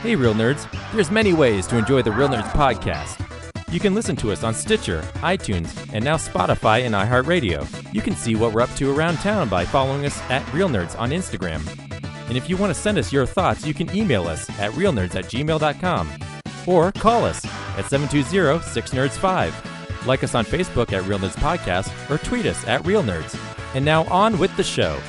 Hey, Real Nerds. There's many ways to enjoy the Real Nerds podcast. You can listen to us on Stitcher, iTunes, and now Spotify and iHeartRadio. You can see what we're up to around town by following us at Real Nerds on Instagram. And if you want to send us your thoughts, you can email us at realnerds@gmail.com or call us at 720-6nerds5. Like us on Facebook at Real Nerds Podcast or tweet us at Real Nerds. And now on with the show.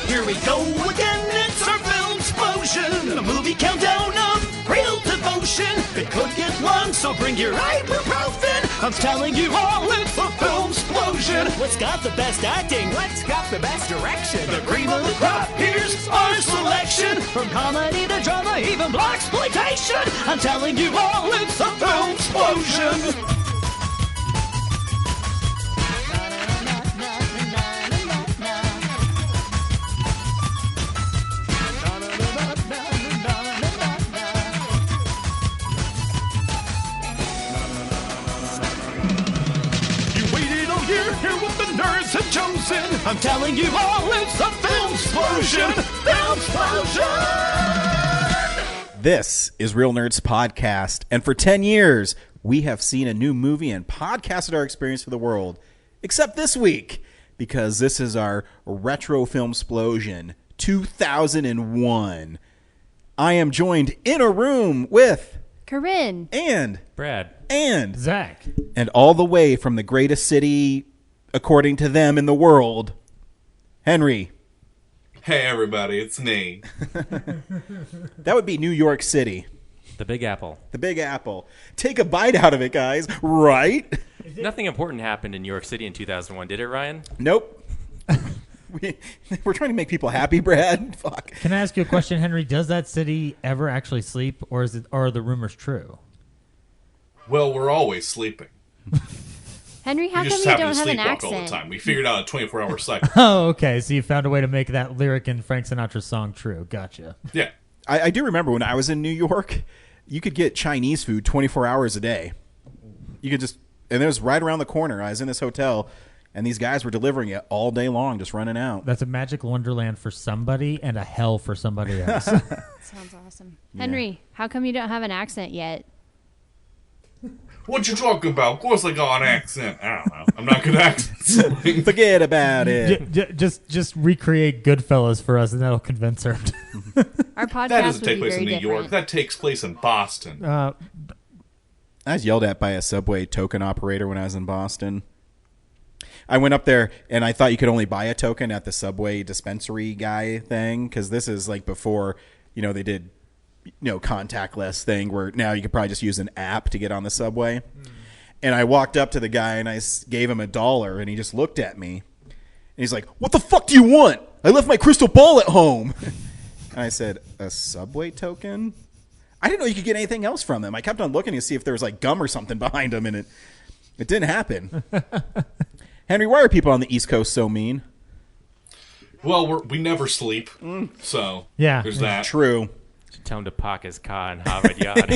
Here we go again, it's our Filmsplosion, a movie countdown of real devotion. It could get long, so bring your ibuprofen. I'm telling you all, it's the Filmsplosion. What's got the best acting? What's got the best direction? The cream of the crop, here's our selection. From comedy to drama, even blaxploitation. I'm telling you all, it's the Filmsplosion. Hear what the nerds have chosen. I'm telling you all, it's a Filmsplosion. Filmsplosion! This is Real Nerds Podcast, and for 10 years, we have seen a new movie and podcasted our experience for the world. Except this week, because this is our Retro Filmsplosion 2001. I am joined in a room with Corinne and Brad and Zach, and all the way from the greatest city, according to them, in the world, Henry. Hey everybody, it's me. That would be New York City. The Big Apple. The Big Apple. Take a bite out of it, guys. Right? Nothing important happened in New York City in 2001, did it, Ryan? Nope. We're trying to make people happy, Brad. Fuck. can I ask you a question, Henry? Does that city ever actually sleep, or are the rumors true? Well, we're always sleeping. Henry, how We come just you happen don't to have an sleepwalk all the accent? time. We figured out a 24-hour cycle. Oh, okay. So you found a way to make that lyric in Frank Sinatra's song true. Gotcha. Yeah. I do remember when I was in New York, you could get Chinese food 24 hours a day. You could just, and it was right around the corner. I was in this hotel, and these guys were delivering it all day long, just running out. That's a magic wonderland for somebody and a hell for somebody else. Sounds awesome. Henry, how come you don't have an accent yet? What you talking about? Of course I got an accent. I don't know. I'm not good at accents. Forget about it. Just recreate Goodfellas for us, and that'll convince her. Our podcast That doesn't would take be place very in New different. York. That takes place in Boston. I was yelled at by a subway token operator when I was in Boston. I went up there, and I thought you could only buy a token at the subway dispensary guy thing, because this is like before, they did, contactless thing where now you could probably just use an app to get on the subway. And I walked up to the guy, and I gave him $1, and he just looked at me. And he's like, "What the fuck do you want? I left my crystal ball at home." And I said, "A subway token?" I didn't know you could get anything else from them. I kept on looking to see if there was like gum or something behind them, and it didn't happen. Henry, why are people on the East Coast so mean? Well, we never sleep, so Yeah. there's that. True. Tell him to park his car in Harvard Yard.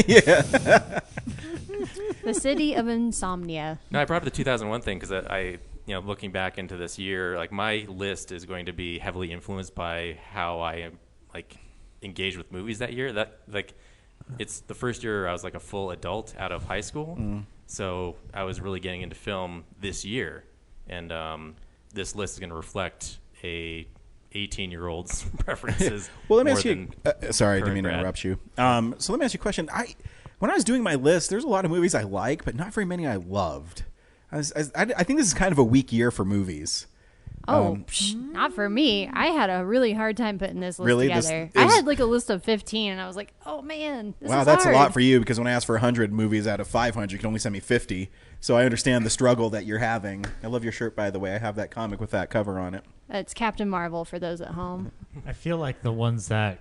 The city of insomnia. No, I brought up the 2001 thing because I looking back into this year, like my list is going to be heavily influenced by how I engaged with movies that year. That it's the first year I was like a full adult out of high school, so I was really getting into film this year, and this list is going to reflect a 18-year-old's preferences. Well, let me more ask you. than Sorry, I didn't current mean to Brad. interrupt you. So let me ask you a question. When I was doing my list, there's a lot of movies I like, but not very many I loved. I think this is kind of a weak year for movies. Not for me. I had a really hard time putting this list Really? together. This I is- had like a list of 15, and I was like, oh man, this Wow, is that's hard. a lot for you, because when I asked for 100 movies out of 500, you can only send me 50. So I understand the struggle that you're having. I love your shirt, by the way. I have that comic with that cover on it. It's Captain Marvel for those at home. I feel like the ones that,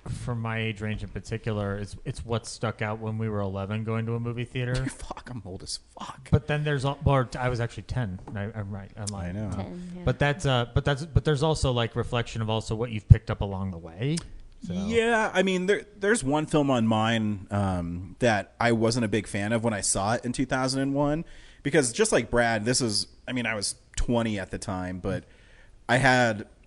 from my age range in particular, it's what stuck out when we were 11 going to a movie theater. Fuck, I'm old as fuck. But then there's I was actually 10. I'm right. I'm lying. I know. 10, yeah. But there's also like reflection of also what you've picked up along the way. So. Yeah, I mean, there's one film on mine that I wasn't a big fan of when I saw it in 2001, because just like Brad, I was 20 at the time, but I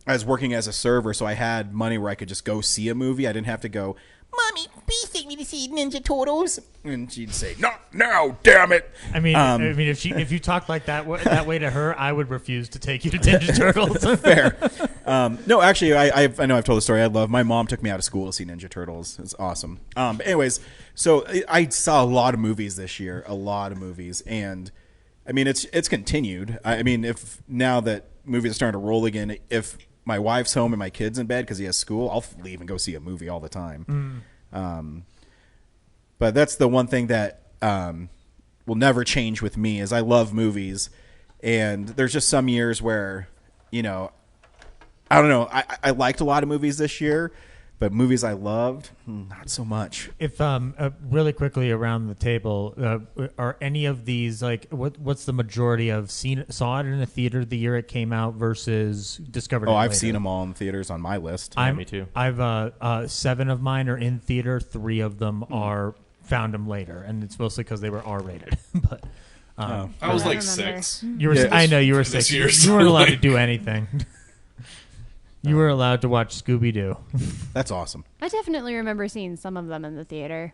I was working as a server, so I had money where I could just go see a movie. I didn't have to go, Mommy, please take me to see Ninja Turtles. And she'd say, not now, damn it. I mean, if you talked like that way to her, I would refuse to take you to Ninja Turtles. Fair. No, actually, I know I've told the story. My mom took me out of school to see Ninja Turtles. It's awesome. But anyways, so I saw a lot of movies this year, and I mean it's continued. I mean, if now that movies are starting to roll again, if my wife's home and my kid's in bed because he has school, I'll leave and go see a movie all the time. But that's the one thing that will never change with me is I love movies, and there's just some years where, I don't know. I liked a lot of movies this year, but movies I loved, not so much. If really quickly around the table, are any of these like what's the majority of saw it in a theater the year it came out versus discovered? I've seen them all in theaters on my list. Me too. I've 7 of mine are in theater. 3 of them are found them later, and it's mostly because they were R-rated. But I was like remember. 6. you were. I know you were 6. Year, You weren't allowed like- to do anything. You were allowed to watch Scooby-Doo. That's awesome. I definitely remember seeing some of them in the theater.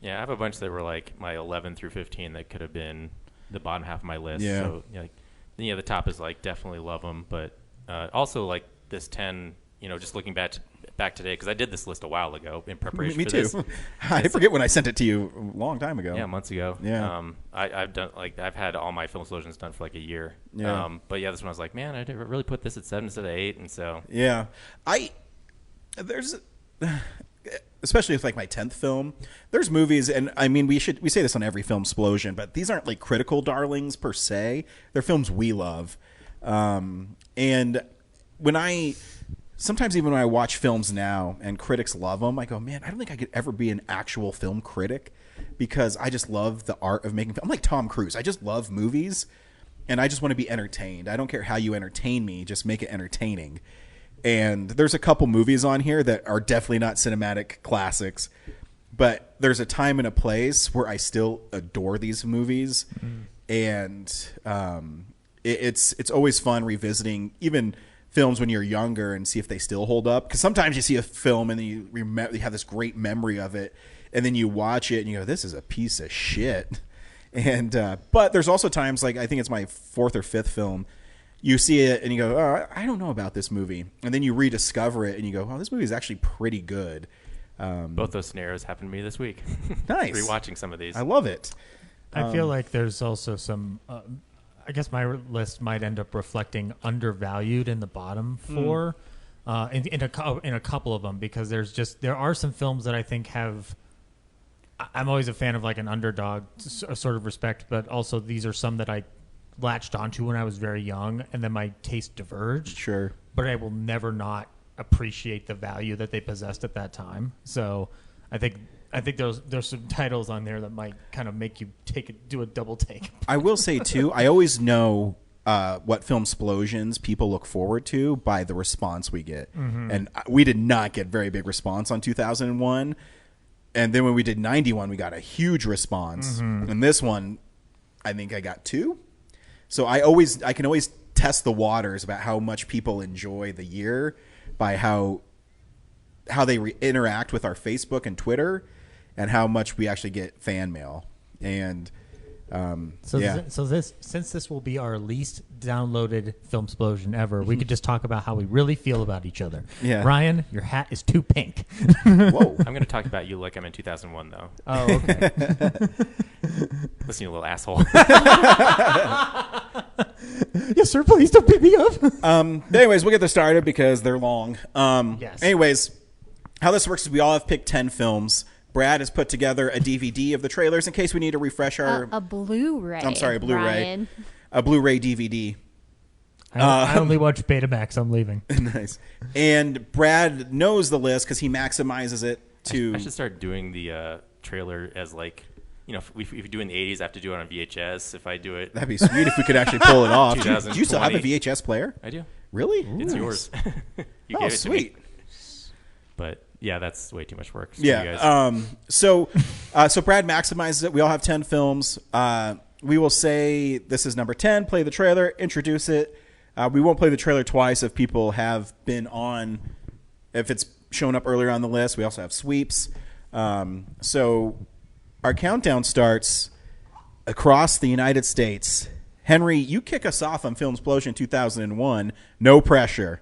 Yeah, I have a bunch that were like my 11 through 15 that could have been the bottom half of my list. Yeah. So, the top is like definitely love them, but also like this 10. Just looking back today because I did this list a while ago in preparation. Me for too. this. I forget when I sent it to you a long time ago. Yeah, months ago. Yeah. I've done I've had all my Filmsplosions done for like a year. Yeah. But yeah, this one I was like, man, I did really put this at 7 instead of 8, and so Yeah, there's especially with like my 10th film. There's movies, and I mean we say this on every Filmsplosion, but these aren't like critical darlings per se. They're films we love, and sometimes even when I watch films now and critics love them, I go, man, I don't think I could ever be an actual film critic because I just love the art of making film. I'm like Tom Cruise. I just love movies, and I just want to be entertained. I don't care how you entertain me, just make it entertaining. And there's a couple movies on here that are definitely not cinematic classics, but there's a time and a place where I still adore these movies. And it's always fun revisiting even films when you're younger and see if they still hold up. Because sometimes you see a film and then you have this great memory of it, and then you watch it and you go, this is a piece of shit. And but there's also times, like I think it's my 4th or 5th film, you see it and you go, oh, I don't know about this movie, and then you rediscover it and you go, oh, this movie is actually pretty good. both those scenarios happened to me this week. Nice. Rewatching some of these. I love it. I feel like there's also some. I guess my list might end up reflecting undervalued in the bottom 4, in a couple of them, because there are some films that I think have. I'm always a fan of like an underdog sort of respect, but also these are some that I latched onto when I was very young, and then my taste diverged. Sure. But I will never not appreciate the value that they possessed at that time. So I think there's some titles on there that might kind of make you do a double take. I will say too, I always know what Filmsplosions people look forward to by the response we get, and we did not get very big response on 2001, and then when we did 91, we got a huge response, and this one, I think I got 2. So I can always test the waters about how much people enjoy the year by how they interact with our Facebook and Twitter, and how much we actually get fan mail. And since this will be our least downloaded Filmsplosion ever, we could just talk about how we really feel about each other. Yeah. Ryan, your hat is too pink. whoa. I'm going to talk about you like I'm in 2001, though. Oh, okay. Listen, you little asshole. Yes, sir. Please don't beat me up. Anyways, we'll get this started because they're long. Yes. Anyways, how this works is we all have picked 10 films. Brad has put together a DVD of the trailers in case we need to refresh our... A Blu-ray. I'm sorry, a Blu-ray. Ryan. A Blu-ray DVD. I only watch Betamax. I'm leaving. Nice. And Brad knows the list because he maximizes it to... I should start doing the trailer as like, if you do it in the 80s, I have to do it on VHS. If I do it... That'd be sweet if we could actually pull it off. Do 2020. you still have a VHS player? I do. Really? It's Nice. yours. You Oh, gave it to me. sweet. But yeah, that's way too much work. So Yeah. you guys- So Brad maximizes it. We all have 10 films. We will say this is number 10. Play the trailer. Introduce it. We won't play the trailer twice if people have been on, if it's shown up earlier on the list. We also have sweeps. So our countdown starts across the United States. Henry, you kick us off on Filmsplosion 2001. No pressure.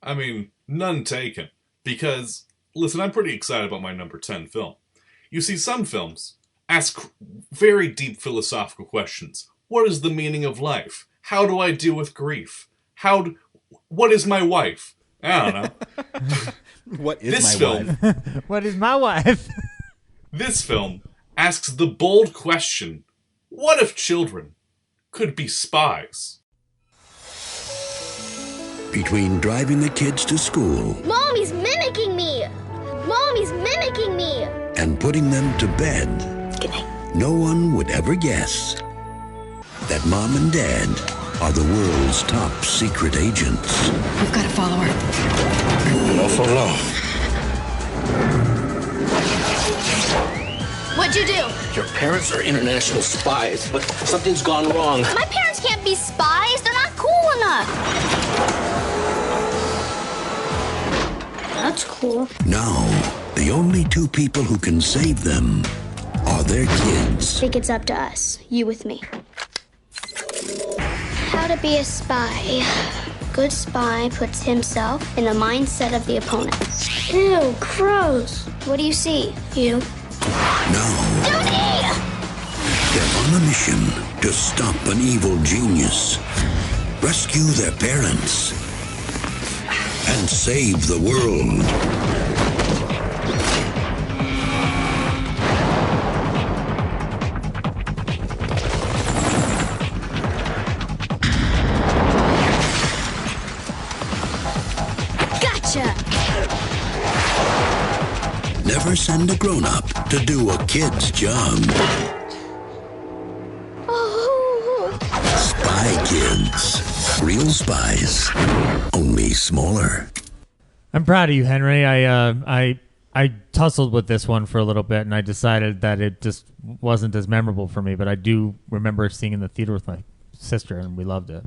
I mean, none taken. Because, listen, I'm pretty excited about my number 10 film. You see, some films ask very deep philosophical questions. What is the meaning of life? How do I deal with grief? What is my wife? I don't know. What is This my film, wife? What is my wife? This film asks the bold question, what if children could be spies? Between driving the kids to school Mommy's mimicking me! Mommy's mimicking me! and putting them to bed, Good night. no one would ever guess that Mom and Dad are the world's top secret agents. We've got to follow her. No for love. What'd you do? Your parents are international spies, but something's gone wrong. My parents can't be spies. They're not cool enough. That's cool. Now, the only two people who can save them are their kids. I think it's up to us. You with me. How to be a spy. Good spy puts himself in the mindset of the opponent. Ew, gross. What do you see? You. Now, Judy! they're on a mission to stop an evil genius, rescue their parents, and save the world. Gotcha! Never send a grown-up to do a kid's job. Oh. Spy Kids. Real spies. Only smaller. I'm proud of you, Henry. I tussled with this one for a little bit, and I decided that it just wasn't as memorable for me. But I do remember seeing it in the theater with my sister, and we loved it.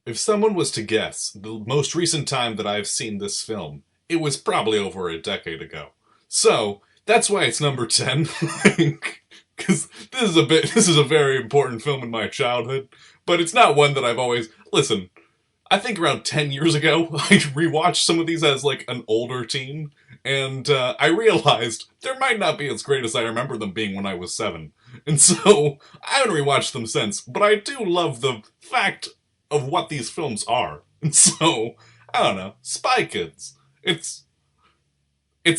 If someone was to guess the most recent time that I've seen this film, it was probably over a decade ago. So, that's why it's number 10. Because this is a very important film in my childhood. But it's not one that I've always... Listen, I think around 10 years ago, I rewatched some of these as like an older teen. And I realized there might not be as great as I remember them being when I was 7. And so, I haven't rewatched them since. But I do love the fact of what these films are. And so, I don't know, Spy Kids. It's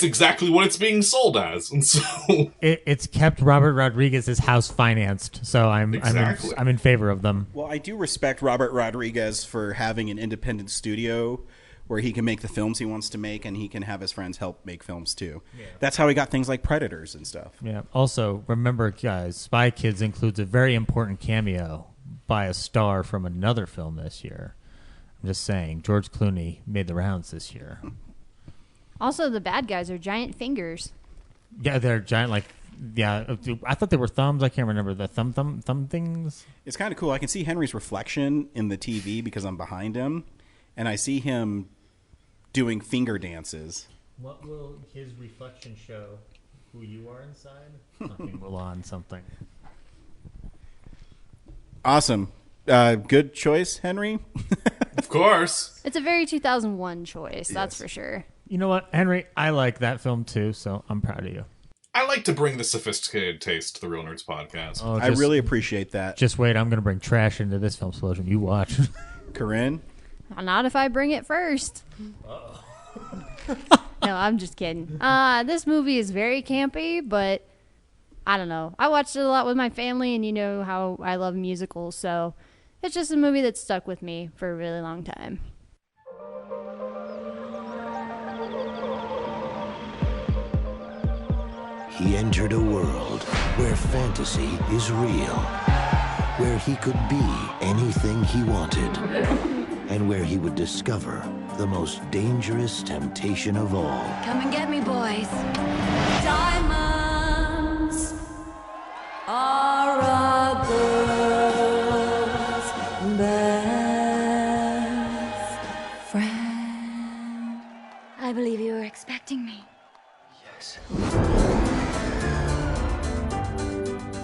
exactly what it's being sold as, and so It's kept Robert Rodriguez's house financed, so Exactly. I'm in favor of them. Well, I do respect Robert Rodriguez for having an independent studio where he can make the films he wants to make, and he can have his friends help make films too. Yeah. That's how he got things like Predators and stuff. Yeah. Also, remember, guys, Spy Kids includes a very important cameo by a star from another film this year. I'm just saying, George Clooney made the rounds this year. Also, the bad guys are giant fingers. Yeah, they're giant, like, yeah. I thought they were thumbs. I can't remember the thumb things. It's kind of cool. I can see Henry's reflection in the TV because I'm behind him, and I see him doing finger dances. What will his reflection show? Who you are inside? Fucking Mulan something. Awesome. Good choice, Henry. of course. It's a very 2001 choice, that's Yes. for sure. You know what, Henry? I like that film too, so I'm proud of you. I like to bring the sophisticated taste to the Real Nerds podcast. Oh, I really appreciate that. Just wait, I'm going to bring trash into this Filmsplosion. You watch. Corinne? Not if I bring it first. No, I'm just kidding. This movie is very campy, but I don't know. I watched it a lot with my family, and you know how I love musicals, so it's just a movie that stuck with me for a really long time. He entered a world where fantasy is real, where he could be anything he wanted, and where he would discover the most dangerous temptation of all. Come and get me, boys. Diamonds are a girl's best I believe you were expecting me. Yes.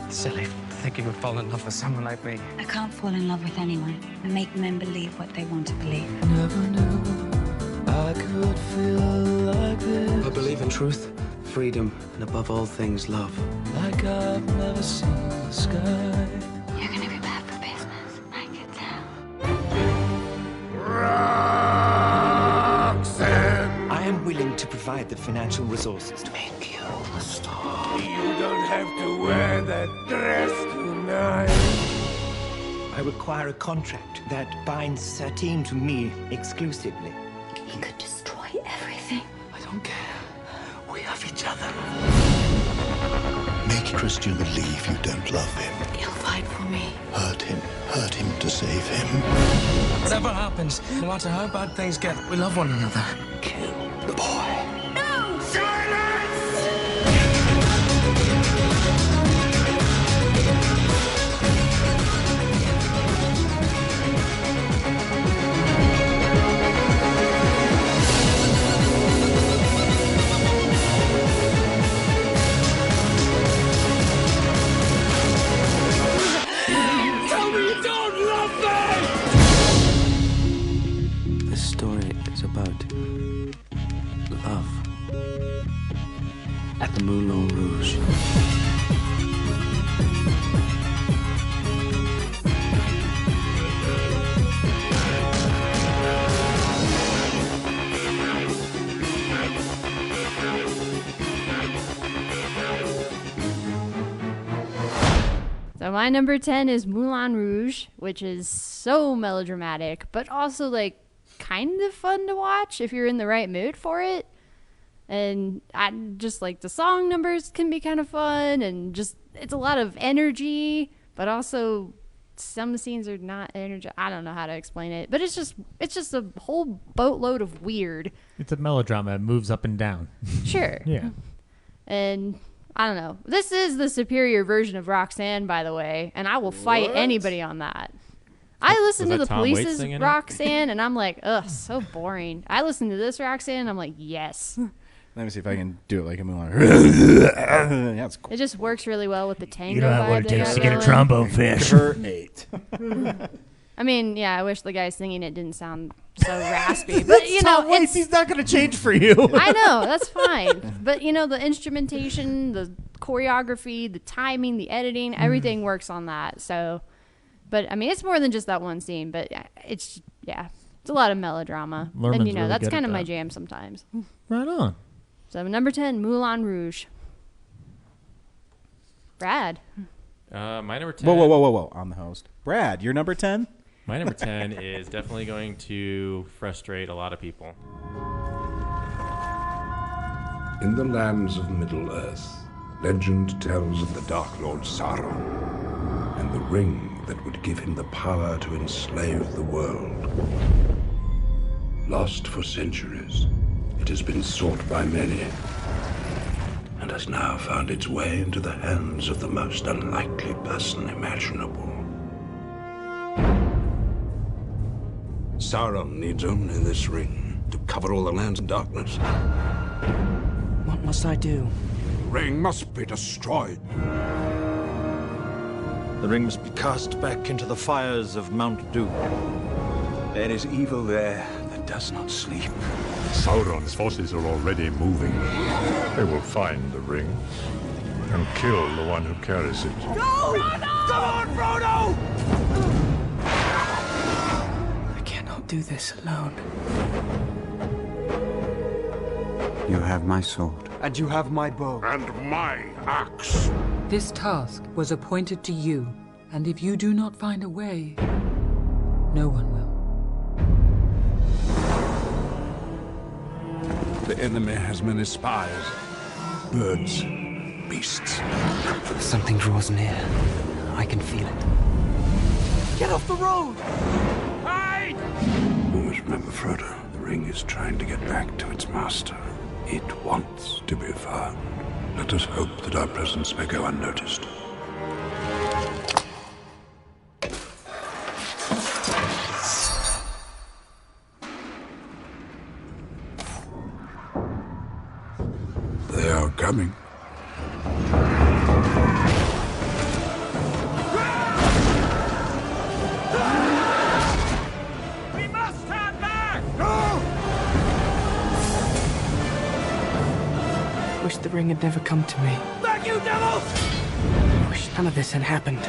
Silly. Think you would fall in love with someone like me. I can't fall in love with anyone and make men believe what they want to believe. Never knew I could feel like this. I believe in truth, freedom, and above all things, love. Like I've never seen the sky. You're gonna be bad for business. I can tell. Roxanne! I am willing to provide the financial resources to make you a star. You don't have to wear that dress tonight. I require a contract that binds Satine to me exclusively. He could destroy everything. I don't care. We have each other. Make Christian believe you don't love him. He'll fight for me. Hurt him to save him. Whatever happens, no matter how bad things get, we love one another. Kill the boy. No! Tell me you don't love me! This story is about love at the Moulin Rouge. So my number 10 is Moulin Rouge, which is so melodramatic, but also like kind of fun to watch if you're in the right mood for it. And I just like the song numbers can be kind of fun, and just it's a lot of energy, but also some scenes are not energy. I don't know how to explain it, but it's just a whole boatload of weird. It's a melodrama. It moves up and down. Sure. Yeah. And I don't know. This is the superior version of Roxanne, by the way, and I will fight anybody on that. I listen to that the Tom Waits Police's singing it? Roxanne, and I'm like, ugh, so boring. I listen to this Roxanne, and I'm like, yes. Let me see if I can do it like a Mulan. That's cool. It just works really well with the tango vibe they got going. trombone fish. Give her 8. I mean, yeah, I wish the guy singing it didn't sound so raspy, but you know, Tom Waits, it's, he's not going to change for you. I know, that's fine. But you know, the instrumentation, the choreography, the timing, the editing, everything works on that. So, but I mean, it's more than just that one scene, but it's a lot of melodrama. Lerman's And you know, really that's good kind at of my that. jam sometimes. Right on. So number 10, Moulin Rouge. Brad. My number 10. Whoa. I'm the host. Brad, you're number 10? My number 10 is definitely going to frustrate a lot of people. In the lands of Middle-earth, legend tells of the Dark Lord Sauron and the ring that would give him the power to enslave the world. Lost for centuries, it has been sought by many and has now found its way into the hands of the most unlikely person imaginable. Sauron needs only this ring to cover all the lands in darkness. What must I do? The ring must be destroyed. The ring must be cast back into the fires of Mount Doom. There is evil there that does not sleep. Sauron's forces are already moving. They will find the ring and kill the one who carries it. Go! Come on, Frodo! I cannot do this alone. You have my sword. And you have my bow. And my axe. This task was appointed to you, and if you do not find a way, no one will. The enemy has many spies. Birds, beasts. Something draws near. I can feel it. Get off the road! Hide! You must remember, Frodo, the ring is trying to get back to its master. It wants to be found. Let us hope that our presence may go unnoticed. coming. We must turn back! Wish the ring had never come to me. Back, you devils! Wish none of this had happened.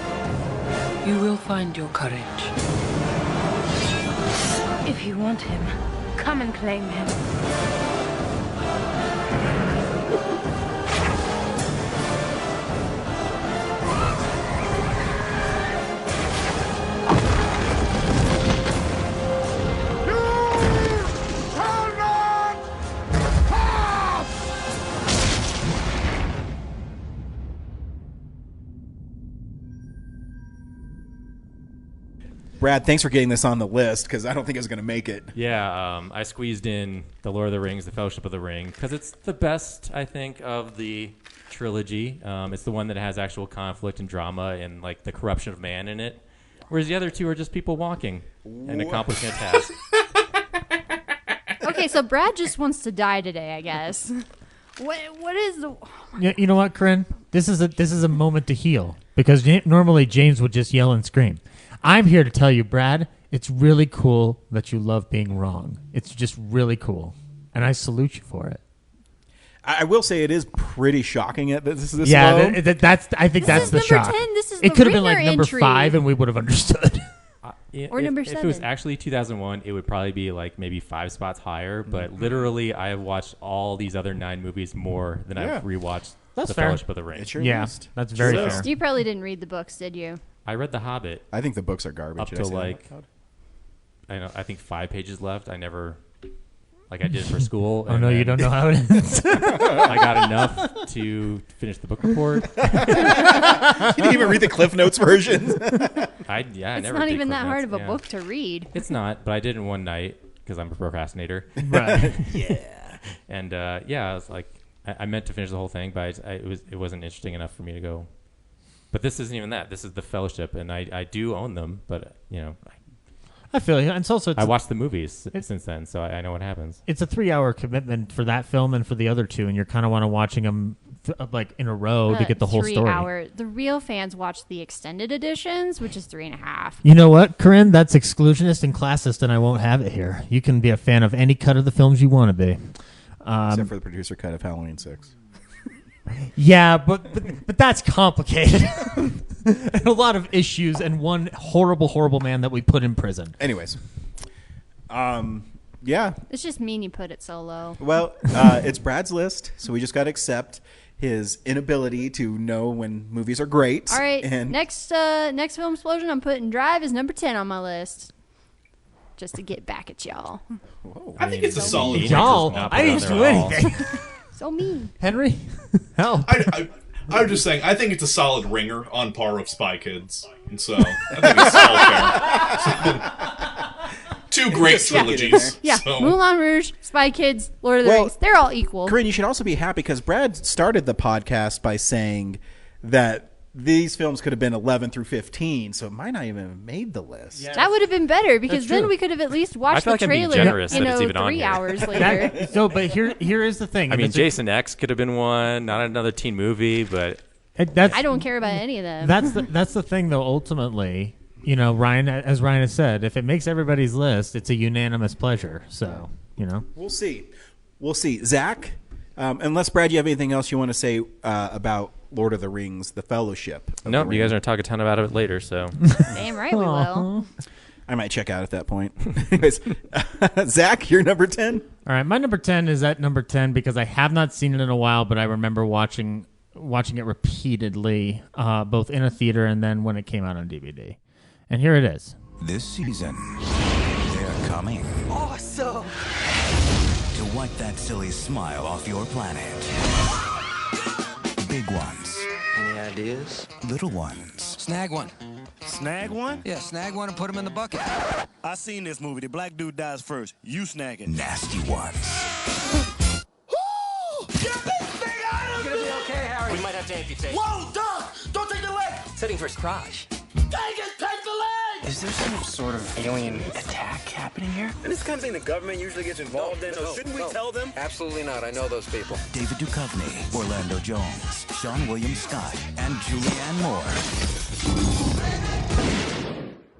You will find your courage. If you want him, come and claim him. Brad, thanks for getting this on the list because I don't think it was going to make it. Yeah, I squeezed in The Lord of the Rings, The Fellowship of the Ring, because it's the best, I think, of the trilogy. It's the one that has actual conflict and drama and like the corruption of man in it, whereas the other two are just people walking and accomplishing a task. Okay, so Brad just wants to die today, I guess. What is the... Yeah, you know what, Corinne? This is a moment to heal because normally James would just yell and scream. I'm here to tell you, Brad, it's really cool that you love being wrong. It's just really cool, and I salute you for it. I will say it is pretty shocking at this low. Yeah, that's. I think that's the shock. 10. This is it the could have been Ringer like number entry. 5, and we would have understood. Or number If it was 7. actually 2001, it would probably be like maybe 5 spots higher. But literally, I have watched all these other 9 movies more than I've rewatched That's The fair. Fellowship of the Ring. It's your Yeah, list. that's very So- fair. You probably didn't read the books, did you? I read The Hobbit I think the books are garbage. up Did I to say that like out loud? I think 5 pages left. I never like I did it for school. Oh and no, you then don't know how it ends. I got enough to finish the book report. You didn't even read the Cliff Notes version. I It's never not did even Cliff that hard Notes, of a yeah. book to read. It's not, but I did it in one night because I'm a procrastinator. Right. Yeah. And I was like, I meant to finish the whole thing, but it wasn't interesting enough for me to go. But this isn't even that. This is The Fellowship, and I do own them, but I feel you. And it's also I watched the movies since then, so I know what happens. it's a 3-hour commitment for that film and for the other two, and you're kind of want to watching them like in a row to get the whole 3 story. hour. The real fans watch the extended editions, which is 3.5. You know what, Corinne? That's exclusionist and classist, and I won't have it here. You can be a fan of any cut of the films you want to be. Except for the producer cut of Halloween 6. Yeah, but that's complicated. And a lot of issues and one horrible man that we put in prison. Anyways. Yeah. It's just mean you put it so low. Well, it's Brad's list, so we just got to accept his inability to know when movies are great. All right, And next Filmsplosion, I'm putting Drive as number 10 on my list. Just to get back at y'all. I think it's a solid. Y'all, I didn't do anything. So mean. Henry, help. I'm just saying, I think it's a solid ringer on par with Spy Kids. And so, I think it's all fair. Two great trilogies. Yeah, So. Moulin Rouge, Spy Kids, Lord of the Rings. They're all equal. Corinne, you should also be happy because Brad started the podcast by saying that these films could have been 11 through 15, so it might not even have made the list. Yes. That would have been better because That's then true. we could have at least I watched feel the like I'm being trailer, generous that it's even 3 on here. hours later. But here is the thing. I and mean, it's a- Jason X could have been one, not another teen movie, but that's I don't care about any of them. that's the thing though. Ultimately, Ryan, as Ryan has said, if it makes everybody's list, it's a unanimous pleasure. So We'll see. Zach, unless Brad, you have anything else you want to say about Lord of the Rings, The Fellowship? nope. You guys are gonna talk a ton about it later, so Damn right we will. I might check out at that point. Anyways, Zach, you're number 10? All right, my number 10 is at number 10 because I have not seen it in a while, but I remember watching it repeatedly, both in a theater and then when it came out on DVD. And here it is. This season, they're coming. Awesome! To wipe that silly smile off your planet. Big ones. Any ideas? Little ones. Snag one. Snag one? Yeah, snag one and put him in the bucket. I seen this movie. The black dude dies first. You snag it. Nasty ones. Get this thing out of You're gonna be okay, Harry. We might have to amputate. Whoa, Doc! Don't take the leg! Setting for his crotch. Dang it, take the leg! Is there some sort of alien attack happening here? And this kind of thing the government usually gets involved in. So shouldn't we tell them? Absolutely not. I know those people. David Duchovny, Orlando Jones, Sean William Scott, and Julianne Moore.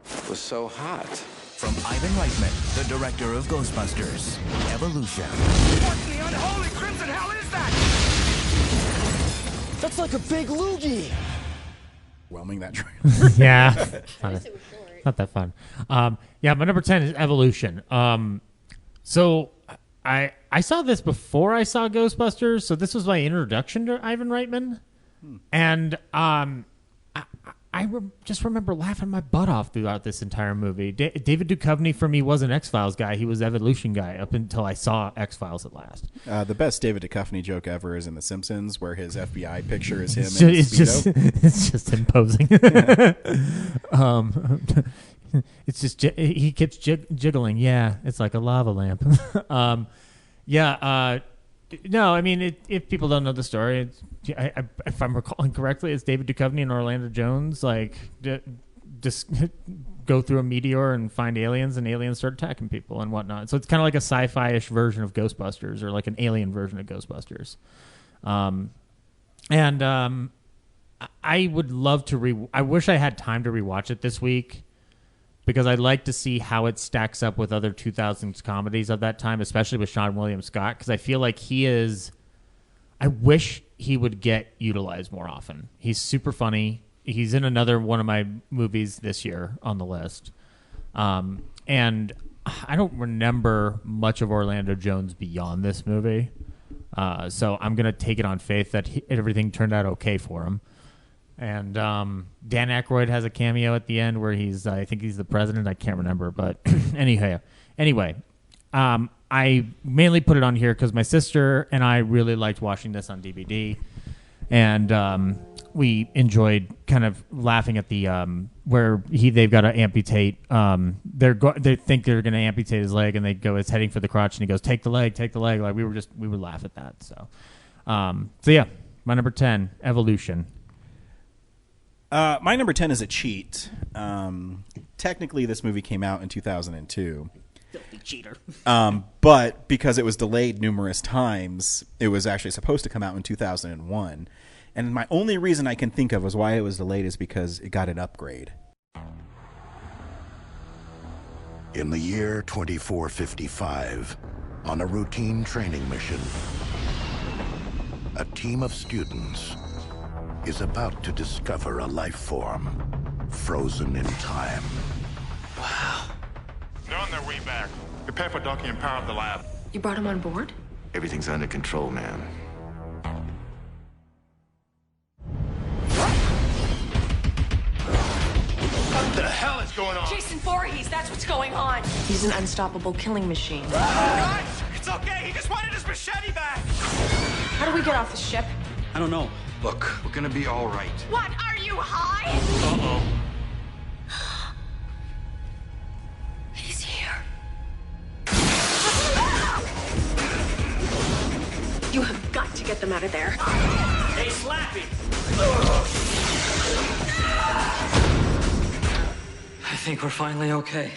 It was so hot. From Ivan Reitman, the director of Ghostbusters, Evolution. What in the unholy crimson hell is that? That's like a big loogie. Whelming that trailer. Yeah. Not that fun. Yeah, my number 10 is Evolution. So I saw this before I saw Ghostbusters, so this was my introduction to Ivan Reitman. And I just remember laughing my butt off throughout this entire movie. David Duchovny, for me, was an X-Files guy. He was Evolution guy up until I saw X-Files at last. The best David Duchovny joke ever is in The Simpsons, where his FBI picture is him. It's just him posing. It's just he keeps jiggling. Yeah, it's like a lava lamp. No, I mean, if people don't know the story, if I'm recalling correctly, it's David Duchovny and Orlando Jones just go through a meteor and find aliens, and aliens start attacking people and whatnot. So it's kind of like a sci-fi-ish version of Ghostbusters, or like an alien version of Ghostbusters. I would love to I wish I had time to rewatch it this week, because I'd like to see how it stacks up with other 2000s comedies of that time, especially with Sean William Scott, because I feel like I wish he would get utilized more often. He's super funny. He's in another one of my movies this year on the list. And I don't remember much of Orlando Jones beyond this movie. So I'm going to take it on faith that everything turned out okay for him. And Dan Aykroyd has a cameo at the end where I think he's the president. I can't remember, but anyway, I mainly put it on here because my sister and I really liked watching this on DVD, and we enjoyed kind of laughing at the where they've got to amputate. They think they're going to amputate his leg, and they go, it's heading for the crotch, and he goes, take the leg. Like we would laugh at that. So yeah, my number 10, Evolution. My number 10 is a cheat. Technically, this movie came out in 2002. Filthy cheater. But because it was delayed numerous times, it was actually supposed to come out in 2001. And my only reason I can think of was why it was delayed is because it got an upgrade. In the year 2455, on a routine training mission, a team of students is about to discover a life form frozen in time. Wow. They're on their way back. Prepare for docking and power up the lab. You brought him on board? Everything's under control, ma'am. What the hell is going on? Jason Voorhees, that's what's going on. He's an unstoppable killing machine. Guys, it's okay. He just wanted his machete back. How do we get off the ship? I don't know. Look, we're gonna be all right. What? Are you high? Uh-oh. He's here. You have got to get them out of there. Hey, Slappy. I think we're finally okay.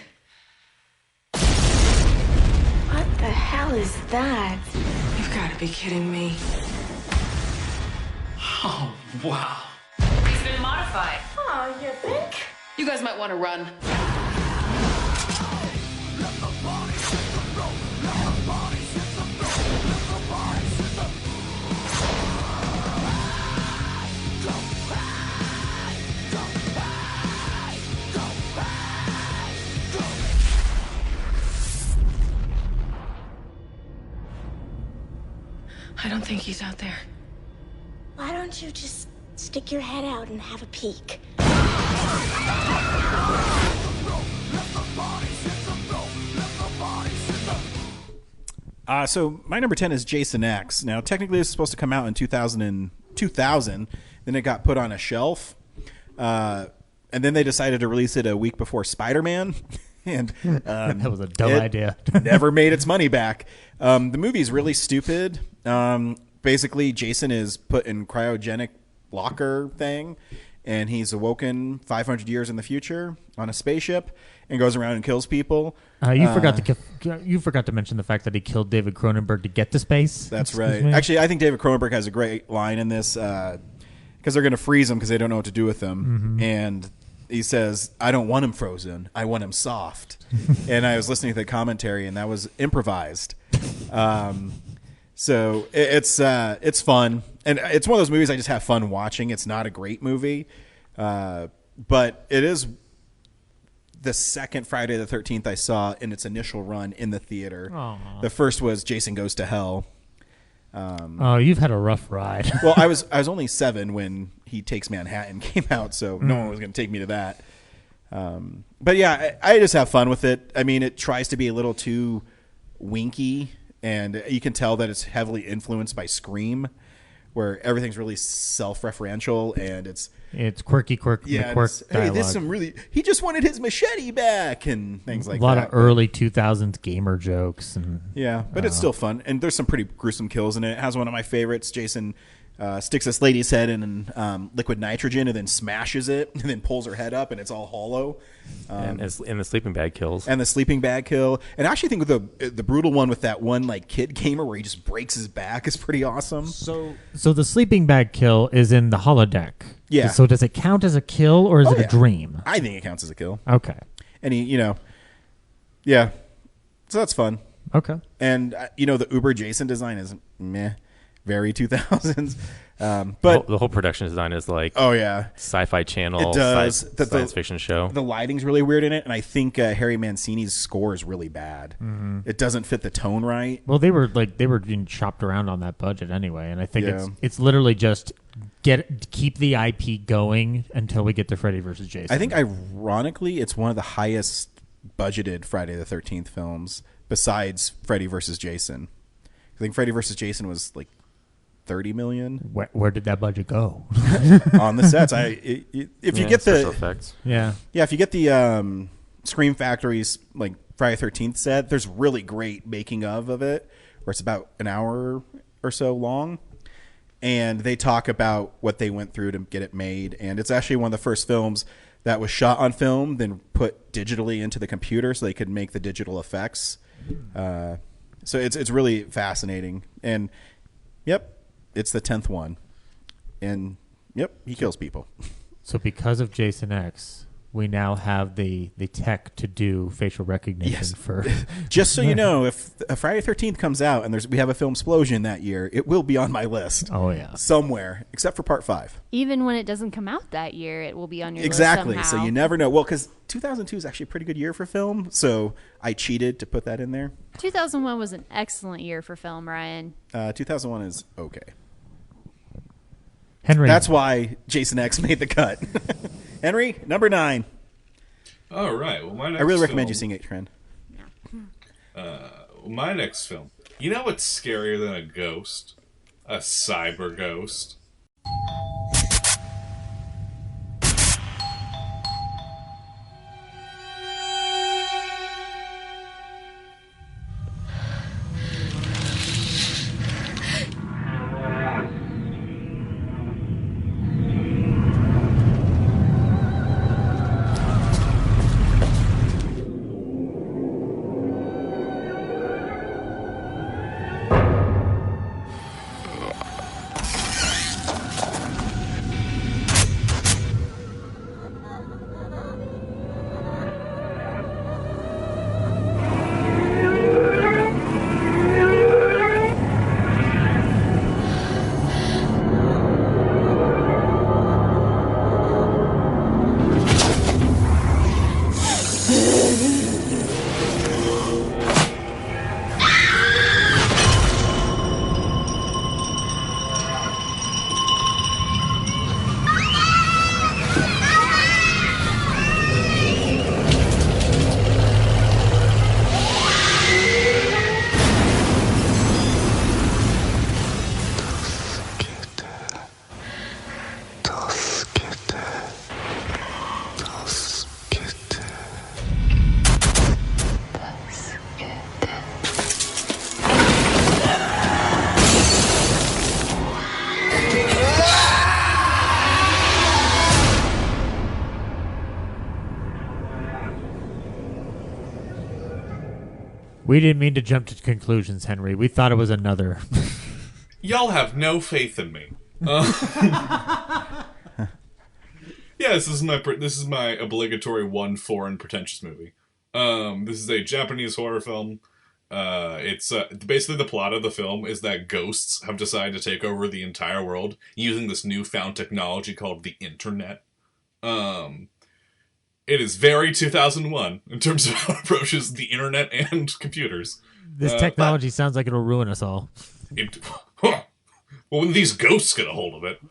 What the hell is that? You've got to be kidding me. Oh, wow. He's been modified. Oh, you think? You guys might want to run. I don't think he's out there. Why don't you just stick your head out and have a peek? So my number 10 is Jason X. Now, technically, this was supposed to come out in 2000. Then it got put on a shelf. And then they decided to release it a week before Spider-Man. And that was a dumb idea. Never made its money back. The movie's really stupid. Basically, Jason is put in cryogenic locker thing, and he's awoken 500 years in the future on a spaceship and goes around and kills people. You forgot to mention the fact that he killed David Cronenberg to get to space. That's Excuse right. me? Actually, I think David Cronenberg has a great line in this because they're going to freeze him because they don't know what to do with him. Mhm. And he says, I don't want him frozen. I want him soft. And I was listening to the commentary, and that was improvised. So it's fun. And it's one of those movies I just have fun watching. It's not a great movie. But it is the second Friday the 13th I saw in its initial run in the theater. Aw. The first was Jason Goes to Hell. You've had a rough ride. Well, I was only 7 when He Takes Manhattan came out, so no one was going to take me to that. But yeah, I just have fun with it. I mean, it tries to be a little too winky, and you can tell that it's heavily influenced by Scream, where everything's really self-referential and it's quirky, yeah, quirk hey, this dialogue. some really he just wanted his machete back and things like a lot that. of early 2000s gamer jokes. And Yeah, but it's still fun, and there's some pretty gruesome kills in it. It has one of my favorites. Jason sticks this lady's head in liquid nitrogen and then smashes it and then pulls her head up, and it's all hollow. And the sleeping bag kills. And the sleeping bag kill. And I actually think the brutal one with that one like kid gamer where he just breaks his back is pretty awesome. So the sleeping bag kill is in the holodeck. Yeah. So does it count as a kill or is it a dream? I think it counts as a kill. Okay. And he, yeah. So that's fun. Okay. And the Uber Jason design is meh, very 2000s. But the whole production design is like, oh yeah, Sci-Fi Channel, it does. science fiction show. The lighting's really weird in it, and I think Harry Mancini's score is really bad. Mhm. It doesn't fit the tone right. Well, they were being chopped around on that budget anyway, and I think Yeah. it's literally just keep the IP going until we get to Freddy versus Jason. I think ironically, it's one of the highest budgeted Friday the 13th films besides Freddy versus Jason. I think Freddy versus Jason was like $30 million. Where did that budget go? On the sets. If you get the special effects. if you get the Scream Factory's like Friday 13th set, there's really great making of it, where it's about an hour or so long, and they talk about what they went through to get it made. And it's actually one of the first films that was shot on film, then put digitally into the computer so they could make the digital effects. So it's really fascinating. And yep. It's the 10th one. And, yep, he kills people. So because of Jason X, we now have the tech to do facial recognition for... Just so you know, if Friday the 13th comes out and we have a Filmsplosion that year, it will be on my list. Oh, yeah. Somewhere, except for Part 5. Even when it doesn't come out that year, it will be on your Exactly. list So somehow. you never know. Well, because 2002 is actually a pretty good year for film, so I cheated to put that in there. 2001 was an excellent year for film, Ryan. 2001 is okay. Henry. That's why Jason X made the cut. Henry, number 9. All right. Well, my next I really recommend film- you seeing it, Trend. My next film. You know what's scarier than a ghost? A cyber ghost. We didn't mean to jump to conclusions, Henry. We thought it was another. Y'all have no faith in me. Yeah, this is my obligatory one foreign pretentious movie. This is a Japanese horror film. It's basically the plot of the film is that ghosts have decided to take over the entire world using this newfound technology called the internet. It is very 2001 in terms of how it approaches the internet and computers. This technology sounds like it'll ruin us all. Well, when these ghosts get a hold of it.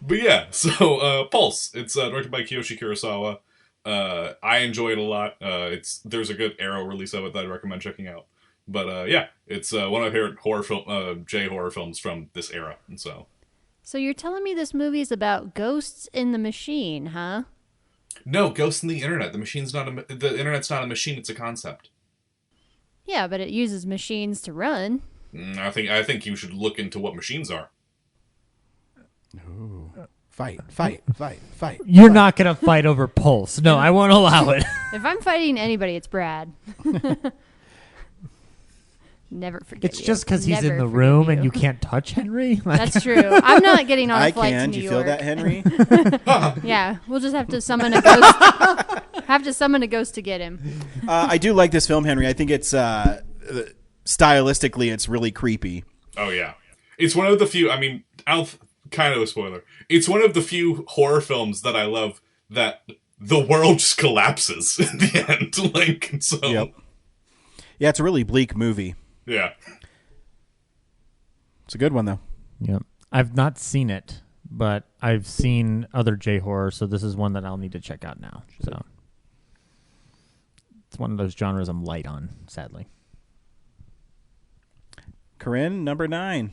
But yeah, so Pulse. It's directed by Kiyoshi Kurosawa. I enjoy it a lot. There's a good Arrow release of it that I'd recommend checking out. But yeah, it's one of my favorite horror films from this era. And so you're telling me this movie is about ghosts in the machine, huh? No, ghosts in the internet. The internet's not a machine. It's a concept. Yeah, but it uses machines to run. I think you should look into what machines are. Ooh. Fight. You're not going to fight over Pulse. No, I won't allow it. If I'm fighting anybody, it's Brad. Never forget It's just because he's in the room and you can't touch Henry? That's true. I'm not getting on a flight to New you York. feel that, Henry? Yeah, we'll just have to summon a ghost. To get him. I do like this film, Henry. I think it's stylistically, it's really creepy. Oh yeah, it's one of the few. I mean, kind of a spoiler. It's one of the few horror films that I love that the world just collapses in the end. Yep. Yeah, it's a really bleak movie. Yeah. It's a good one, though. Yep. I've not seen it, but I've seen other J-horror, so this is one that I'll need to check out now. So it's one of those genres I'm light on, sadly. Corinne, number 9.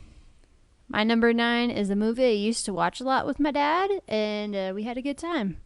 My number 9 is a movie I used to watch a lot with my dad, and we had a good time.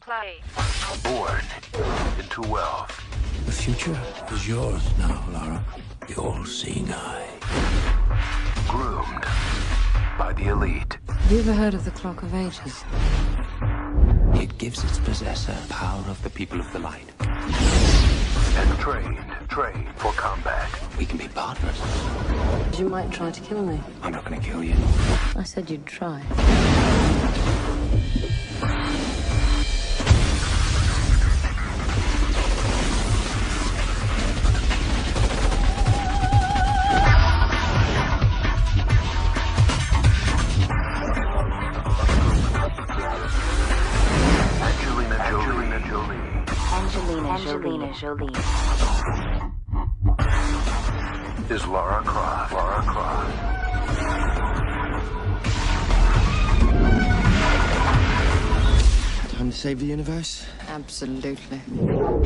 Play. Born into wealth. The future is yours now, Lara. The all-seeing eye. Groomed by the elite. Have you ever heard of the Clock of Ages? It gives its possessor power of the people of the light. And trained for combat. We can be partners. You might try to kill me. I'm not going to kill you. I said you'd try. Angelina Jolie. Is Lara Croft. Time to save the universe? Absolutely. Tomb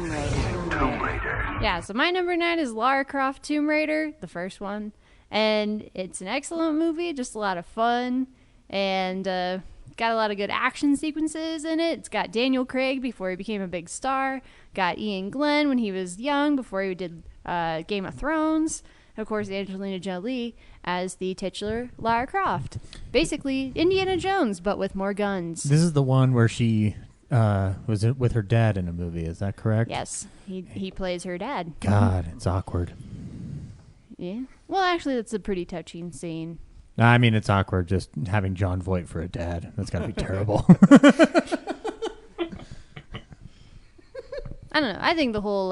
Raider. Yeah, so my number 9 is Lara Croft Tomb Raider, the first one. And it's an excellent movie, just a lot of fun. And got a lot of good action sequences in it. It's got Daniel Craig before he became a big star. Got Ian Glenn when he was young before he did Game of Thrones. Of course, Angelina Jolie as the titular Lara Croft. Basically, Indiana Jones, but with more guns. This is the one where she was with her dad in a movie. Is that correct? Yes, he plays her dad. God, it's awkward. Yeah. Well, actually, that's a pretty touching scene. I mean, it's awkward just having John Voight for a dad. That's got to be terrible. I don't know. I think the whole,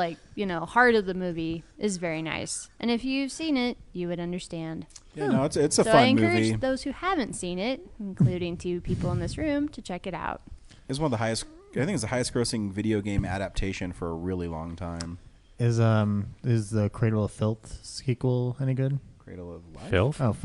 heart of the movie is very nice. And if you've seen it, you would understand. Yeah, no, it's a so fun I encourage movie. those who haven't seen it, including 2 people in this room, to check it out. It's one of the highest, I think it's the highest grossing video game adaptation for a really long time. Is the Cradle of Filth sequel any good? Cradle of Life? Filth? Oh,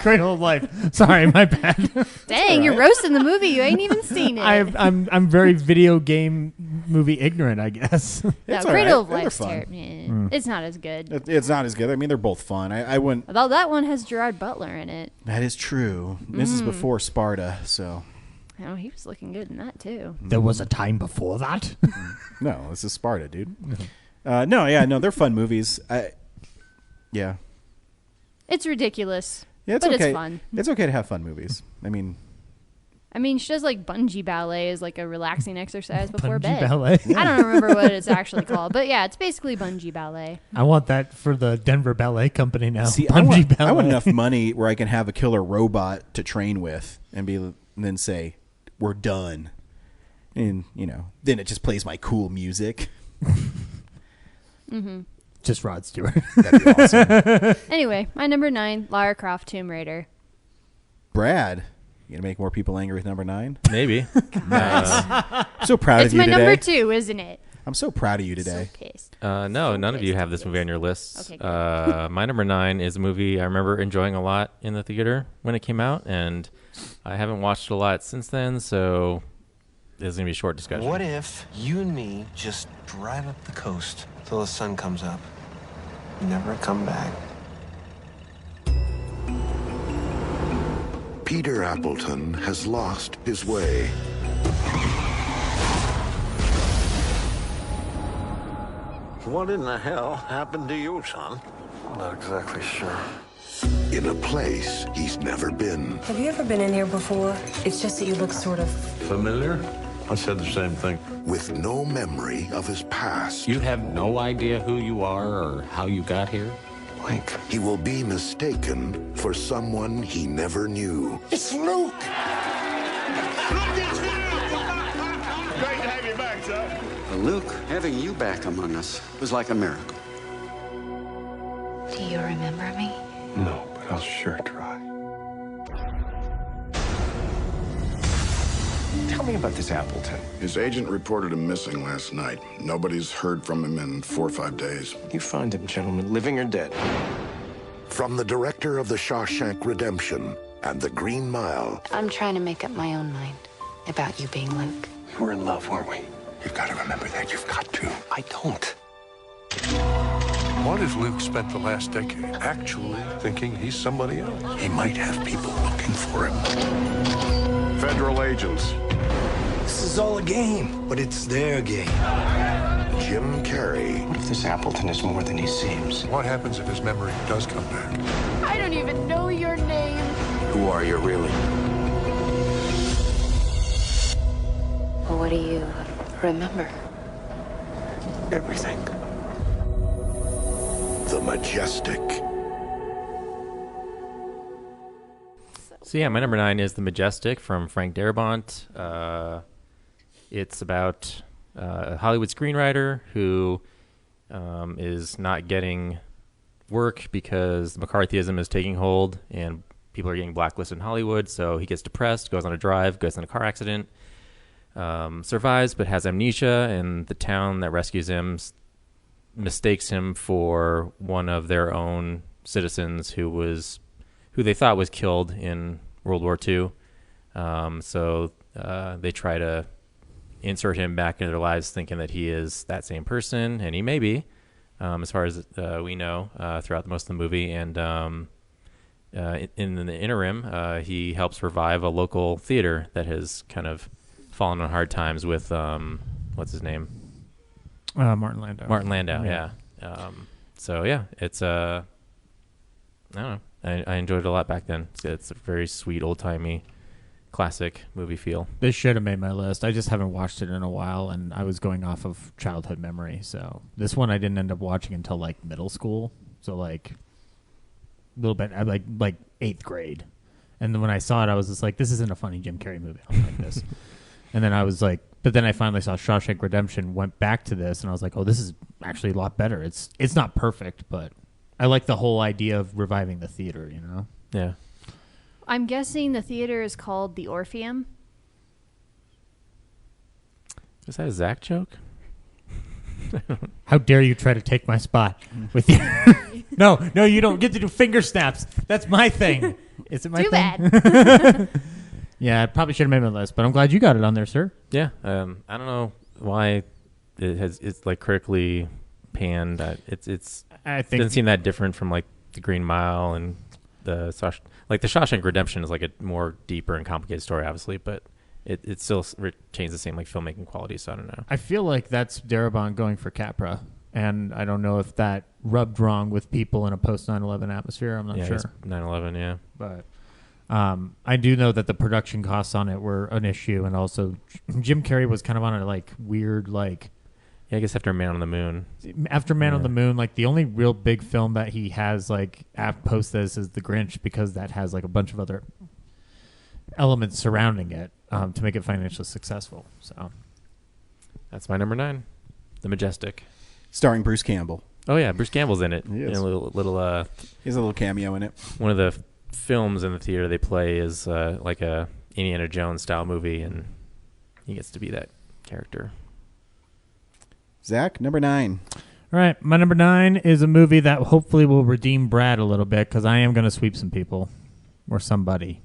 Cradle of Life. Sorry, my bad. Dang, you're roasting the movie. You ain't even seen it. I'm very video game movie ignorant, I guess. No, It's Cradle all of right. Life's They're fun. terrible. It's not as good. It's not as good. I mean, they're both fun. I wouldn't. Although that one has Gerard Butler in it. That is true. This is before Sparta, so. Oh, he was looking good in that too. There was a time before that. No, this is Sparta, dude. No, they're fun movies. Yeah. It's ridiculous. Yeah, it's but okay. it's fun. It's okay to have fun movies. I mean, she does like bungee ballet as like a relaxing exercise before Bungee bed. ballet? I don't remember what it's actually called, but yeah, it's basically bungee ballet. I want that for the Denver Ballet Company now. see, I want enough money where I can have a killer robot to train with and then say, we're done. And, then it just plays my cool music. Mm-hmm. Just Rod Stewart. That'd be awesome. Anyway, my number 9, Lara Croft Tomb Raider. Brad, you gonna make more people angry with number 9? Maybe. I'm so proud It's of you my today. number 2, isn't it? I'm so proud of you today. So pissed. No, none of you have this movie on your list. Okay, good. My number 9 is a movie I remember enjoying a lot in the theater when it came out, and I haven't watched a lot since then, so this is going to be a short discussion. What if you and me just drive up the coast till the sun comes up? Never come back. Peter Appleton has lost his way. What in the hell happened to you, son? Not exactly sure. In a place he's never been. Have you ever been in here before? It's just that you look sort of... Familiar? I said the same thing. With no memory of his past. You have no idea who you are or how you got here? Blank. He will be mistaken for someone he never knew. It's Luke! Great to have you back, sir. Luke, having you back among us was like a miracle. Do you remember me? No, but I'll sure try. Tell me about this Appleton. His agent reported him missing last night. Nobody's heard from him in 4 or 5 days. You find him, gentlemen, living or dead. From the director of The Shawshank Redemption and The Green Mile. I'm trying to make up my own mind about you being Luke. We were in love, weren't we? You've got to remember that. You've got to. I don't. What if Luke spent the last decade actually thinking he's somebody else? He might have people looking for him. Federal agents. This is all a game, but it's their game. Jim Carrey. What if this Appleton is more than he seems? What happens if his memory does come back? I don't even know your name. Who are you, really? Well, what do you remember? Everything. The Majestic. So yeah, my number 9 is The Majestic from Frank Darabont. It's about a Hollywood screenwriter who is not getting work because McCarthyism is taking hold and people are getting blacklisted in Hollywood. So he gets depressed, goes on a drive, goes in a car accident, survives but has amnesia, and the town that rescues him mistakes him for one of their own citizens who they thought was killed in World War II. So they try to insert him back into their lives thinking that he is that same person, and he may be, as far as we know, throughout most of the movie. And in the interim, he helps revive a local theater that has kind of fallen on hard times with, what's his name? Martin Landau. Martin Landau, yeah. So yeah, it's I don't know. I enjoyed it a lot back then. It's a very sweet, old-timey, classic movie feel. This should have made my list. I just haven't watched it in a while, and I was going off of childhood memory. So this one I didn't end up watching until like middle school. So like a little bit, like 8th grade. And then when I saw it, I was just like, this isn't a funny Jim Carrey movie. I don't like this. And then I was like, but then I finally saw Shawshank Redemption, went back to this, and I was like, oh, this is actually a lot better. It's not perfect, but I like the whole idea of reviving the theater, you know? Yeah. I'm guessing the theater is called the Orpheum. Is that a Zach joke? How dare you try to take my spot with you? No, you don't get to do finger snaps. That's my thing. Is it my Too thing? bad. Yeah, I probably should have made my list, but I'm glad you got it on there, sir. Yeah, I don't know why it's like critically panned. It's I think doesn't seem that different from like the Green Mile and the Shawshank Redemption is like a more deeper and complicated story, obviously, but it still retains the same like filmmaking quality. So I don't know. I feel like that's Darabont going for Capra, and I don't know if that rubbed wrong with people in a post 9/11 atmosphere. I'm not sure. 9/11, yeah, but. I do know that the production costs on it were an issue, and also Jim Carrey was kind of on a like weird like. Yeah, I guess after Man on the Moon. After Man on the Moon, like the only real big film that he has like post this is The Grinch, because that has like a bunch of other elements surrounding it to make it financially successful. So that's my number 9, The Majestic, starring Bruce Campbell. Oh yeah, Bruce Campbell's in it. He is. In a little he has a little cameo in it. One of the films in the theater they play is like a Indiana Jones style movie, and he gets to be that character. Zach, number 9. All right, my number 9 is a movie that hopefully will redeem Brad a little bit, because I am going to sweep some people or somebody.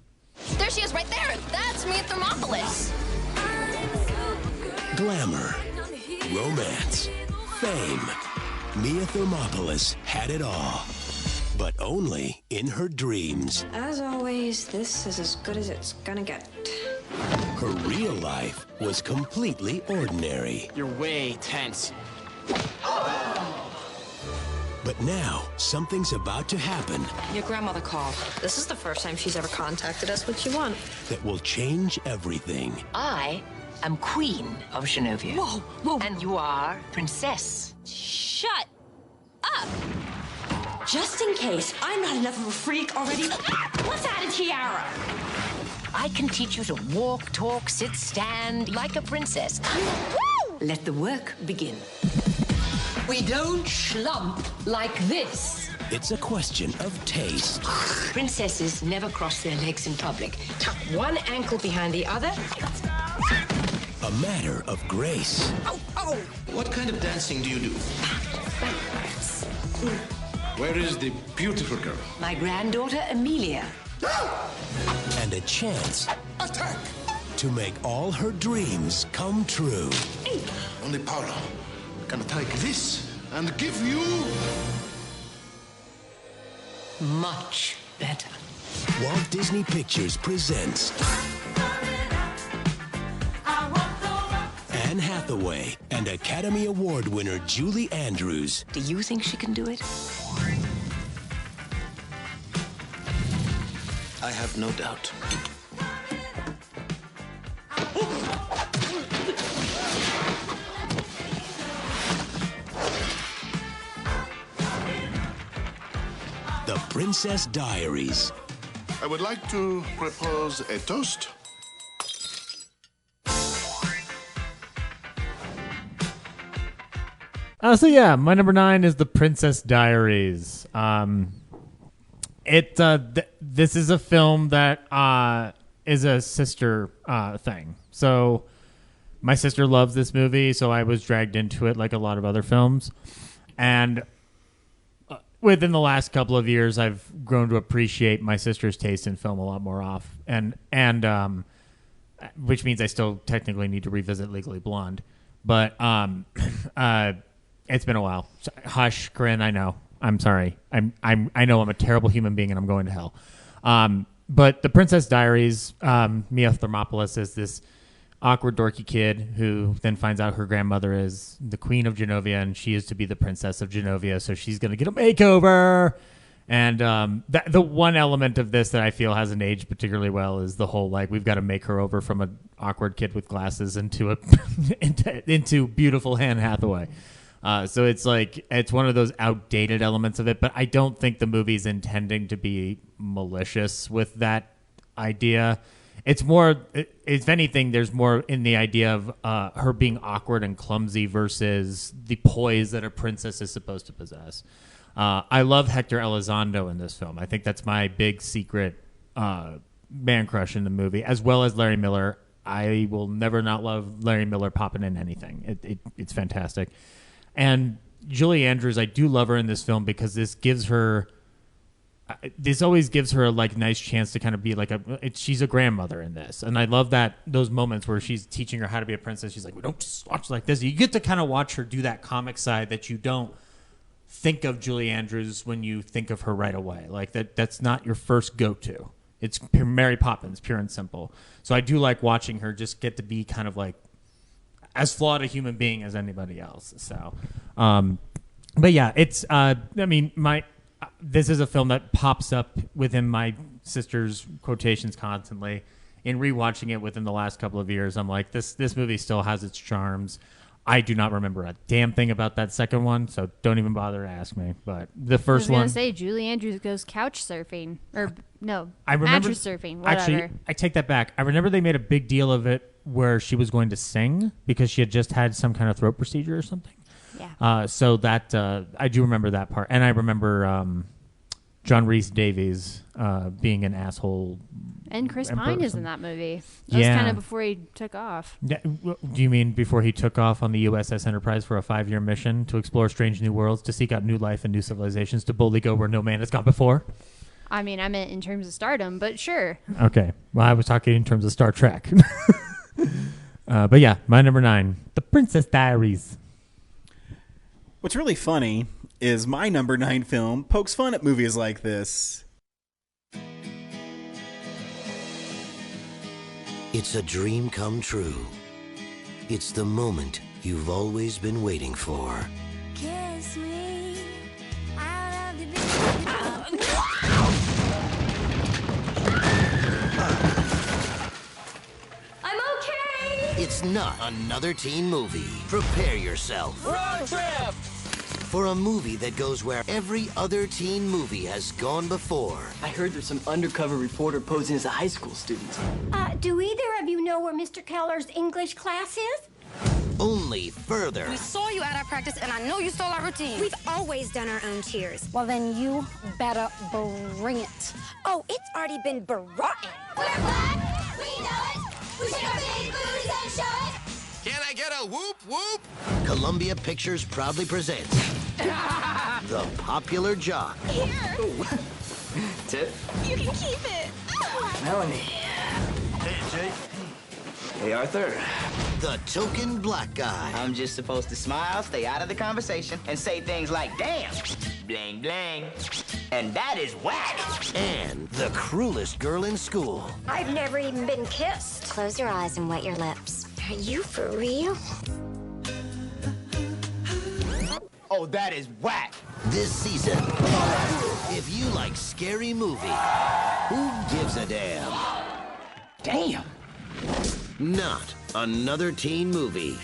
There she is, right there. That's Mia Thermopolis. Glamour, romance, fame. Mia Thermopolis had it all. But only in her dreams. As always, this is as good as it's gonna get. Her real life was completely ordinary. You're way tense. But now, something's about to happen Your grandmother called. This is the first time she's ever contacted us. What you want? that will change everything. I am Queen of Genovia. Whoa. And you are Princess. Shut up! Just in case I'm not enough of a freak already, let's add a tiara. I can teach you to walk, talk, sit, stand like a princess. Let the work begin. We don't schlump like this. It's a question of taste. Princesses never cross their legs in public. Tuck one ankle behind the other. A matter of grace. Oh! What kind of dancing do you do? Where is the beautiful girl? My granddaughter, Amelia. And a chance to make all her dreams come true. Only Paolo can take this and give you Much better. Walt Disney Pictures presents Anne Hathaway and Academy Award winner Julie Andrews. Do you think she can do it? I have no doubt. The Princess Diaries. I would like to propose a toast. So yeah, my number 9 is The Princess Diaries. This is a film that is a sister thing. So my sister loves this movie, so I was dragged into it like a lot of other films. And within the last couple of years, I've grown to appreciate my sister's taste in film a lot more and which means I still technically need to revisit Legally Blonde. But it's been a while. Hush, Corinne, I know. I'm sorry. I know I'm a terrible human being and I'm going to hell. But The Princess Diaries, Mia Thermopolis is this awkward, dorky kid who then finds out her grandmother is the Queen of Genovia and she is to be the Princess of Genovia, so she's going to get a makeover. And the one element of this that I feel hasn't aged particularly well is the whole, like, we've got to make her over from an awkward kid with glasses into into beautiful Anne Hathaway. So it's like, it's one of those outdated elements of it, but I don't think the movie's intending to be malicious with that idea. It's more, if anything, there's more in the idea of her being awkward and clumsy versus the poise that a princess is supposed to possess. I love Hector Elizondo in this film. I think that's my big secret man crush in the movie, as well as Larry Miller. I will never not love Larry Miller popping in anything. It's fantastic. And Julie Andrews, I do love her in this film because this always gives her a like nice chance to kind of be like she's a grandmother in this. And I love those moments where she's teaching her how to be a princess. She's like, we don't just watch like this. You get to kind of watch her do that comic side that you don't think of Julie Andrews when you think of her right away. Like that's not your first go-to. It's Mary Poppins, pure and simple. So I do like watching her just get to be kind of like as flawed a human being as anybody else. So, but yeah, it's, I mean, this is a film that pops up within my sister's quotations constantly. In rewatching it within the last couple of years, I'm like, this movie still has its charms. I do not remember a damn thing about that second one, so don't even bother to ask me. But the first one, I was going to say Julie Andrews goes couch surfing, or no, I remember, mattress surfing. Whatever. Actually, I take that back. I remember they made a big deal of it where she was going to sing because she had just had some kind of throat procedure or something. Yeah. So that I do remember that part, and I remember John Rhys Davies being an asshole. And Chris emperor Pine or is in something. that movie. That was kind of before he took off. Yeah, do you mean before he took off on the USS Enterprise for a 5-year mission to explore strange new worlds, to seek out new life and new civilizations, to boldly go where no man has gone before? I mean, I meant in terms of stardom, but sure. Okay. Well, I was talking in terms of Star Trek. But yeah, my number 9, The Princess Diaries. What's really funny is my number 9 film pokes fun at movies like this. It's a dream come true. It's the moment you've always been waiting for. Kiss me out of the I'm okay! It's not another teen movie. Prepare yourself. Road trip! For a movie that goes where every other teen movie has gone before. I heard there's some undercover reporter posing as a high school student. Do either of you know where Mr. Keller's English class is? Only further. We saw you at our practice, and I know you stole our routine. We've always done our own cheers. Well, then you better bring it. Oh, it's already been brought. We're black. We know it. We shake our big booties and show it. Can I get a whoop whoop? Columbia Pictures proudly presents The Popular Jock. Here. Tip? You can keep it. Melanie. Hey, Jake. Hey, Arthur. The Token Black Guy. I'm just supposed to smile, stay out of the conversation, and say things like, damn, bling, bling. And that is whack. And the cruelest girl in school. I've never even been kissed. Close your eyes and wet your lips. Are you for real? Oh, that is whack. This season, if you like scary movie, who gives a damn? Damn. Not another teen movie.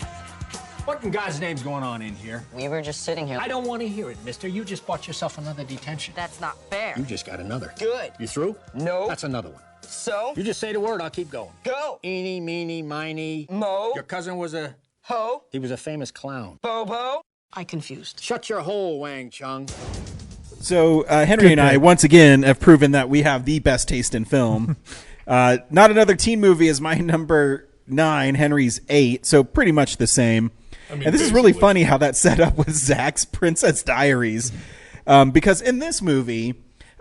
What in God's name's going on in here? We were just sitting here. I don't want to hear it, mister. You just bought yourself another detention. That's not fair. You just got another. Good. You through? No. That's another one. So? You just say the word, I'll keep going. Go. Eeny, meeny, miny. Mo. Your cousin was a... Ho. He was a famous clown. Bobo. I confused. Shut your hole, Wang Chung. So Henry and I, once again, have proven that we have the best taste in film. Not Another Teen Movie is my number 9, Henry's 8, so pretty much the same. I mean, and this is really funny how that's set up with Zach's Princess Diaries. Because in this movie,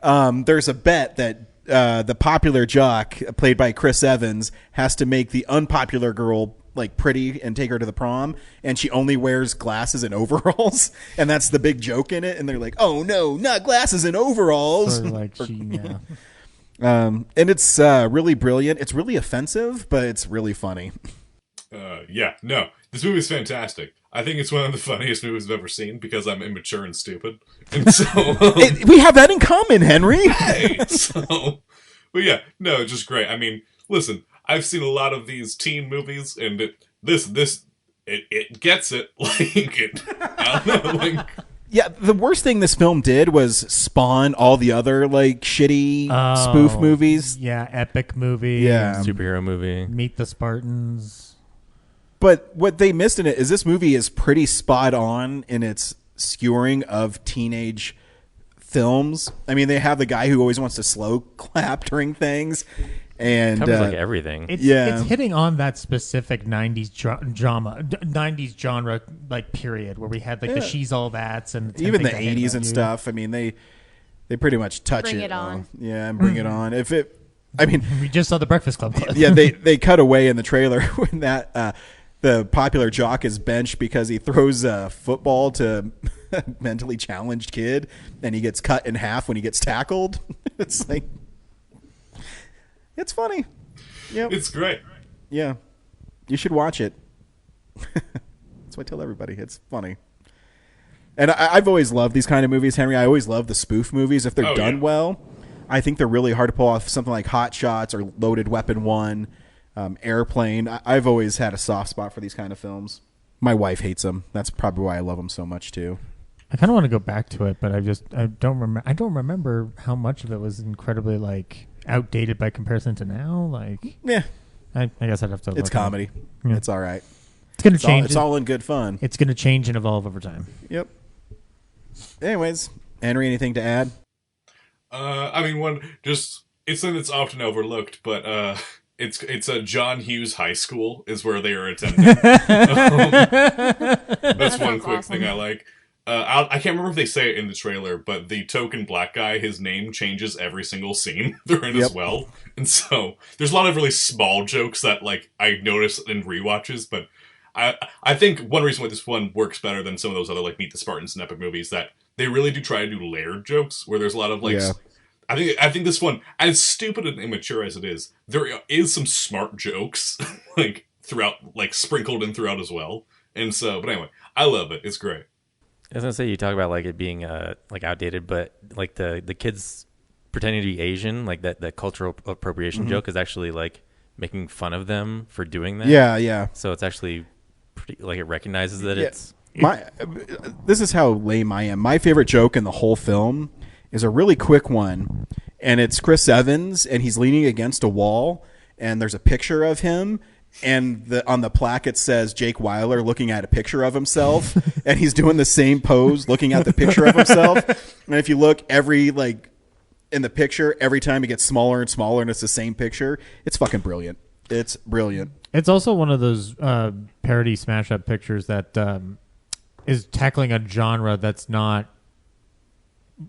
there's a bet that the popular jock, played by Chris Evans, has to make the unpopular girl like pretty and take her to the prom, and she only wears glasses and overalls, and that's the big joke in it. And they're like, "Oh no, not glasses and overalls!" Sort of like yeah. And it's really brilliant. It's really offensive, but it's really funny. Yeah, no, this movie is fantastic. I think it's one of the funniest movies I've ever seen because I'm immature and stupid, and so we have that in common, Henry. Right, so, but yeah, no, just great. I mean, listen, I've seen a lot of these teen movies, and it gets it. I don't know, like. Yeah, the worst thing this film did was spawn all the other like shitty spoof movies. Yeah, epic movie. Yeah, superhero movie. Meet the Spartans. But what they missed in it is this movie is pretty spot on in its skewering of teenage films. I mean, they have the guy who always wants to slow clap during things. And covers like everything. It's hitting on that specific 90s drama, 90s genre like period where we had like the She's All That's and even the Things I Hate 80s About and You. stuff. I mean, they pretty much touch Bring it. it on. Yeah, and bring it on. I mean, we just saw the Breakfast Club. Yeah, they cut away in the trailer when that the popular jock is benched because he throws a football to a mentally challenged kid, and he gets cut in half when he gets tackled. It's like, it's funny. Yeah, it's great. Yeah, you should watch it. That's what I tell everybody. It's funny. And I've always loved these kind of movies, Henry. I always love the spoof movies if they're done well. I think they're really hard to pull off. Something like Hot Shots or Loaded Weapon 1, Airplane. I've always had a soft spot for these kind of films. My wife hates them. That's probably why I love them so much too. I kind of want to go back to it, but I don't remember how much of it was incredibly like outdated by comparison to now. Like, yeah, I guess I'd have to. It's comedy. Yeah. It's all right. It's going to change. It's all in good fun. It's going to change and evolve over time. Yep. Anyways, Henry, anything to add? I mean, it's something that's often overlooked, but it's a John Hughes High School is where they are attending. That's one quick thing I like. I can't remember if they say it in the trailer, but the token black guy, his name changes every single scene they're in as well. And so there's a lot of really small jokes that like I notice in rewatches, but I think one reason why this one works better than some of those other like Meet the Spartans and epic movies that they really do try to do layered jokes where there's a lot of like I think this one, as stupid and immature as it is, there is some smart jokes like throughout, like sprinkled in throughout as well. And so, but anyway, I love it. It's great. I was gonna say, you talk about like it being like outdated, but like the kids pretending to be Asian, like that cultural appropriation joke is actually like making fun of them for doing that. Yeah. So it's actually pretty, like it recognizes that it's this is how lame I am. My favorite joke in the whole film is a really quick one, and it's Chris Evans, and he's leaning against a wall, and there's a picture of him, and on the plaque it says Jake Weiler looking at a picture of himself, and he's doing the same pose looking at the picture of himself. And if you look in the picture, every time it gets smaller and smaller, and it's the same picture. It's fucking brilliant. It's brilliant. It's also one of those parody smash up pictures that is tackling a genre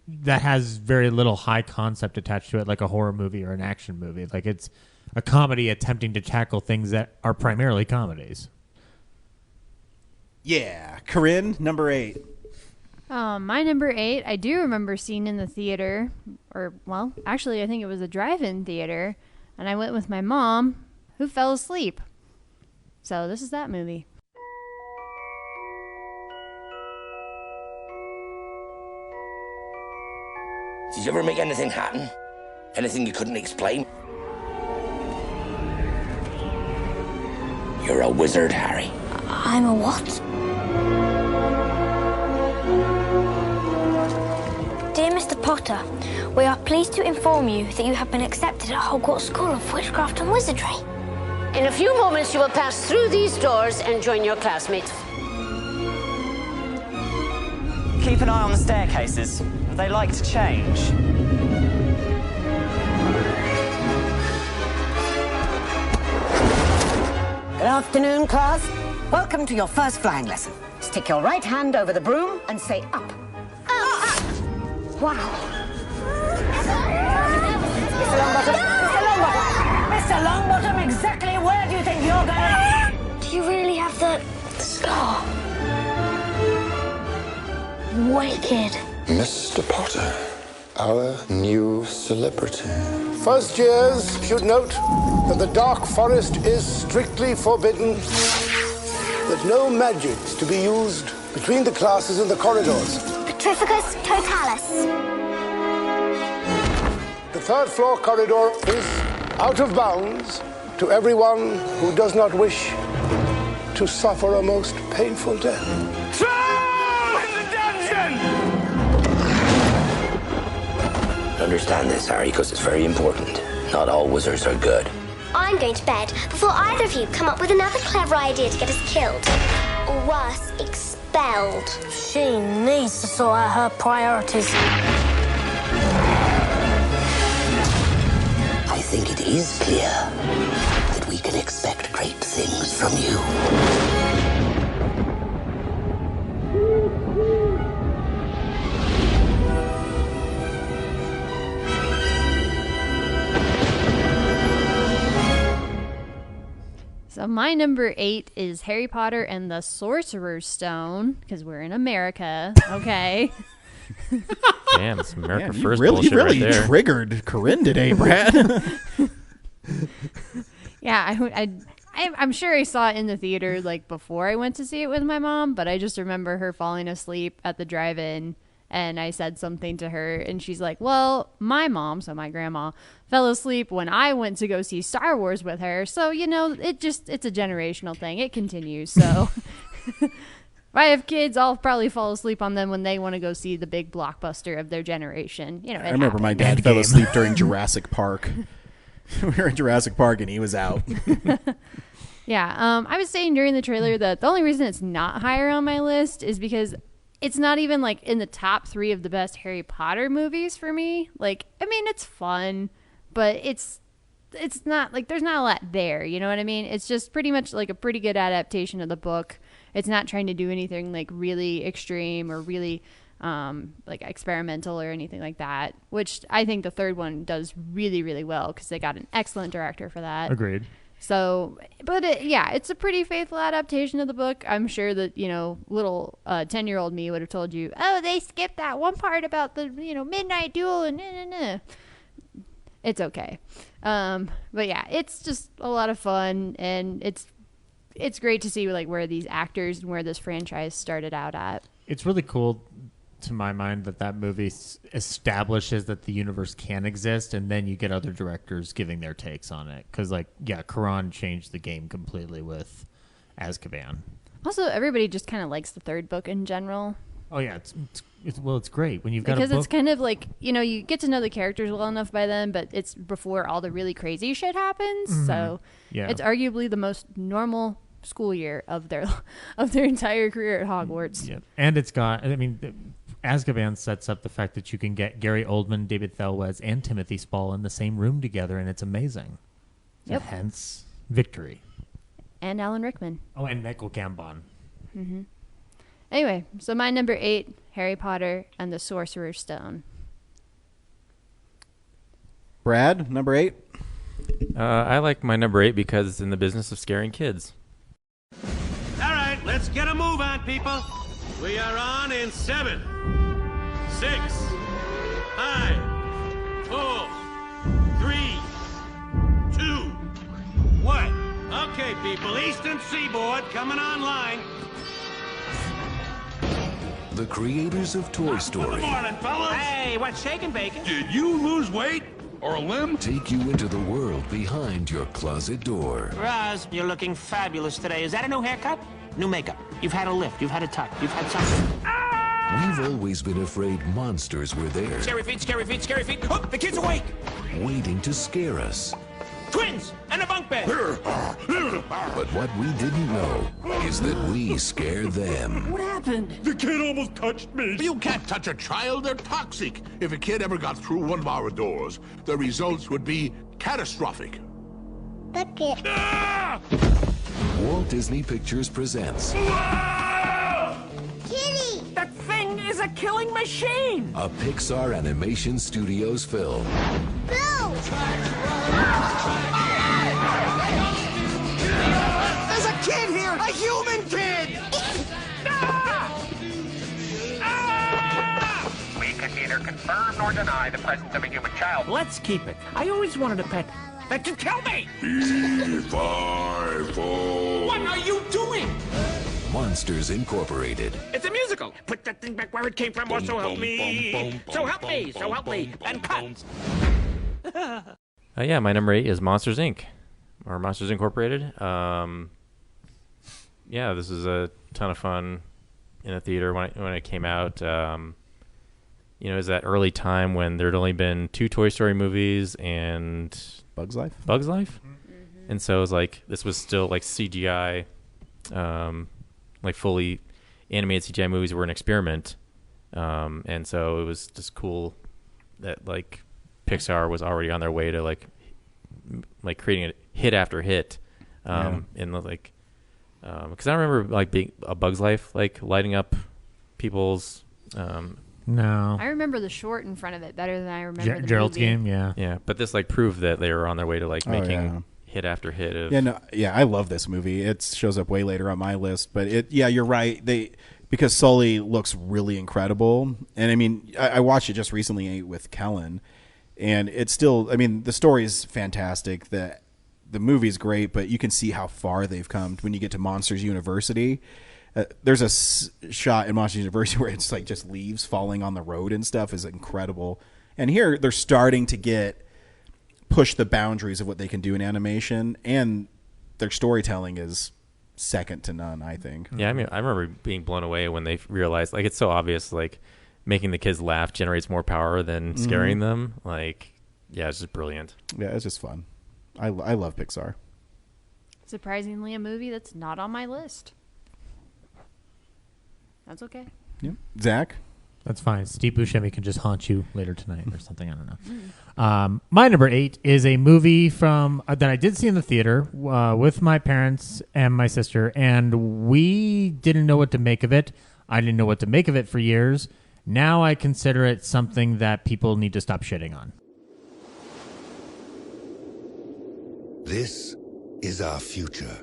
that has very little high concept attached to it, like a horror movie or an action movie. Like it's a comedy attempting to tackle things that are primarily comedies. Yeah. Corinne, number 8. My number 8, I do remember seeing in the theater, actually I think it was a drive-in theater, and I went with my mom, who fell asleep. So this is that movie. Did you ever make anything happen? Anything you couldn't explain? You're a wizard, Harry. I'm a what? Dear Mr. Potter, we are pleased to inform you that you have been accepted at Hogwarts School of Witchcraft and Wizardry. In a few moments, you will pass through these doors and join your classmates. Keep an eye on the staircases. They like to change. Good afternoon, class. Welcome to your first flying lesson. Stick your right hand over the broom and say up. Wow. Mr. Longbottom! Mr. Longbottom! Mr. Longbottom, exactly where do you think you're going? Do you really have the scar? Wicked. Mr. Potter, our new celebrity. First years should note that the Dark Forest is strictly forbidden, that no magic is to be used between the classes in the corridors. Petrificus totalis. The third floor corridor is out of bounds to everyone who does not wish to suffer a most painful death. Understand this, Harry, because it's very important. Not all wizards are good. I'm going to bed before either of you come up with another clever idea to get us killed. Or worse, expelled. She needs to sort out her priorities. I think it is clear that we can expect great things from you. So my number 8 is Harry Potter and the Sorcerer's Stone, because we're in America, okay? Damn, it's America Man, first you bullshit really right there. triggered Corinne today, Brad. Yeah, I'm sure I saw it in the theater like before I went to see it with my mom, but I just remember her falling asleep at the drive-in, and I said something to her, and she's like, well, my mom, so my grandma, fell asleep when I went to go see Star Wars with her, so, you know, it's a generational thing. It continues, so... If I have kids, I'll probably fall asleep on them when they want to go see the big blockbuster of their generation. You know, I remember my dad fell asleep during Jurassic Park. We were in Jurassic Park and he was out. Yeah, I was saying during the trailer that the only reason it's not higher on my list is because it's not even like in the top 3 of the best Harry Potter movies for me. Like, I mean, it's fun, but it's not like there's not a lot there. You know what I mean? It's just pretty much like a pretty good adaptation of the book. It's not trying to do anything like really extreme or really like experimental or anything like that, which I think the third one does really, really well because they got an excellent director for that. Agreed. So, but it's a pretty faithful adaptation of the book. I'm sure that, you know, little 10-year-old me would have told you, oh, they skipped that one part about the, you know, midnight duel and It's okay. But yeah, it's just a lot of fun, and it's great to see like where these actors and where this franchise started out at. It's really cool, to my mind, that movie establishes that the universe can exist, and then you get other directors giving their takes on it. Because, like, yeah, Cuarón changed the game completely with Azkaban. Also, everybody just kind of likes the third book in general. Oh yeah, it's great when you've got because a book. It's kind of like, you know, you get to know the characters well enough by then, but it's before all the really crazy shit happens. Mm-hmm. So yeah. It's arguably the most normal school year of their entire career at Hogwarts. Yeah, and it's got. I mean, Azkaban sets up the fact that you can get Gary Oldman, David Thelwes, and Timothy Spall in the same room together, and it's amazing. Yep. So hence victory. And Alan Rickman. Oh, and Michael Gambon. Mm-hmm. Anyway, so my number 8, Harry Potter and the Sorcerer's Stone. Brad, number 8? I like my number 8 because it's in the business of scaring kids. All right, let's get a move on, people. We are on in 7, 6, 5, 4, 3, 2, 1. Okay, people, Eastern Seaboard coming online. The creators of Toy Story. Good morning, fellas. Hey, what's shaking, bacon? Did you lose weight or a limb? Take you into the world behind your closet door. Roz, you're looking fabulous today. Is that a new haircut? New makeup. You've had a lift. You've had a tuck. You've had something. We've always been afraid monsters were there. Scary feet, scary feet, scary feet. Oh, the kid's awake. Waiting to scare us. Twins and a bunk bed. But what we didn't know is that we scare them. What happened? The kid almost touched me. You can't touch a child. They're toxic. If a kid ever got through one of our doors, the results would be catastrophic. Bucket. Walt Disney Pictures presents Kitty! That thing is a killing machine. a Pixar Animation Studios film. Boo! There's a kid here, a human kid. We can neither confirm nor deny the presence of a human child. Let's keep it. I always wanted a pet that can kill me. What are you doing? Monsters Incorporated. It's a musical. Put that thing back where it came from, or so help me. So help me, so help me. And cut. Yeah, my number 8 is Monsters Inc. or Monsters Incorporated. Yeah, this is a ton of fun in the theater when it came out. You know, it was that early time when there'd only been 2 Toy Story movies and Bug's Life. Mm-hmm. And so it was like, this was still like CGI, like fully animated CGI movies were an experiment. And so it was just cool that like Pixar was already on their way to like like creating a hit after hit, in the like, because I remember like being A Bug's Life, like lighting up people's. No, I remember the short in front of it better than I remember the Gerald's movie. Game. Yeah, yeah, but this like proved that they were on their way to like making hit after hit of. I love this movie. It shows up way later on my list, but you're right. Because Sully looks really incredible, and I mean, I watched it just recently with Kellen, and it's still. I mean, the story is fantastic. The movie's great, but you can see how far they've come when you get to Monsters University. There's a shot in Monsters University where it's like just leaves falling on the road and stuff is incredible. And here they're starting to push the boundaries of what they can do in animation, and their storytelling is second to none, I think. Yeah, I mean, I remember being blown away when they realized, like, it's so obvious, like, making the kids laugh generates more power than scaring them. Like, yeah, it's just brilliant. Yeah, it's just fun. I love Pixar. Surprisingly, a movie that's not on my list. That's okay. Yeah. Zach? That's fine. Steve Buscemi can just haunt you later tonight or something. I don't know. My number 8 is a movie from that I did see in the theater with my parents and my sister, and we didn't know what to make of it. I didn't know what to make of it for years. Now I consider it something that people need to stop shitting on. This is our future.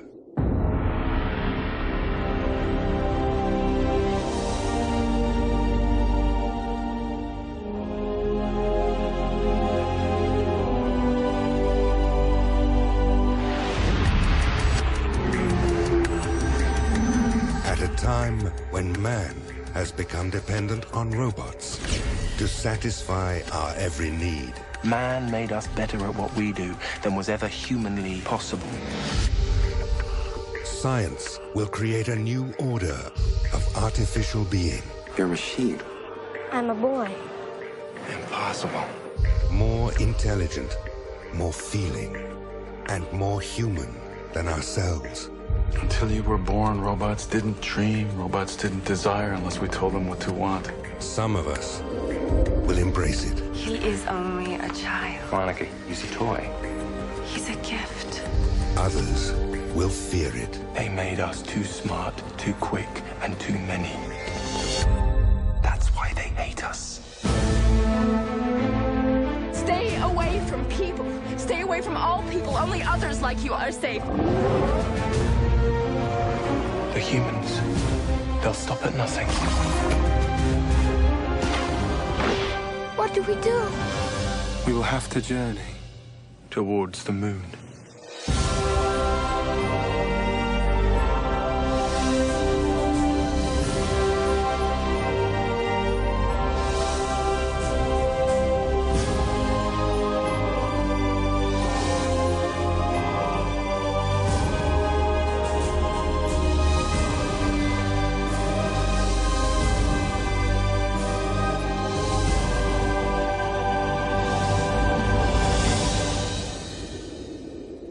At a time when man has become dependent on robots to satisfy our every need. Man made us better at what we do than was ever humanly possible. Science will create a new order of artificial being. You're a machine. I'm a boy. Impossible. More intelligent, more feeling, and more human than ourselves. Until you were born, robots didn't dream, robots didn't desire unless we told them what to want. Some of us will embrace it. He is only a child. Monica, he's a toy. He's a gift. Others will fear it. They made us too smart, too quick, and too many. That's why they hate us. Stay away from people. Stay away from all people. Only others like you are safe. The humans, they'll stop at nothing. What do we do? We will have to journey towards the moon.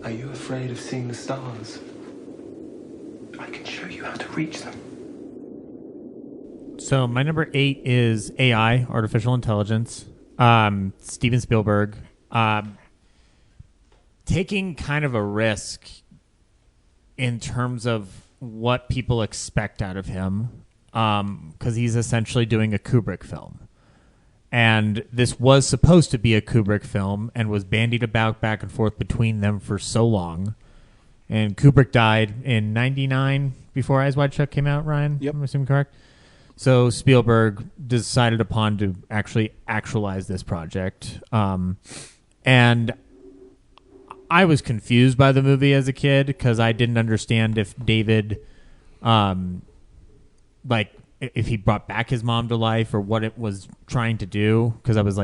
Are you afraid of seeing the stars? I can show you how to reach them. So my number 8 is AI, artificial intelligence. Steven Spielberg taking kind of a risk in terms of what people expect out of him, because he's essentially doing a Kubrick film. And this was supposed to be a Kubrick film and was bandied about back and forth between them for so long. And Kubrick died in 99 before Eyes Wide Shut came out, Ryan? Yep. I'm assuming correct? So Spielberg decided upon to actually actualize this project. And I was confused by the movie as a kid because I didn't understand if David, if he brought back his mom to life or what it was trying to do. Because I was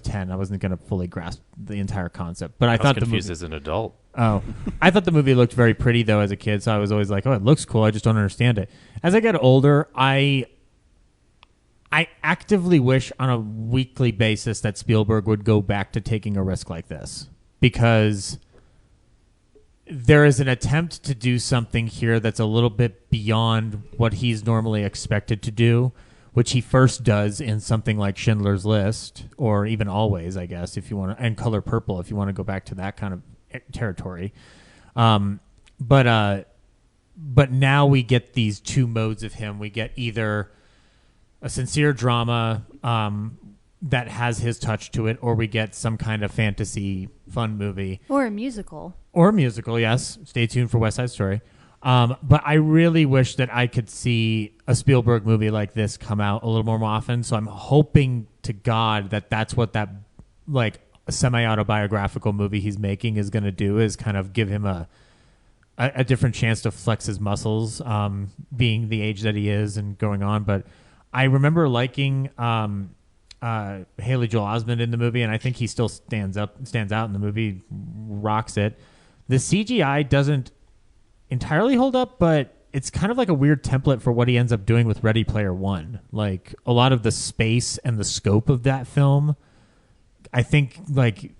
10. I wasn't going to fully grasp the entire concept. But I thought the confused movie, as an adult. Oh, I thought the movie looked very pretty though as a kid. So I was always like, oh, it looks cool. I just don't understand it. As I get older, I actively wish on a weekly basis that Spielberg would go back to taking a risk like this, because there is an attempt to do something here that's a little bit beyond what he's normally expected to do, which he first does in something like Schindler's List, or even Always, I guess, if you want to, and Color Purple, if you want to go back to that kind of territory. But now we get these two modes of him. We get either a sincere drama that has his touch to it, or we get some kind of fantasy fun movie. Or a musical. Or a musical, yes. Stay tuned for West Side Story. But I really wish that I could see a Spielberg movie like this come out a little more often. So I'm hoping to God that that's what that like semi-autobiographical movie he's making is going to do, is kind of give him a different chance to flex his muscles, being the age that he is and going on. But I remember liking Haley Joel Osment in the movie, and I think he still stands out in the movie, rocks it. The CGI doesn't entirely hold up, but it's kind of like a weird template for what he ends up doing with Ready Player One. Like a lot of the space and the scope of that film, I think like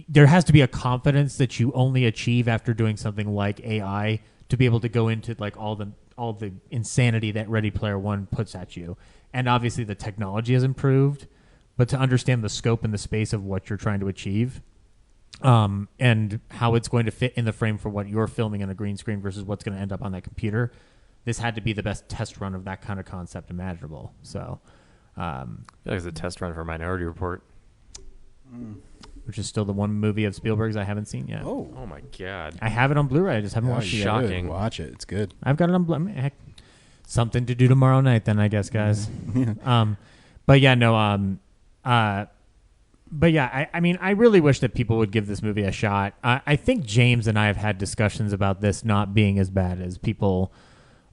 there has to be a confidence that you only achieve after doing something like AI to be able to go into like all the insanity that Ready Player One puts at you. And obviously the technology has improved, but to understand the scope and the space of what you're trying to achieve, and how it's going to fit in the frame for what you're filming on a green screen versus what's going to end up on that computer, this had to be the best test run of that kind of concept imaginable. So, I feel like it's a test run for Minority Report. Which is still the one movie of Spielberg's I haven't seen yet. Oh my God! I have it on Blu-ray. I just haven't watched it yet. Shocking. Watch it. It's good. I've got it on Blu-ray. Heck, something to do tomorrow night then, I guess, guys. But yeah, no. But yeah, I mean, I really wish that people would give this movie a shot. I think James and I have had discussions about this not being as bad as people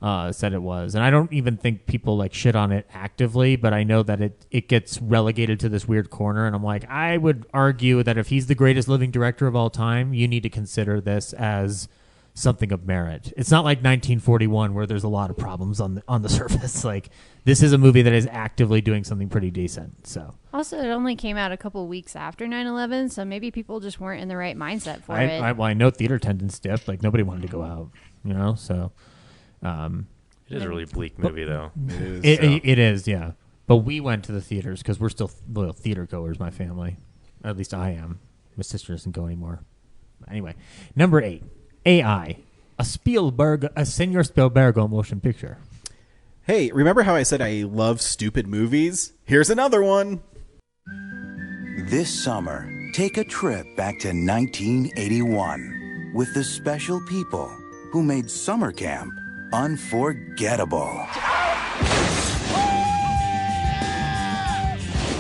said it was. And I don't even think people like shit on it actively, but I know that it gets relegated to this weird corner. And I'm like, I would argue that if he's the greatest living director of all time, you need to consider this as something of merit. It's not like 1941 where there's a lot of problems on the surface. Like, this is a movie that is actively doing something pretty decent. So also, it only came out a couple of weeks after 9/11, so maybe people just weren't in the right mindset for it. I know theater attendance dipped. Like, nobody wanted to go out, you know. So it is a really bleak movie, though. It is, yeah. But we went to the theaters because we're still loyal theater goers. My family, at least I am. My sister doesn't go anymore. Anyway, number 8. AI, a Senor Spielberg motion picture. Hey, remember how I said I love stupid movies? Here's another one. This summer, take a trip back to 1981 with the special people who made summer camp unforgettable.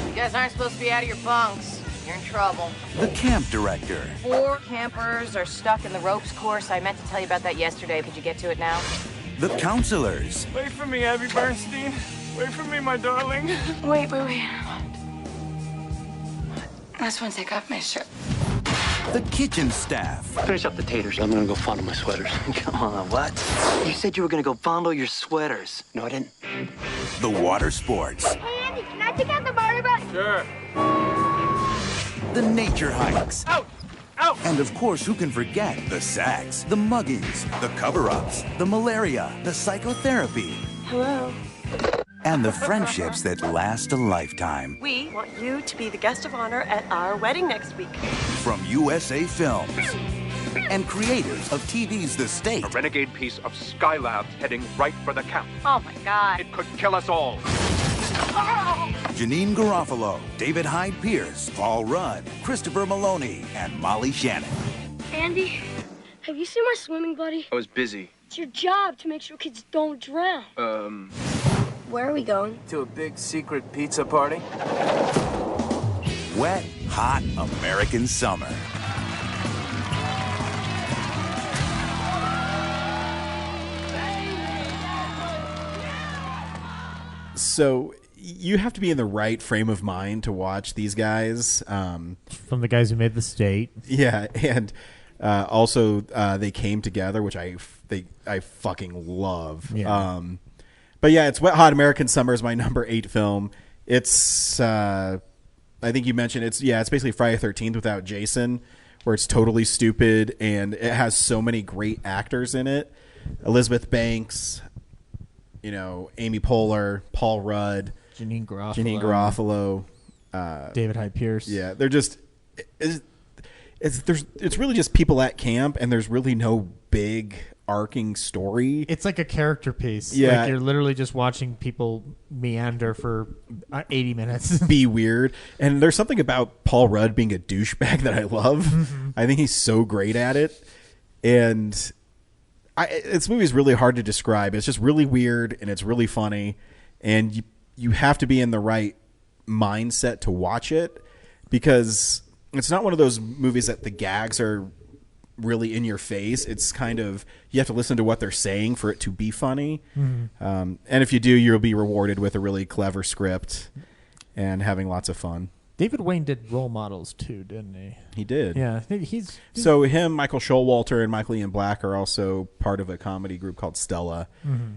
You guys aren't supposed to be out of your bunks. You're in trouble. The camp director. 4 campers are stuck in the ropes course. I meant to tell you about that yesterday. Could you get to it now? The counselors. Wait for me, Abby Bernstein. Wait for me, my darling. Wait. I just want to take off my shirt. The kitchen staff. Finish up the taters. I'm gonna go fondle my sweaters. Come on, what? You said you were gonna go fondle your sweaters. No, I didn't. The water sports. Hey, Andy, can I take out the Mario bus? Sure. The nature hikes. Out! And of course, who can forget the sex, the muggings, the cover-ups, the malaria, the psychotherapy. Hello. And the friendships that last a lifetime. We want you to be the guest of honor at our wedding next week. From USA Films and creators of TV's The State. A renegade piece of Skylab's heading right for the camp. Oh my God. It could kill us all. Janine Garofalo, David Hyde Pierce, Paul Rudd, Christopher Maloney, and Molly Shannon. Andy, have you seen my swimming buddy? I was busy. It's your job to make sure kids don't drown. Where are we going? To a big secret pizza party. Wet, hot American summer. So you have to be in the right frame of mind to watch these guys. From the guys who made The State. Yeah, and also they came together, which I fucking love. Yeah. But yeah, it's Wet Hot American Summer is my number 8 film. It's I think you mentioned it's basically Friday the 13th without Jason, where it's totally stupid and it has so many great actors in it. Elizabeth Banks, Amy Poehler, Paul Rudd, Janine Garofalo, David Hyde Pierce. Yeah, they're just it's really just people at camp, and there's really no big arcing story. It's like a character piece. Yeah. Like you're literally just watching people meander for 80 minutes. Be weird. And there's something about Paul Rudd being a douchebag that I love. Mm-hmm. I think he's so great at it. And this movie is really hard to describe. It's just really weird, and it's really funny. And you have to be in the right mindset to watch it, because it's not one of those movies that the gags are really in your face. It's kind of, you have to listen to what they're saying for it to be funny. And if you do, you'll be rewarded with a really clever script and having lots of fun. David Wayne did Role Models too, didn't he? He did. Yeah, he's so him, Michael Showalter, and Michael Ian Black are also part of a comedy group called Stella,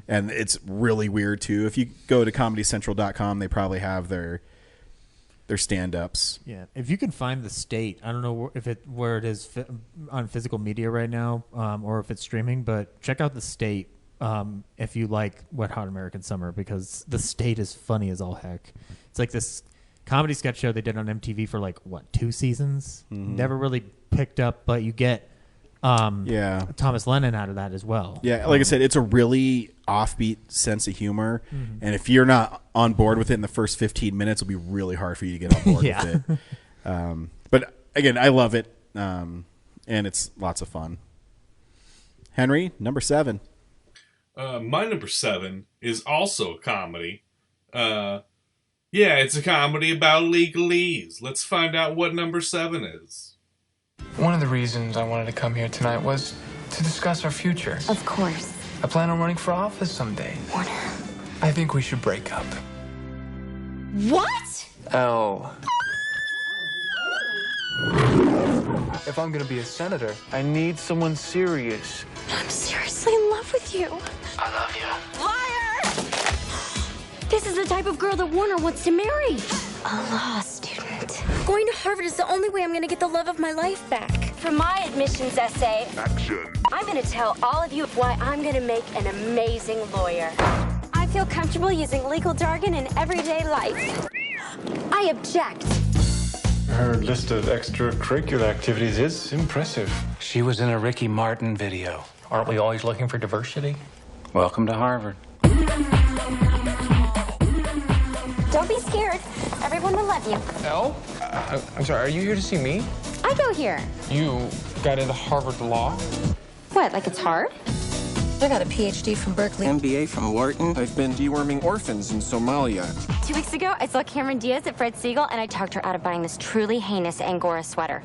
and it's really weird too. If you go to ComedyCentral.com, they probably have their stand-ups. Yeah, if you can find The State, I don't know where it is on physical media right now, or if it's streaming, but check out The State if you like Wet Hot American Summer, because The State is funny as all heck. It's like this comedy sketch show they did on MTV for 2 seasons. Never really picked up, but you get Thomas Lennon out of that as well. Yeah, like I said, it's a really offbeat sense of humor, and if you're not on board with it in the first 15 minutes, it'll be really hard for you to get on board with it. But again, I love it, and it's lots of fun. Henry, number 7. My number 7 is also a comedy. Yeah, it's a comedy about legalese. Let's find out what number 7 is. One of the reasons I wanted to come here tonight was to discuss our future. Of course. I plan on running for office someday. Warner. I think we should break up. What? Elle. If I'm gonna be a senator, I need someone serious. I'm seriously in love with you. I love you. Liar! This is the type of girl that Warner wants to marry. A law student. Going to Harvard is the only way I'm going to get the love of my life back. For my admissions essay, Action. I'm going to tell all of you why I'm going to make an amazing lawyer. I feel comfortable using legal jargon in everyday life. I object. Her list of extracurricular activities is impressive. She was in a Ricky Martin video. Aren't we always looking for diversity? Welcome to Harvard. Don't be scared. Everyone will love you. Elle? I'm sorry, are you here to see me? I go here. You got into Harvard Law? What, like it's hard? I got a PhD from Berkeley. MBA from Wharton. I've been deworming orphans in Somalia. 2 weeks ago, I saw Cameron Diaz at Fred Siegel, and I talked her out of buying this truly heinous Angora sweater.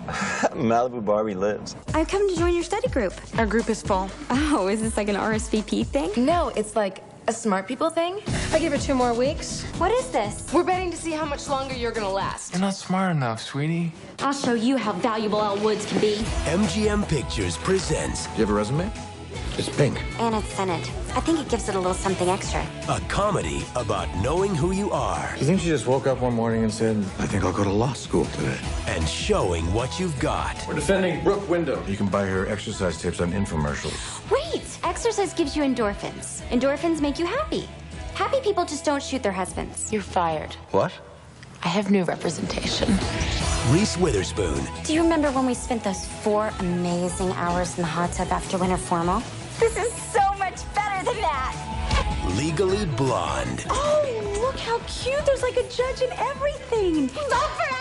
Malibu Barbie lives. I've come to join your study group. Our group is full. Oh, is this like an RSVP thing? No, it's like a smart people thing. I give her 2 more weeks. What is this? We're betting to see how much longer you're gonna last. You're not smart enough, sweetie. I'll show you how valuable Elle Woods can be. MGM Pictures presents. Do you have a resume? It's pink. And it's scented. I think it gives it a little something extra. A comedy about knowing who you are. Do you think she just woke up one morning and said, I think I'll go to law school today. And showing what you've got. we're defending Brooke Window. You can buy her exercise tips on infomercials. Wait! Exercise gives you endorphins. Endorphins make you happy. Happy people just don't shoot their husbands. You're fired. What? I have new representation. Reese Witherspoon. Do you remember when we spent those 4 amazing hours in the hot tub after winter formal? This is so much better than that! Legally Blonde. Oh, look how cute! There's like a judge and everything! Vote for Elle!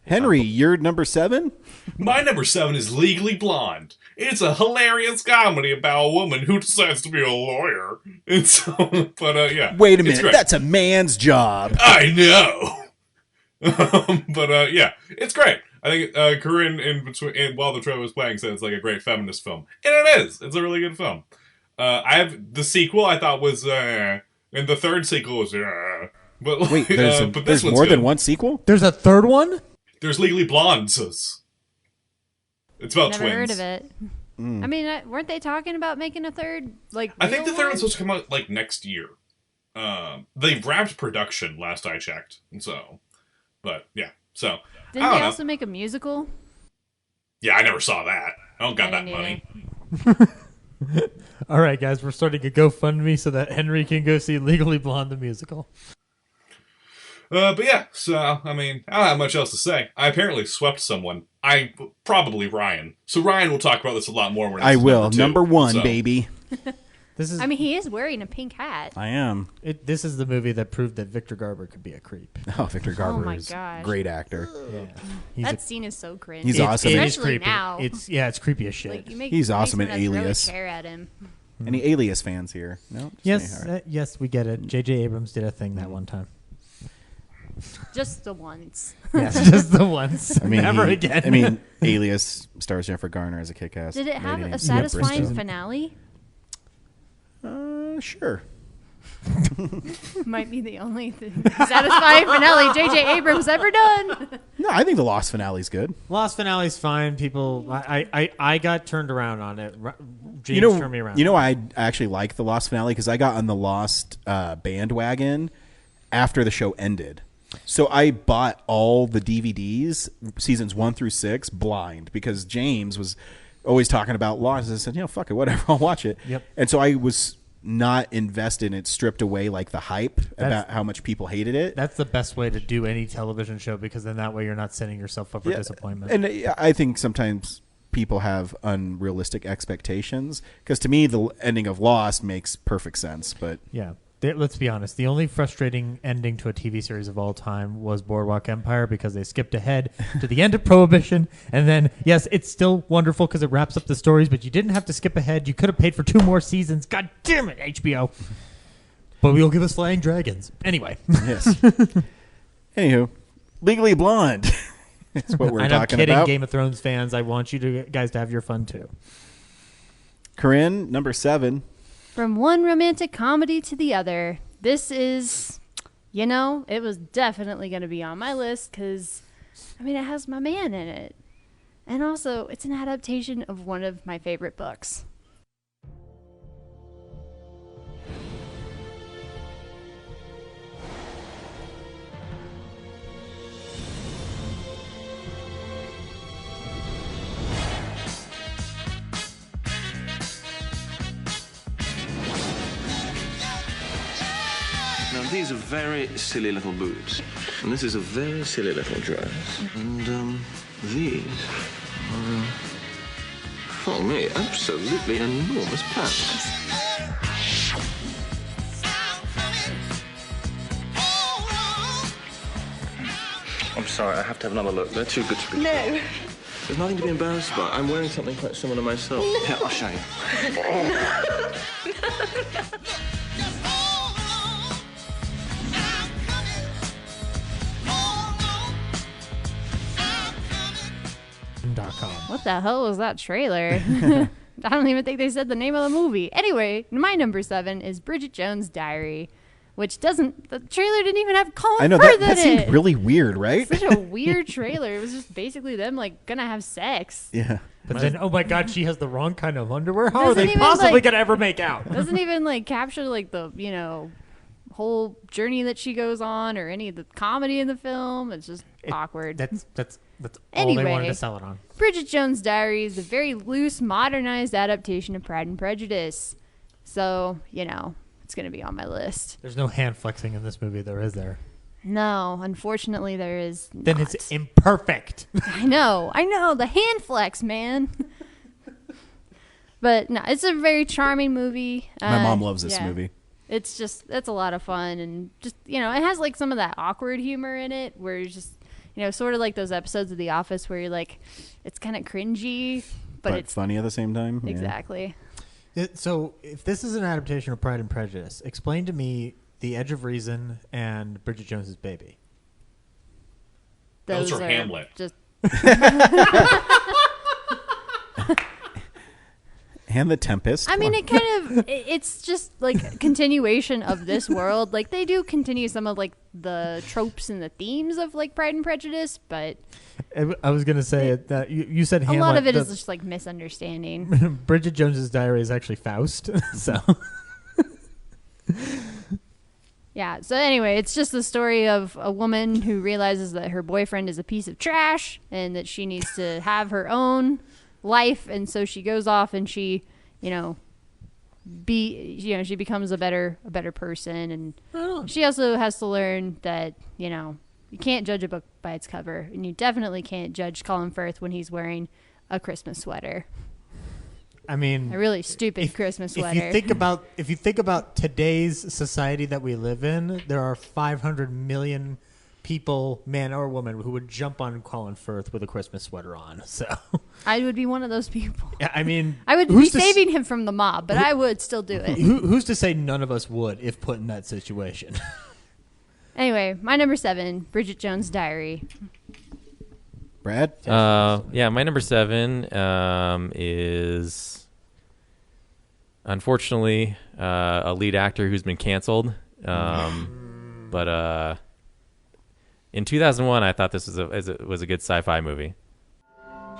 Henry, you're number 7? My number 7 is Legally Blonde. It's a hilarious comedy about a woman who decides to be a lawyer. And so, yeah. Wait a minute, that's a man's job. I know. Yeah, it's great. I think Corinne in between, while the trailer was playing, said it's like a great feminist film, and it is. It's a really good film. I have the sequel. I thought was, and the third sequel was, but wait, there's more than one sequel. There's a third one. There's Legally Blonde. It's about Never twins. heard of it. I mean, weren't they talking about making a third? I think the third one's supposed to come out like next year. They wrapped production last I checked, and so. But yeah, so didn't they also make a musical? Yeah, I never saw that. I don't got that money. All right, guys, we're starting a GoFundMe so that Henry can go see Legally Blonde the musical. But yeah, so, I mean, I don't have much else to say. I apparently swept someone. Probably Ryan. So Ryan will talk about this a lot more when it's I will. number 1, so. baby. I mean, he is wearing a pink hat. I am. This is the movie that proved that Victor Garber could be a creep. Oh, Victor Garber my is gosh. a great actor. Yeah. That scene is so cringe. He's awesome. It is Especially creepy. now. It's creepy as shit. Like, He's awesome in makes me wanna throw a Alias. chair at him. Any Alias fans here? No? Just saying, all right. Yes, we get it. J.J. Abrams did a thing that one time. Just the once. Yes, just the once. I mean, Never again. I mean, Alias stars Jennifer Garner as a kick-ass. Did it have lady a named satisfying Bristow. finale? Sure. Might be the only satisfying finale J.J. Abrams ever done. No, I think the Lost finale's good. Lost finale's fine. People, I got turned around on it. James turned me around. You know, I actually like the Lost finale because I got on the Lost bandwagon after the show ended. So I bought all the DVDs, seasons 1 through 6, blind because James was always talking about Lost. I said, fuck it, whatever, I'll watch it. Yep. And so I was not invested in it, stripped away like the hype about how much people hated it. That's the best way to do any television show because then that way you're not setting yourself up for disappointment. And I think sometimes people have unrealistic expectations because to me the ending of Lost makes perfect sense. But yeah. Let's be honest. The only frustrating ending to a TV series of all time was Boardwalk Empire because they skipped ahead to the end of Prohibition. And then, yes, it's still wonderful because it wraps up the stories, but you didn't have to skip ahead. You could have paid for 2 more seasons. God damn it, HBO. But we'll give us Flying Dragons. Anyway. Yes. Anywho, Legally Blonde. That's what we're I'm talking kidding, about. Game of Thrones fans. I want you guys to have your fun, too. Corinne, number 7. From one romantic comedy to the other, this is, it was definitely going to be on my list because, it has my man in it. And also, it's an adaptation of one of my favorite books. Now, these are very silly little boots. And this is a very silly little dress. And, these are, for me, absolutely enormous pants. I'm sorry, I have to have another look. They're too good to be true. No. There's nothing to be embarrassed about. I'm wearing something quite similar myself. No. Here, I'll show you. What the hell was that trailer? I don't even think they said the name of the movie. Anyway, my number 7 is Bridget Jones' Diary, which the trailer didn't even have Colin I know, Firth that in seemed it. really weird, right? Such a weird trailer. It was just basically them gonna have sex. Yeah. But then, oh my God, she has the wrong kind of underwear. How are Doesn't they even, possibly going to ever make out? Doesn't even capture the whole journey that she goes on or any of the comedy in the film. It's just awkward. That's Anyway, all they wanted to sell it on. Bridget Jones' Diary is a very loose, modernized adaptation of Pride and Prejudice. So, it's going to be on my list. There's no hand flexing in this movie, though, is there? No, unfortunately, there is not. Then it's imperfect. I know. The hand flex, man. But, no, it's a very charming movie. My mom loves this movie. It's a lot of fun. And just, it has, some of that awkward humor in it where you're just, sort of like those episodes of The Office where you're like, it's kind of cringy, but it's funny at the same time. Yeah. Exactly. So, if this is an adaptation of Pride and Prejudice, explain to me The Edge of Reason and Bridget Jones's Baby. Those are Hamlet. Just And The Tempest. it's just a continuation of this world. They do continue some of the tropes and the themes of Pride and Prejudice, but I was going to say that you said Hamlet. A lot of it is just misunderstanding. Bridget Jones's Diary is actually Faust. So yeah. So anyway, it's just the story of a woman who realizes that her boyfriend is a piece of trash and that she needs to have her own life, and so she goes off and she she becomes a better person, and she also has to learn that you can't judge a book by its cover, and you definitely can't judge Colin Firth when he's wearing a Christmas sweater. I mean, a really stupid Christmas sweater. If you think about today's society that we live in, there are 500 million people, man or woman, who would jump on Colin Firth with a Christmas sweater on. So I would be one of those people. Yeah, I mean, I would be saving him from the mob, but I would still do it. Who's to say none of us would if put in that situation? Anyway, my number 7, Bridget Jones' Diary. Brad? Yeah, my number 7 is unfortunately a lead actor who's been canceled. But in 2001, I thought this was a good sci-fi movie.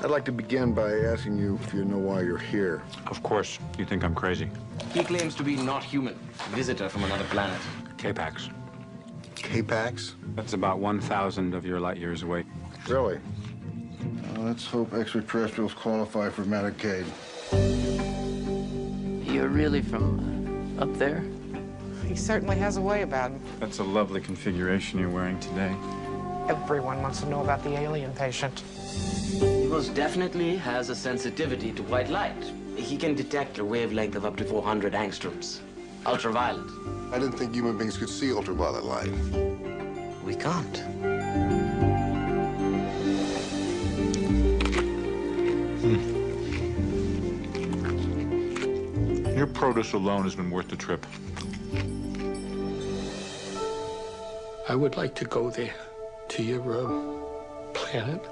I'd like to begin by asking you if you know why you're here. Of course. You think I'm crazy. He claims to be not human, a visitor from another planet. K-Pax. K-Pax? That's about 1,000 of your light years away. Really? Let's hope extraterrestrials qualify for Medicaid. You're really from up there? He certainly has a way about him. That's a lovely configuration you're wearing today. Everyone wants to know about the alien patient. He most definitely has a sensitivity to white light. He can detect a wavelength of up to 400 angstroms. Ultraviolet. I didn't think human beings could see ultraviolet light. We can't. Your produce alone has been worth the trip. I would like to go there, to your planet.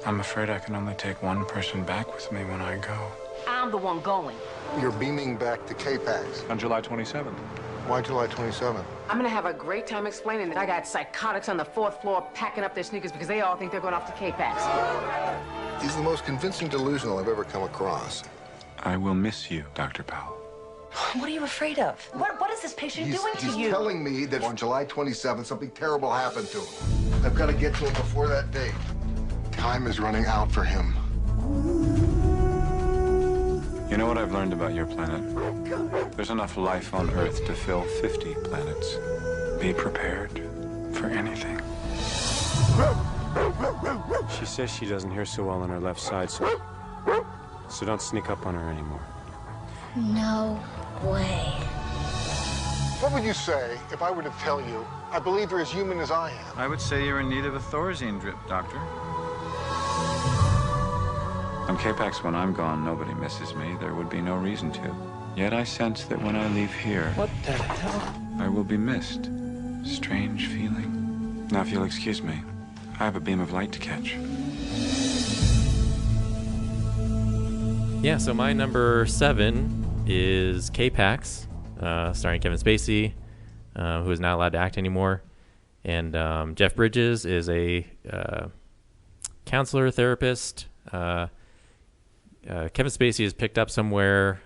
I'm afraid I can only take one person back with me when I go. I'm the one going. You're beaming back to K-Pax. On July 27th. Why July 27th? I'm gonna have a great time explaining that I got psychotics on the 4th floor packing up their sneakers because they all think they're going off to K-Pax. He's the most convincing delusional I've ever come across. I will miss you, Dr. Powell. What are you afraid of? What is this patient doing to He's you? telling me that on July 27th, something terrible happened to him. I've got to get to him before that date. Time is running out for him. You know what I've learned about your planet? There's enough life on Earth to fill 50 planets. Be prepared for anything. She says she doesn't hear so well on her left side, so don't sneak up on her anymore. No way. What would you say if I were to tell you I believe you're as human as I am? I would say you're in need of a Thorazine drip, Doctor. On K-Pax, when I'm gone, nobody misses me. There would be no reason to. Yet I sense that when I leave here... What the hell? I will be missed. Strange feeling. Now, if you'll excuse me, I have a beam of light to catch. Yeah, so my number 7 is K-Pax, starring Kevin Spacey, who is not allowed to act anymore. And Jeff Bridges is a counselor, therapist. Kevin Spacey is picked up somewhere.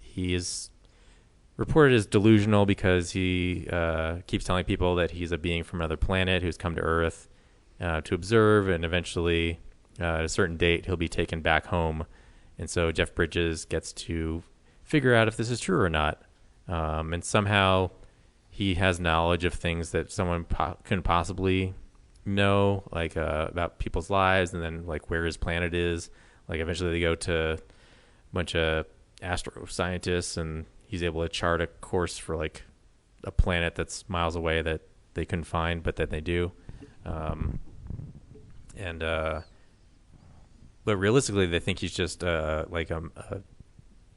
He is reported as delusional because he keeps telling people that he's a being from another planet who's come to Earth to observe, and eventually at a certain date he'll be taken back home. And so Jeff Bridges gets to figure out if this is true or not. And somehow he has knowledge of things that someone couldn't possibly know, like about people's lives, and then like where his planet is. Like eventually they go to a bunch of astroscientists, and he's able to chart a course for like a planet that's miles away that they couldn't find, but that they do. But realistically, they think he's just like a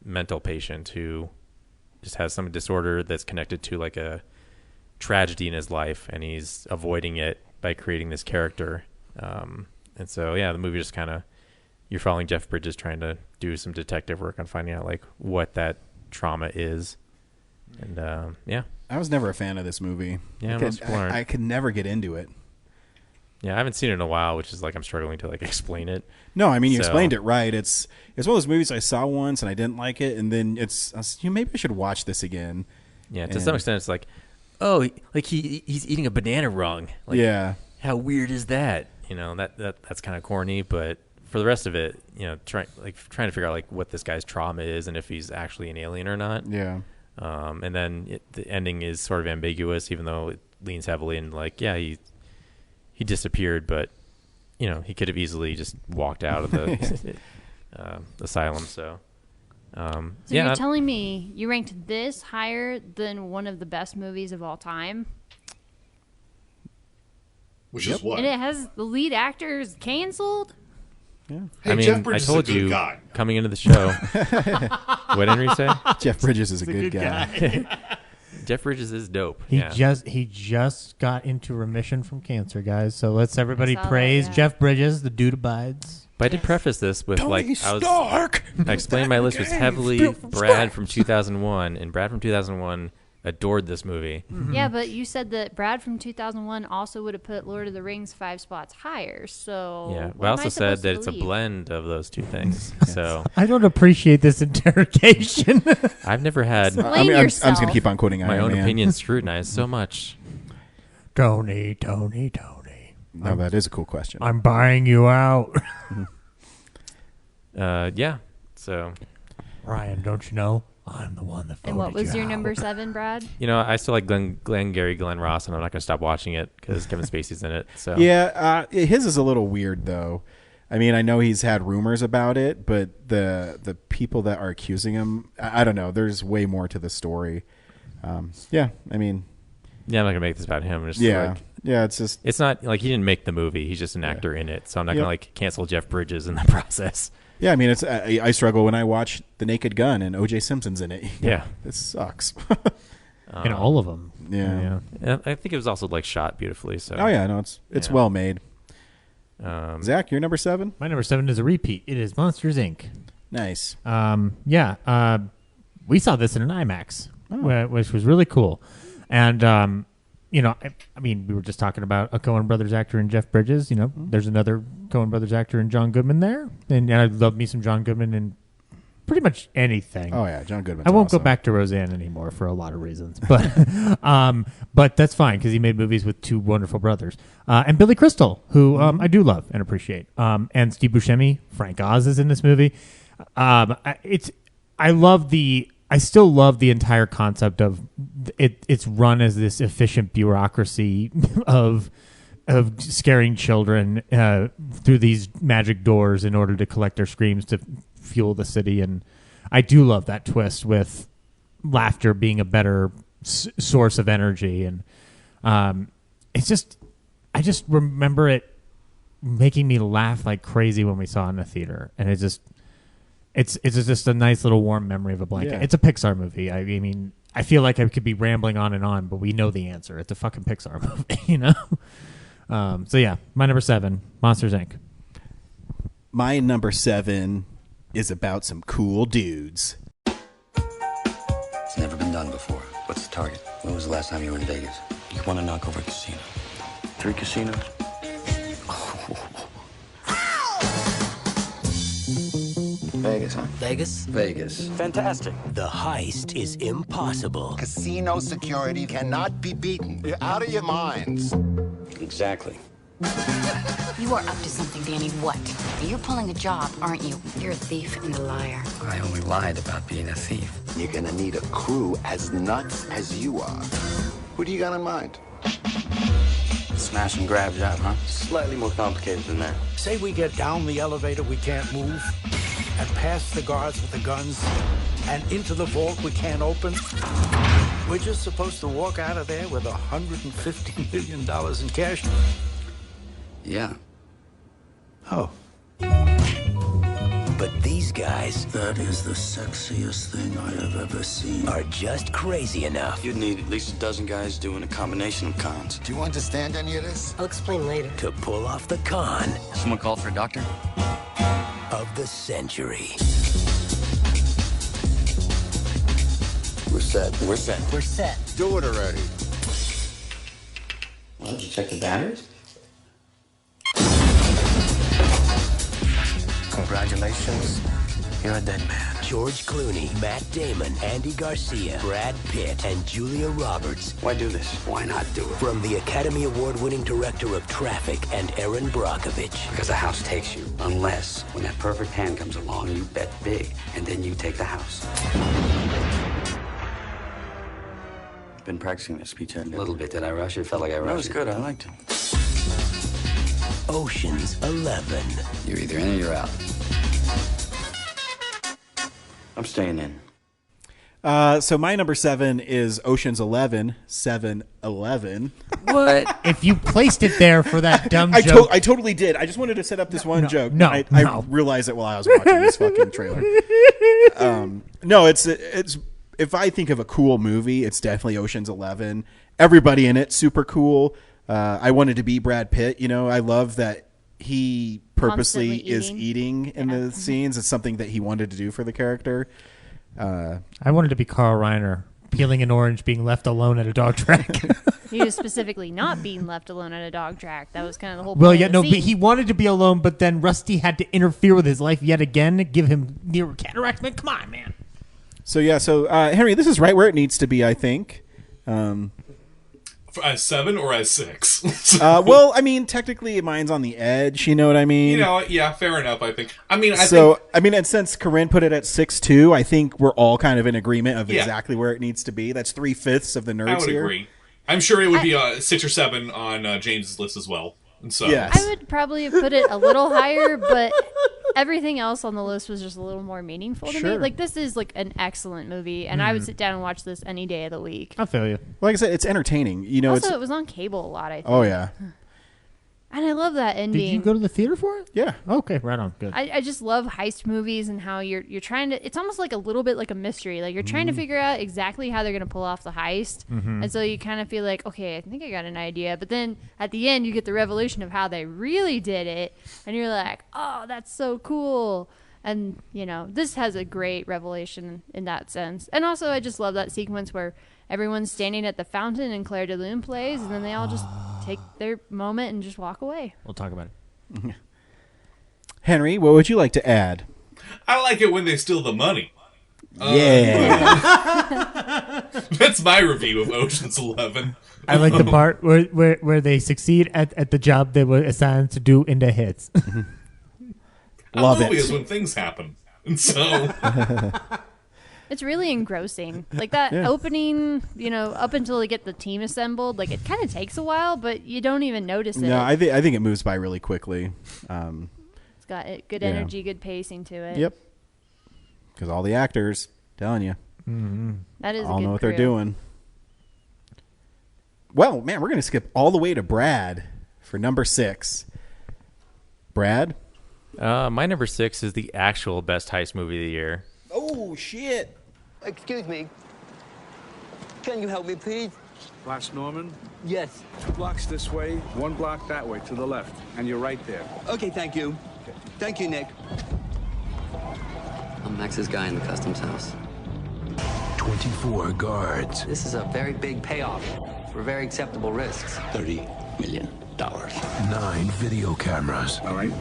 mental patient who just has some disorder that's connected to like a tragedy in his life, and he's avoiding it by creating this character. And so, yeah, the movie just kind of, you're following Jeff Bridges trying to do some detective work on finding out like what that trauma is. And yeah, I was never a fan of this movie. Yeah, I could never get into it. Yeah, I haven't seen it in a while, which is like I'm struggling to like explain it. No, I mean you explained it right. It's one of those movies I saw once and I didn't like it, and then maybe I should watch this again. Yeah, to some extent, it's like, oh, like he's eating a banana wrong. Like, yeah, how weird is that? You know, that's kind of corny, but for the rest of it, trying to figure out like what this guy's trauma is and if he's actually an alien or not. Yeah. And then the ending is sort of ambiguous, even though it leans heavily in like, yeah, he disappeared, but he could have easily just walked out of the asylum. So you're telling me you ranked this higher than one of the best movies of all time? Which is what? And it has the lead actors canceled? Yeah. Hey, I mean, Jeff Bridges I told is a good you guy. Coming into the show. What did Henry say? Jeff Bridges is a good guy. Jeff Bridges is dope. He just got into remission from cancer, guys. So let's everybody I saw praise that, yeah. Jeff Bridges. The dude abides. But I did preface this with Tony Stark! I explained my list was heavily Brad from 2001, and Brad from 2001 adored this movie. Yeah, but you said that Brad from 2001 also would have put Lord of the Rings 5 spots higher. So Yeah, what but I am also said supposed that to it's a believe? blend of those two things. So I don't appreciate this interrogation. I've never had Explain I'm just yourself. going to keep on quoting my Iron own Man. opinions scrutinized so much. Tony. No, that is a cool question. I'm buying you out. Yeah. So Ryan, don't you know? I'm the one that voted And what was you your out. number 7, Brad? I still like Glenn Ross, and I'm not going to stop watching it because Kevin Spacey's in it. So Yeah, his is a little weird though. I mean, I know he's had rumors about it, but the people that are accusing him, I don't know. There's way more to the story. Yeah, I mean, yeah, I'm not gonna make this about him. It's it's just it's not like he didn't make the movie. He's just an actor in it. So I'm not gonna like cancel Jeff Bridges in the process. Yeah, I mean, it's I struggle when I watch The Naked Gun and O.J. Simpson's in it. Yeah, it sucks. In all of them. Yeah. And I think it was also like shot beautifully. So Oh yeah, no, it's well made. Zach, your number 7? My number 7 is a repeat. It is Monsters Inc. Nice. We saw this in an IMAX, which was really cool. And I mean, we were just talking about a Coen Brothers actor in Jeff Bridges. There's another Coen Brothers actor in John Goodman there, and I love me some John Goodman in pretty much anything. Oh yeah, John Goodman. I won't go back to Roseanne anymore for a lot of reasons, but that's fine because he made movies with two wonderful brothers, and Billy Crystal, who I do love and appreciate, and Steve Buscemi. Frank Oz is in this movie. I still love the entire concept of it. It's run as this efficient bureaucracy of scaring children through these magic doors in order to collect their screams to fuel the city. And I do love that twist with laughter being a better source of energy. And I just remember it making me laugh like crazy when we saw it in the theater. And it's just a nice little warm memory of a blanket. Yeah. It's a Pixar movie. I mean, I feel like I could be rambling on, but we know the answer. It's a fucking Pixar movie, So yeah, my number 7, Monsters Inc. My number 7 is about some cool dudes. It's never been done before. What's the target? When was the last time you were in Vegas? You want to knock over a casino. 3 casinos? Vegas, huh? Vegas? Vegas. Fantastic. The heist is impossible. Casino security cannot be beaten. You're out of your minds. Exactly. You are up to something, Danny. What? You're pulling a job, aren't you? You're a thief and a liar. I only lied about being a thief. You're gonna need a crew as nuts as you are. Who do you got in mind? Smash and grab job, huh? Slightly more complicated than that. Say we get down the elevator we can't move, and past the guards with the guns, and into the vault we can't open. We're just supposed to walk out of there with $150 million in cash. Yeah. Oh. But these guys, that is the sexiest thing I have ever seen, are just crazy enough You'd need at least a dozen guys doing a combination of cons. Do you understand any of this? I'll explain later. to pull off the con Someone called for a doctor? of the century. We're set. We're set. We're set. Do it already. Well, did you check the batteries? Congratulations, you're a dead man. George Clooney, Matt Damon, Andy Garcia, Brad Pitt, and Julia Roberts. Why do this? Why not do it? From the Academy Award-winning director of Traffic and Aaron Brockovich. Because the house takes you. Unless, when that perfect hand comes along, you bet big, and then you take the house. Been practicing this speech, a little bit. Did I rush it? Felt like I rushed it. That was good. I liked it. Ocean's 11. You're either in or you're out. I'm staying in. So my number 7 is Ocean's 11, 7-11. What? If you placed it there for that dumb I joke. I totally did. I just wanted to set up this one joke. No, I no. realized it while I was watching this fucking trailer. No, it's if I think of a cool movie, it's definitely Ocean's 11. Everybody in it, super cool. I wanted to be Brad Pitt. You know, I love that he purposely is eating in the scenes. It's something that he wanted to do for the character. I wanted to be Carl Reiner, peeling an orange, being left alone at a dog track. He was specifically not being left alone at a dog track. That was kind of the whole point. Well, yeah, of the no, but scene. he wanted to be alone, but then Rusty had to interfere with his life yet again, give him near cataract. Man, come on, man. So Henry, this is right where it needs to be, I think. As 7 or as 6? Well, I mean, technically mine's on the edge. You know what I mean? You know, yeah, fair enough. I think. And since Corinne put it at 6-2, I think we're all kind of in agreement of exactly where it needs to be. That's 3/5 of the nerds. I would here. agree. I'm sure it would be 6 or 7 on James's list as well. And so, I would probably have put it a little higher, but everything else on the list was just a little more meaningful to me. Like, this is like an excellent movie, and I would sit down and watch this any day of the week. I feel you. Like I said, it's entertaining. You know, also, it was on cable a lot, I think. Oh yeah. And I love that ending. Did you go to the theater for it? Yeah. Okay, right on. Good. I just love heist movies and how you're trying to. It's almost like a little bit like a mystery. Like you're trying to figure out exactly how they're going to pull off the heist, and so you kind of feel like, okay, I think I got an idea. But then at the end, you get the revelation of how they really did it, and you're like, oh, that's so cool. And you know, this has a great revelation in that sense. And also, I just love that sequence where everyone's standing at the fountain and Claire de Lune plays, and then they all just take their moment and just walk away. We'll talk about it. Henry, what would you like to add? I like it when they steal the money. Yeah. That's my review of Ocean's 11. I like the part where they succeed at the job they were assigned to do in their heads. Love movie it. is when things happen. And so... It's really engrossing. Like that opening, you know, up until they get the team assembled, like it kind of takes a while, but you don't even notice it. No, I think it moves by really quickly. It's got good energy, good pacing to it. Yep. Because all the actors, telling you, that is all a good know what crew. they're doing. Well, man, we're going to skip all the way to Brad for number 6. Brad? My number 6 is the actual best heist movie of the year. Oh, shit. Excuse me. Can you help me, please? Last Norman? Yes. 2 blocks this way, 1 block that way, to the left. And you're right there. Okay, thank you. Thank you, Nick. I'm Max's guy in the customs house. 24 guards. This is a very big payoff for very acceptable risks. $30 million. 9 video cameras. All right.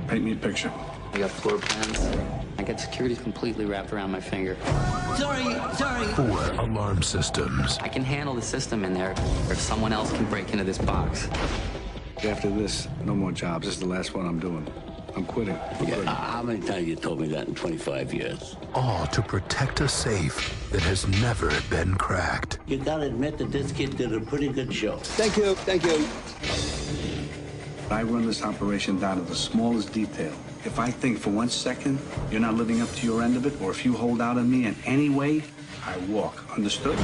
Paint me a picture. I got floor plans. I got security completely wrapped around my finger. Sorry. 4 alarm systems. I can handle the system in there if someone else can break into this box. After this, no more jobs. This is the last one I'm doing. I'm quitting. How many times you told me that in 25 years? All to protect a safe that has never been cracked. You gotta admit that this kid did a pretty good show. Thank you. Thank you. I run this operation down to the smallest detail. If I think for 1 second you're not living up to your end of it, or if you hold out on me in any way, I walk. Understood?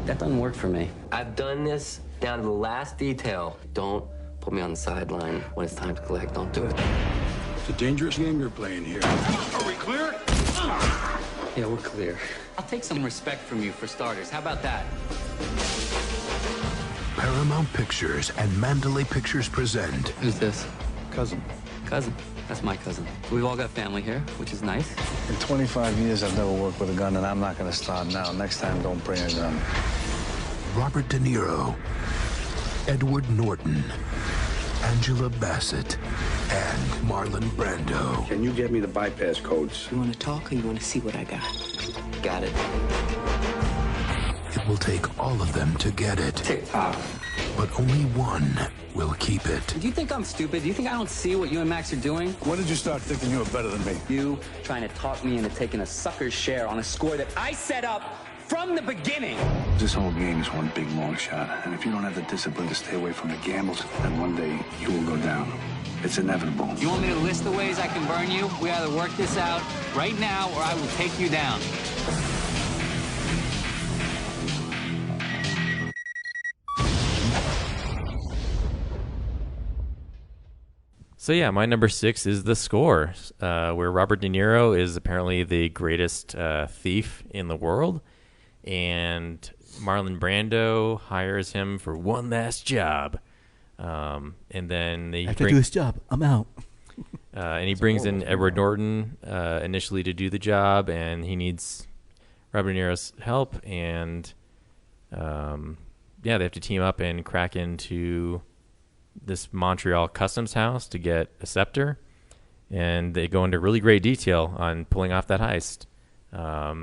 That doesn't work for me. I've done this down to the last detail. Don't put me on the sideline when it's time to collect. Don't do it. It's a dangerous game you're playing here. Are we clear? Yeah, we're clear. I'll take some respect from you for starters. How about that? Paramount Pictures and Mandalay Pictures present. Who's this? Cousin. Cousin. That's my cousin. We've all got family here, which is nice. In 25 years, I've never worked with a gun, and I'm not going to start now. Next time, don't bring a gun. Robert De Niro, Edward Norton, Angela Bassett and Marlon Brando. Can you get me the bypass codes? You want to talk or you want to see what I got? Got it. It will take all of them to get it. Tick-tock. But only one will keep it. Do you think I'm stupid? Do you think I don't see what you and Max are doing? When did you start thinking you were better than me? You trying to talk me into taking a sucker's share on a score that I set up from the beginning. This whole game is one big long shot. And if you don't have the discipline to stay away from the gambles, then one day you will go down. It's inevitable. You want me to list the ways I can burn you? We either work this out right now or I will take you down. So yeah, my number 6 is The Score, where Robert De Niro is apparently the greatest thief in the world, and Marlon Brando hires him for one last job, and then they after I do this job, I'm out. And he brings in Edward Norton initially to do the job, and he needs Robert De Niro's help, and they have to team up and crack into this Montreal customs house to get a scepter, and they go into really great detail on pulling off that heist. I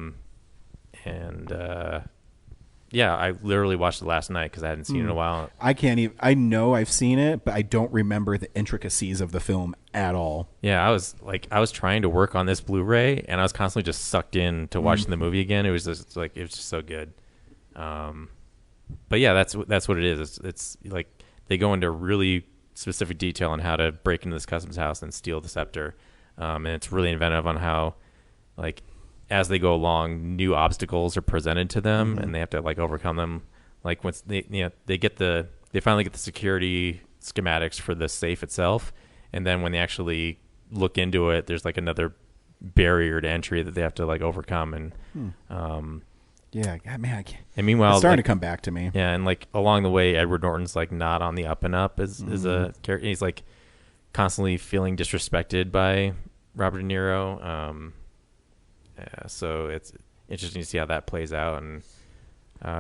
literally watched it last night because I hadn't seen it in a while. I can't even. I know I've seen it, but I don't remember the intricacies of the film at all. Yeah, I was trying to work on this Blu-ray, and I was constantly just sucked in to watching the movie again. It was just so good. But yeah, that's what it is. It's like they go into really specific detail on how to break into this customs house and steal the scepter, and it's really inventive on how, like, as they go along, new obstacles are presented to them, and they have to overcome them. Like once they finally get the security schematics for the safe itself, and then when they actually look into it, there's another barrier to entry that they have to overcome, and yeah, man, I can't. And meanwhile, it's starting to come back to me. Yeah, and along the way, Edward Norton's not on the up and up as a character. He's constantly feeling disrespected by Robert De Niro. So it's interesting to see how that plays out. And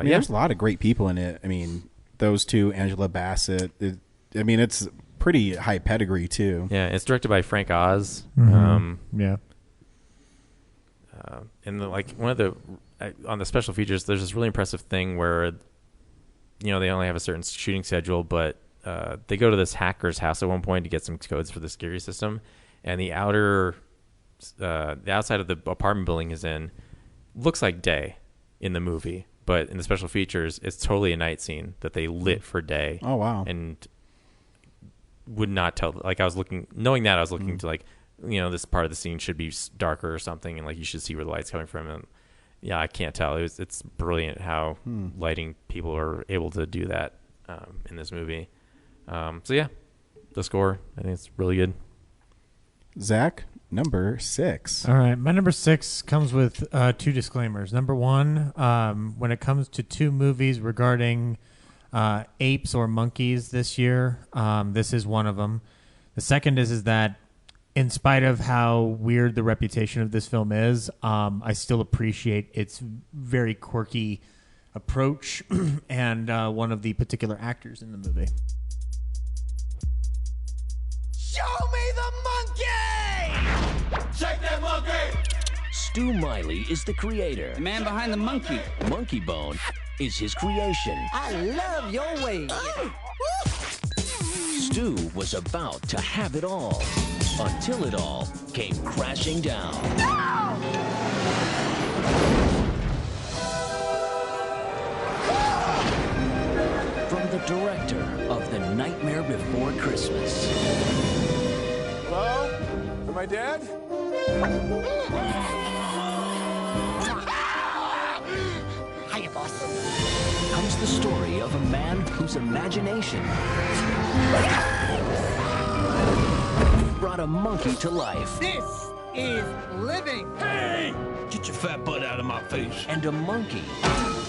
there's a lot of great people in it. I mean, those two, Angela Bassett. It's pretty high pedigree too. Yeah, it's directed by Frank Oz. Yeah. And one of the on the special features, there's this really impressive thing where, they only have a certain shooting schedule, but they go to this hacker's house at one point to get some codes for the security system, and the outside of the apartment building is in looks like day in the movie, but in the special features, it's totally a night scene that they lit for day. Oh wow! And would not tell. I was looking, knowing that I was looking to this part of the scene should be darker or something, and you should see where the light's coming from. And yeah, I can't tell. It's brilliant how lighting people are able to do that in this movie. So yeah, The Score, I think it's really good. Zach, number 6. All right, my number 6 comes with 2 disclaimers. Number 1, when it comes to 2 movies regarding apes or monkeys this year, this is one of them. The second is that in spite of how weird the reputation of this film is, I still appreciate its very quirky approach and one of the particular actors in the movie. Show me the monkey! Check that monkey! Stu Miley is the creator. The man behind the monkey. Monkey Bone is his creation. I love your ways. Stu was about to have it all until it all came crashing down. No! From the director of The Nightmare Before Christmas. Hello? Am I dead? Hiya, boss. Comes the story of a man whose imagination brought a monkey to life. This is living. Hey! Get your fat butt out of my face. And a monkey.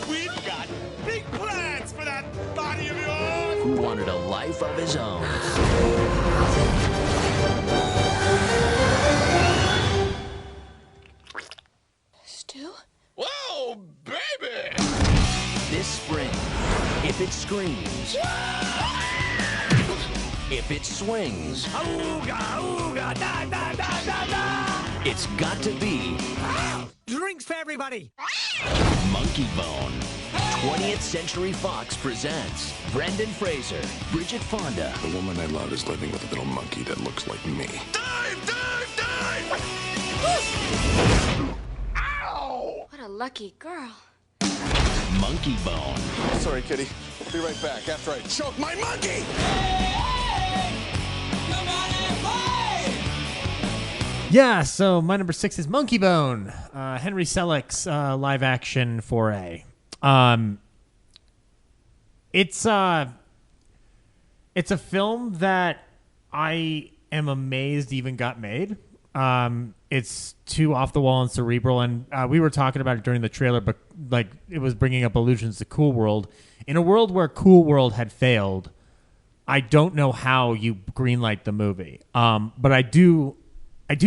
We've got big plans for that body of yours. Who wanted a life of his own. Stu? Whoa, baby! This spring, if it screams, if it swings. Ooga, ooga, da, da, da, da, da. It's got to be Drinks for everybody. Monkey Bone. 20th Century Fox presents Brendan Fraser, Bridget Fonda. The woman I love is living with a little monkey that looks like me. Ow! What a lucky girl. Monkey Bone. Sorry, kitty. I'll be right back after I choke my monkey! Yeah, so my number 6 is Monkey Bone, Henry Selick's live action foray. It's a film that I am amazed even got made. It's too off the wall and cerebral, and we were talking about it during the trailer, but like it was bringing up allusions to Cool World. In a world where Cool World had failed, I don't know how you greenlight the movie, but I do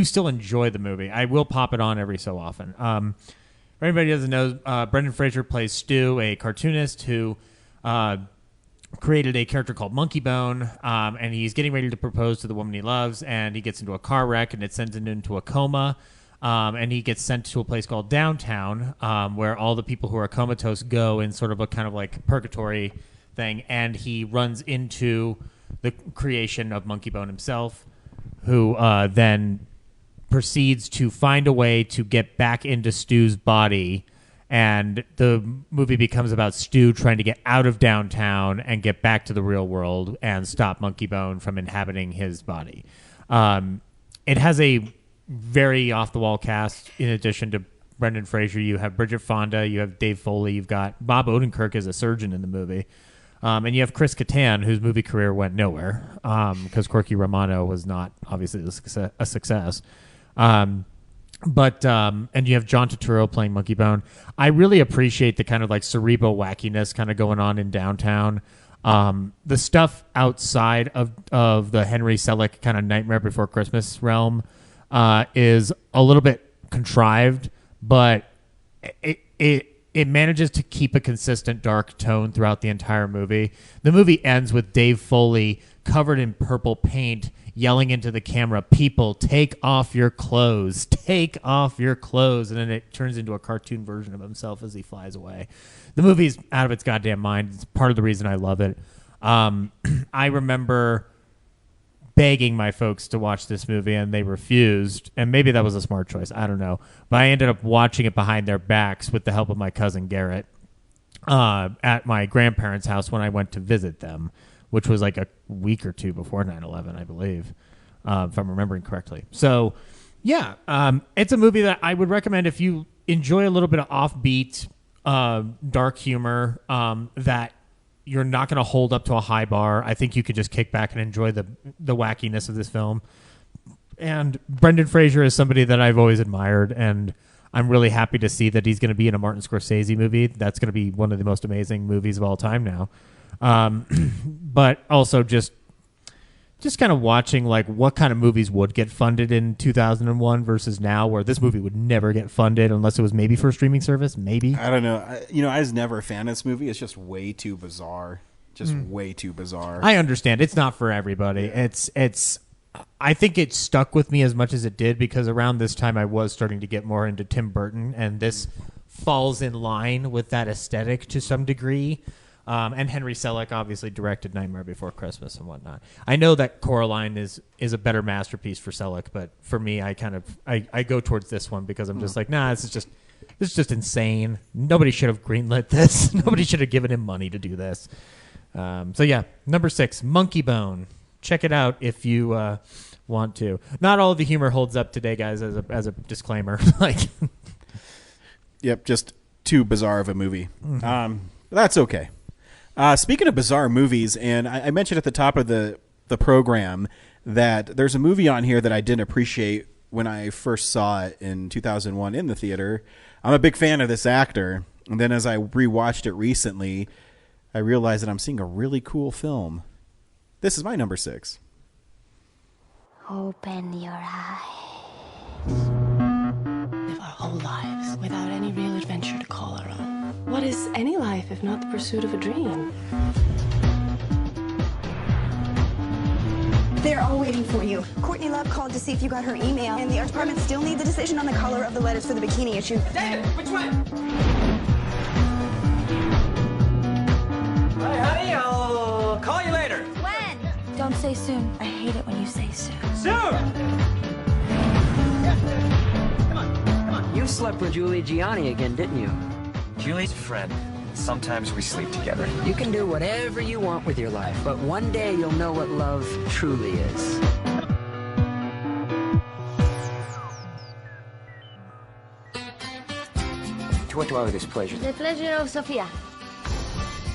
still enjoy the movie. I will pop it on every so often. For anybody who doesn't know, Brendan Fraser plays Stu, a cartoonist who created a character called Monkey Bone, and he's getting ready to propose to the woman he loves, and he gets into a car wreck, and it sends him into a coma, and he gets sent to a place called Downtown, where all the people who are comatose go in sort of a kind of like purgatory thing, and he runs into the creation of Monkey Bone himself, who then proceeds to find a way to get back into Stu's body, and the movie becomes about Stu trying to get out of downtown and get back to the real world and stop Monkey Bone from inhabiting his body. It has a very off-the-wall cast. In addition to Brendan Fraser, you have Bridget Fonda, you have Dave Foley, you've got Bob Odenkirk as a surgeon in the movie. And you have Chris Kattan, whose movie career went nowhere because Corky Romano was not obviously a success. And you have John Turturro playing Monkey Bone. I really appreciate the kind of like cerebral wackiness kind of going on in downtown. The stuff outside of the Henry Selick kind of Nightmare Before Christmas realm is a little bit contrived, but it manages to keep a consistent dark tone throughout the entire movie. The movie ends with Dave Foley covered in purple paint yelling into the camera, "People, take off your clothes, take off your clothes." And then it turns into a cartoon version of himself as he flies away. The movie's out of its goddamn mind. It's part of the reason I love it. I remember begging my folks to watch this movie, and they refused. And maybe that was a smart choice. I don't know. But I ended up watching it behind their backs with the help of my cousin Garrett at my grandparents' house when I went to visit them, which was like a week or two before 9/11, I believe, if I'm remembering correctly. So, yeah, it's a movie that I would recommend if you enjoy a little bit of offbeat, dark humor that you're not going to hold up to a high bar. I think you could just kick back and enjoy the wackiness of this film. And Brendan Fraser is somebody that I've always admired, and I'm really happy to see that he's going to be in a Martin Scorsese movie. That's going to be one of the most amazing movies of all time now. But also just kind of watching like what kind of movies would get funded in 2001 versus now, where this movie would never get funded unless it was maybe for a streaming service. Maybe. I don't know. I was never a fan of this movie. It's just way too bizarre. Way too bizarre. I understand. It's not for everybody. Yeah. It's. I think it stuck with me as much as it did because around this time I was starting to get more into Tim Burton, and this falls in line with that aesthetic to some degree. And Henry Selick obviously directed Nightmare Before Christmas and whatnot. I know that Coraline is a better masterpiece for Selick, but for me, I go towards this one because I'm just like, nah, this is just insane. Nobody should have greenlit this. Nobody should have given him money to do this. So yeah, number 6, Monkey Bone. Check it out if you want to. Not all of the humor holds up today, guys. As a disclaimer, like, yep, just too bizarre of a movie. That's okay. Speaking of bizarre movies, and I mentioned at the top of the program that there's a movie on here that I didn't appreciate when I first saw it in 2001 in the theater. I'm a big fan of this actor, and then as I rewatched it recently, I realized that I'm seeing a really cool film. This is my number 6. Open your eyes. Live our whole lives without any real adventure to call our own. What is any life if not the pursuit of a dream? They're all waiting for you. Courtney Love called to see if you got her email, and the art department still needs a decision on the color of the letters for the bikini issue. David, which way? Hey, honey, I'll call you later. When? Don't say soon. I hate it when you say soon. Soon! You slept with Julie Gianni again, didn't you? Julie's a friend. Sometimes we sleep together. You can do whatever you want with your life, but one day you'll know what love truly is. To what do I owe this pleasure? The pleasure of Sophia.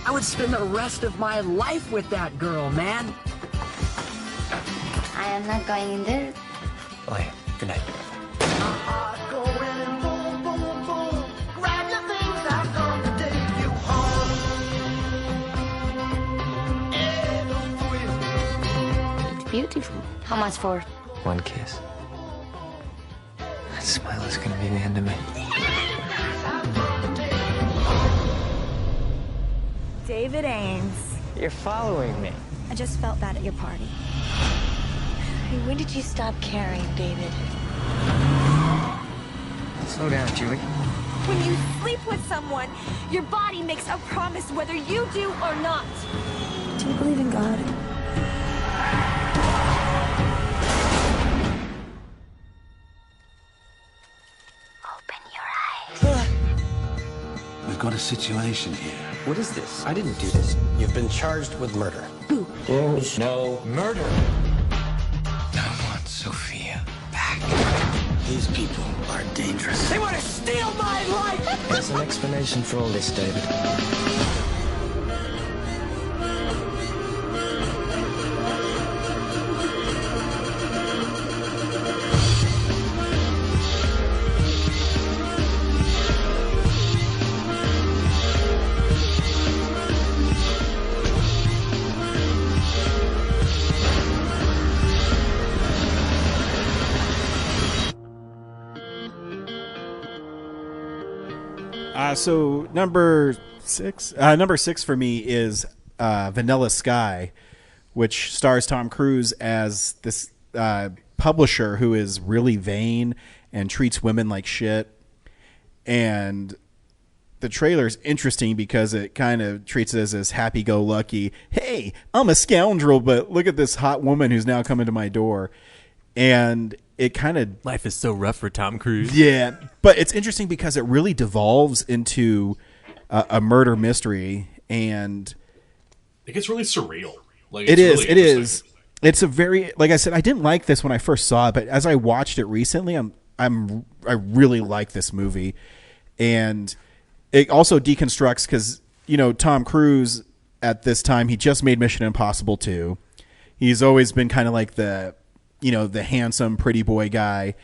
I would spend the rest of my life with that girl, man. I am not going in there. Oh, yeah. Good night. Beautiful. How much for? One kiss. That smile is gonna be the end of me. David Ames. You're following me. I just felt that at your party. Hey, when did you stop caring, David? Slow down, Julie. When you sleep with someone, your body makes a promise whether you do or not. Do you believe in God? We've got a situation here. What is this? I didn't do this. You've been charged with murder. There is no murder. I want Sophia back. These people are dangerous. They want to steal my life! There's an explanation for all this, David. So number six for me is Vanilla Sky, which stars Tom Cruise as this publisher who is really vain and treats women like shit. And the trailer is interesting because it kind of treats it as this happy-go-lucky, hey, I'm a scoundrel, but look at this hot woman who's now coming to my door. And it kind of... Life is so rough for Tom Cruise. Yeah, but it's interesting because it really devolves into a murder mystery, and... It gets really surreal. Like, it it's is. really It is. It's a very... Like I said, I didn't like this when I first saw it, but as I watched it recently, I really like this movie. And it also deconstructs because, you know, Tom Cruise at this time, he just made Mission Impossible 2. He's always been kind of like the handsome, pretty boy guy.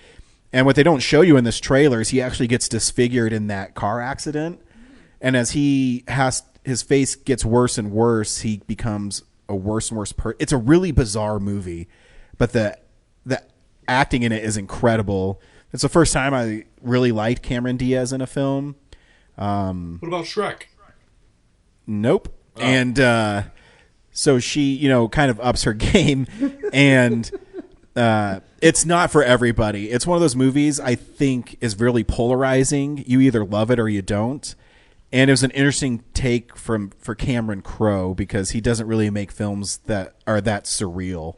And what they don't show you in this trailer is he actually gets disfigured in that car accident. And as his face gets worse and worse, he becomes a worse and worse person. It's a really bizarre movie, but the acting in it is incredible. It's the first time I really liked Cameron Diaz in a film. What about Shrek? Nope. Oh. And so she, kind of ups her game, and it's not for everybody. It's one of those movies I think is really polarizing. You either love it or you don't. And it was an interesting take for Cameron Crowe because he doesn't really make films that are that surreal.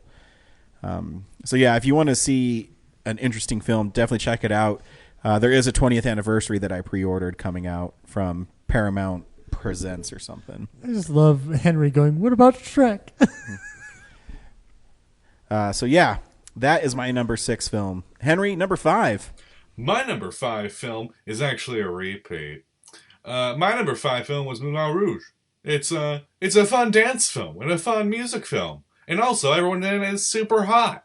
So yeah, if you want to see an interesting film, definitely check it out. There is a 20th anniversary that I pre-ordered coming out from Paramount Presents or something. I just love Henry going, what about Shrek? So yeah, that is my number 6 film. Henry, number 5. My number 5 film is actually a repeat. My number 5 film was Moulin Rouge. It's a fun dance film and a fun music film. And also, everyone in it is super hot.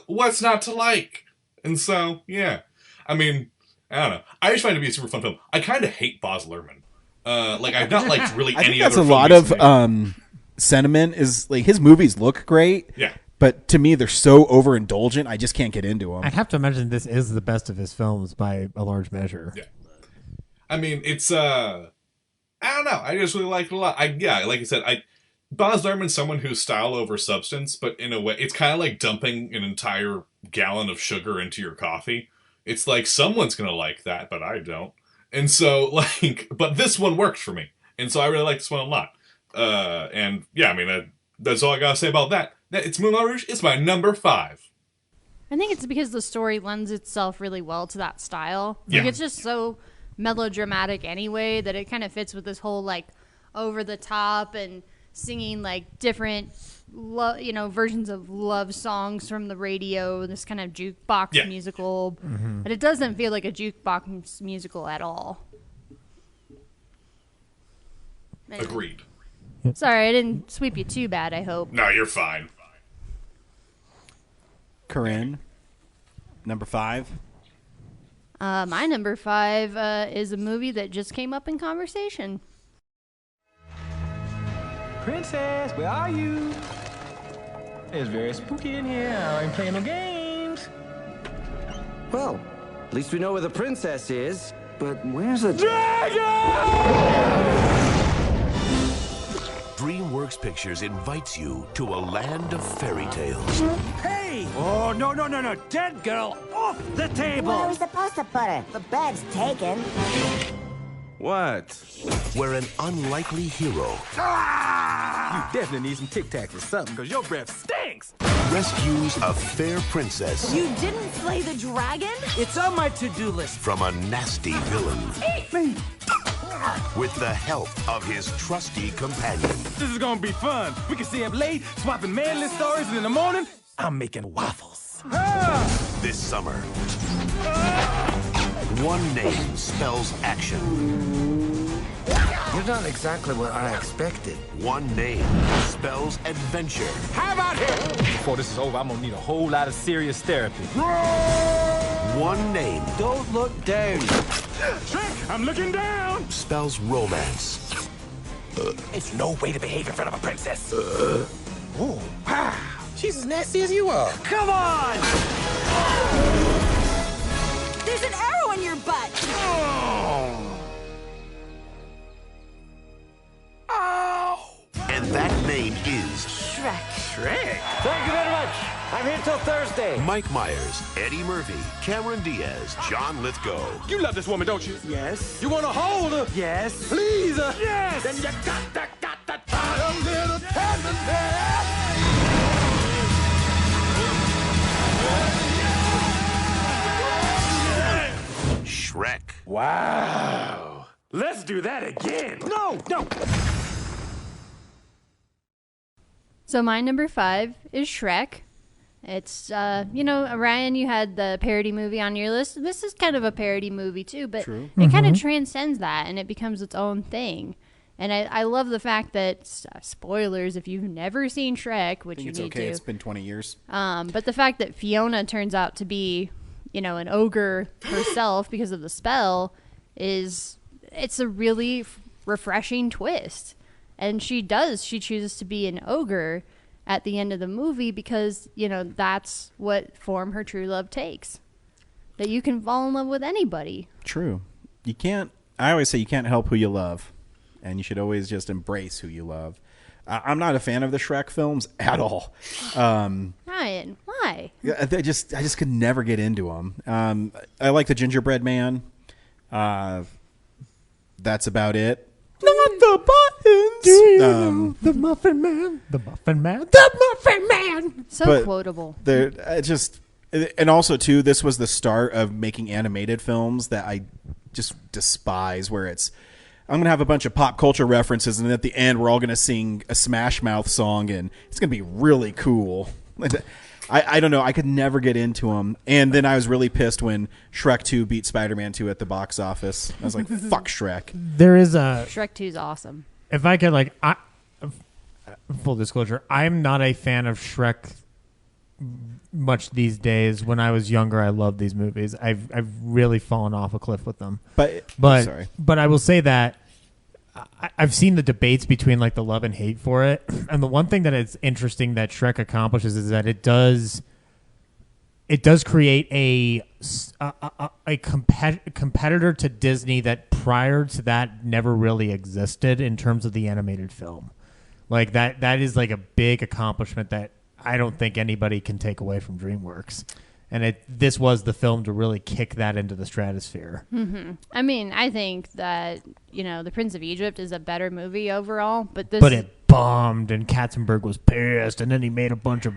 What's not to like? And so, yeah. I mean, I don't know. I just find it to be a super fun film. I kind of hate Baz Luhrmann. I've not liked really any other film. I think that's a lot of sentiment is like his movies look great. Yeah. But to me, they're so overindulgent, I just can't get into them. I'd have to imagine this is the best of his films by a large measure. Yeah. I mean, it's I don't know. I just really like it a lot. Like I said, Baz Luhrmann's someone who's style over substance, but in a way, it's kind of like dumping an entire gallon of sugar into your coffee. It's like, someone's going to like that, but I don't. And so, like, but this one worked for me. And so I really like this one a lot. And yeah, I mean, that's all I got to say about that. It's Moulin Rouge. It's my number 5. I think it's because the story lends itself really well to that style. Like, it's just so melodramatic anyway that it kind of fits with this whole, like, over the top and singing, like, different, versions of love songs from the radio, this kind of jukebox musical. Mm-hmm. But it doesn't feel like a jukebox musical at all. Anyway. Agreed. Sorry, I didn't sweep you too bad, I hope. No, you're fine. Corinne, number 5. My number 5 is a movie that just came up in conversation. Princess, where are you? It's very spooky in here. I ain't playing no games. Well, at least we know where the princess is. But where's the DreamWorks Pictures invites you to a land of fairy tales. Hey! Oh, no. Dead girl, off the table! Where are we supposed to put her? The bed's taken. What? Where an unlikely hero You definitely need some Tic Tacs or something, because your breath stinks! rescues a fair princess You didn't slay the dragon? It's on my to-do list. from a nasty villain Eat me! with the help of his trusty companion. This is gonna be fun. We can stay up late, swapping manly stories, and in the morning, I'm making waffles. This summer, one name spells action. You're not exactly what I expected. One name spells adventure. How about him? Before this is over, I'm gonna need a whole lot of serious therapy. One name Don't look down. Shrek, I'm looking down. spells romance. It's no way to behave in front of a princess. Oh, wow. She's as nasty as you are. Come on! There's an arrow in your butt! And that name is Shrek. Shrek. Thank you very much. I'm here till Thursday. Mike Myers, Eddie Murphy, Cameron Diaz, John Lithgow. You love this woman, don't you? Yes. You want to hold her? Yes. Please her? Yes. Then you got to try a little tenderness. Shrek. Wow. Let's do that again. No. So my number 5 is Shrek. It's, Ryan, you had the parody movie on your list. This is kind of a parody movie too, but it kind of transcends that and it becomes its own thing. And I love the fact that, spoilers, if you've never seen Shrek, which you need to. It's been 20 years. But the fact that Fiona turns out to be, an ogre herself because of the spell it's a really refreshing twist. And she chooses to be an ogre at the end of the movie because, that's what form her true love takes. That you can fall in love with anybody. True. I always say you can't help who you love. And you should always just embrace who you love. I'm not a fan of the Shrek films at all. Ryan, why? I just could never get into them. I like the Gingerbread Man. That's about it. Not the buttons. Do you know the Muffin Man? The Muffin Man. The Muffin Man. So quotable. And also, too, this was the start of making animated films that I just despise, where I'm going to have a bunch of pop culture references, and at the end, we're all going to sing a Smash Mouth song, and it's going to be really cool. I don't know. I could never get into them. And then I was really pissed when Shrek 2 beat Spider-Man 2 at the box office. I was like, fuck Shrek. There is a... Shrek 2 is awesome. If I could, full disclosure, I'm not a fan of Shrek much these days. When I was younger, I loved these movies. I've really fallen off a cliff with them. But I will say that I've seen the debates between the love and hate for it, and the one thing that is interesting that Shrek accomplishes is that it does create a competitor to Disney that prior to that never really existed in terms of the animated film. Like that is like a big accomplishment that I don't think anybody can take away from DreamWorks. And this was the film to really kick that into the stratosphere. Mm-hmm. I mean, I think that, The Prince of Egypt is a better movie overall, but it bombed, and Katzenberg was pissed, and then he made a bunch of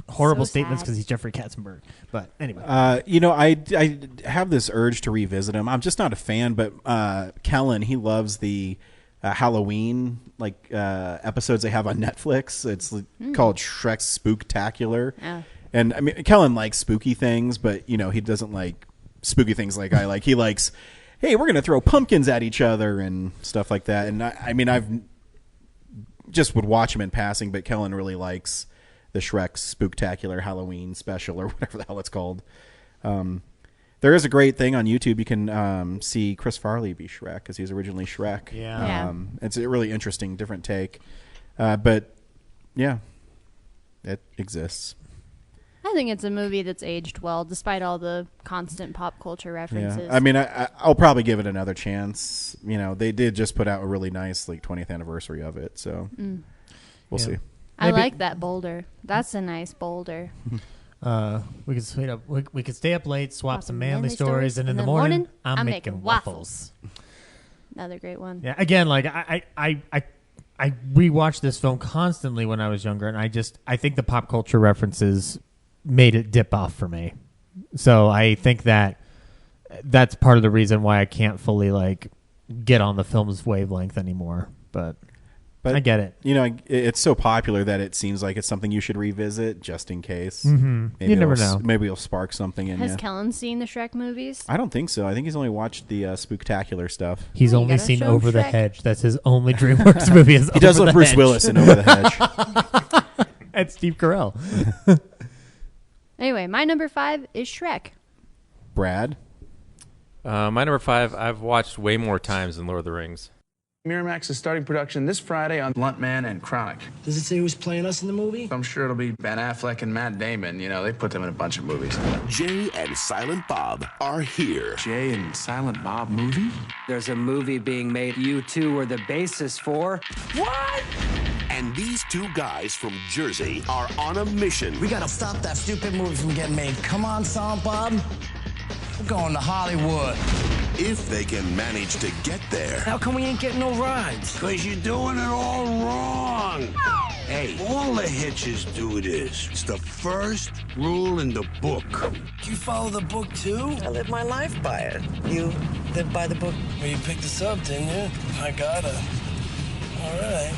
horrible statements because he's Jeffrey Katzenberg. But anyway. I have this urge to revisit him. I'm just not a fan, but Kellen, he loves the Halloween episodes they have on Netflix. It's called Shrek's Spooktacular. Oh. And I mean, Kellen likes spooky things, but he doesn't like spooky things like I like. He likes, hey, we're gonna throw pumpkins at each other and stuff like that. And I mean, I've just would watch him in passing, but Kellen really likes the Shrek's Spooktacular Halloween special or whatever the hell it's called. There is a great thing on YouTube. You can see Chris Farley be Shrek because he's originally Shrek. Yeah. It's a really interesting, different take. But yeah, it exists. I think it's a movie that's aged well, despite all the constant pop culture references. Yeah. I mean, I'll probably give it another chance. They did just put out a really nice 20th anniversary of it, so we'll see. I like that boulder. That's a nice boulder. We could stay up late, swap some manly stories, and in the morning, I'm making waffles. Another great one. Yeah. Again, I rewatched this film constantly when I was younger, and I think the pop culture references made it dip off for me. So I think that's part of the reason why I can't fully get on the film's wavelength anymore. But I get it. It's so popular that it seems like it's something you should revisit just in case. Mm-hmm. Maybe You never know. Maybe it'll spark something in you. Has Kellen seen the Shrek movies? I don't think so. I think he's only watched the Spooktacular stuff. He's only seen Over the Hedge. That's his only DreamWorks movie. He does love Bruce Willis in Over the Hedge. And Steve Carell. Anyway, my number 5 is Shrek. Brad? My number 5, I've watched way more times than Lord of the Rings. Miramax is starting production this Friday on Blunt Man and Chronic. Does it say who's playing us in the movie? I'm sure it'll be Ben Affleck and Matt Damon. They put them in a bunch of movies. Jay and Silent Bob are here. Jay and Silent Bob movie? There's a movie being made you two were the basis for. What? And these two guys from Jersey are on a mission. We gotta stop that stupid movie from getting made. Come on, Silent Bob. We're going to Hollywood. If they can manage to get there. How come we ain't getting no rides? Because you're doing it all wrong. Hey, All the hitches do this. It's the first rule in the book. do you follow the book too? I live my life by it. You live by the book? Well, you picked this up, didn't you? I gotta. All right.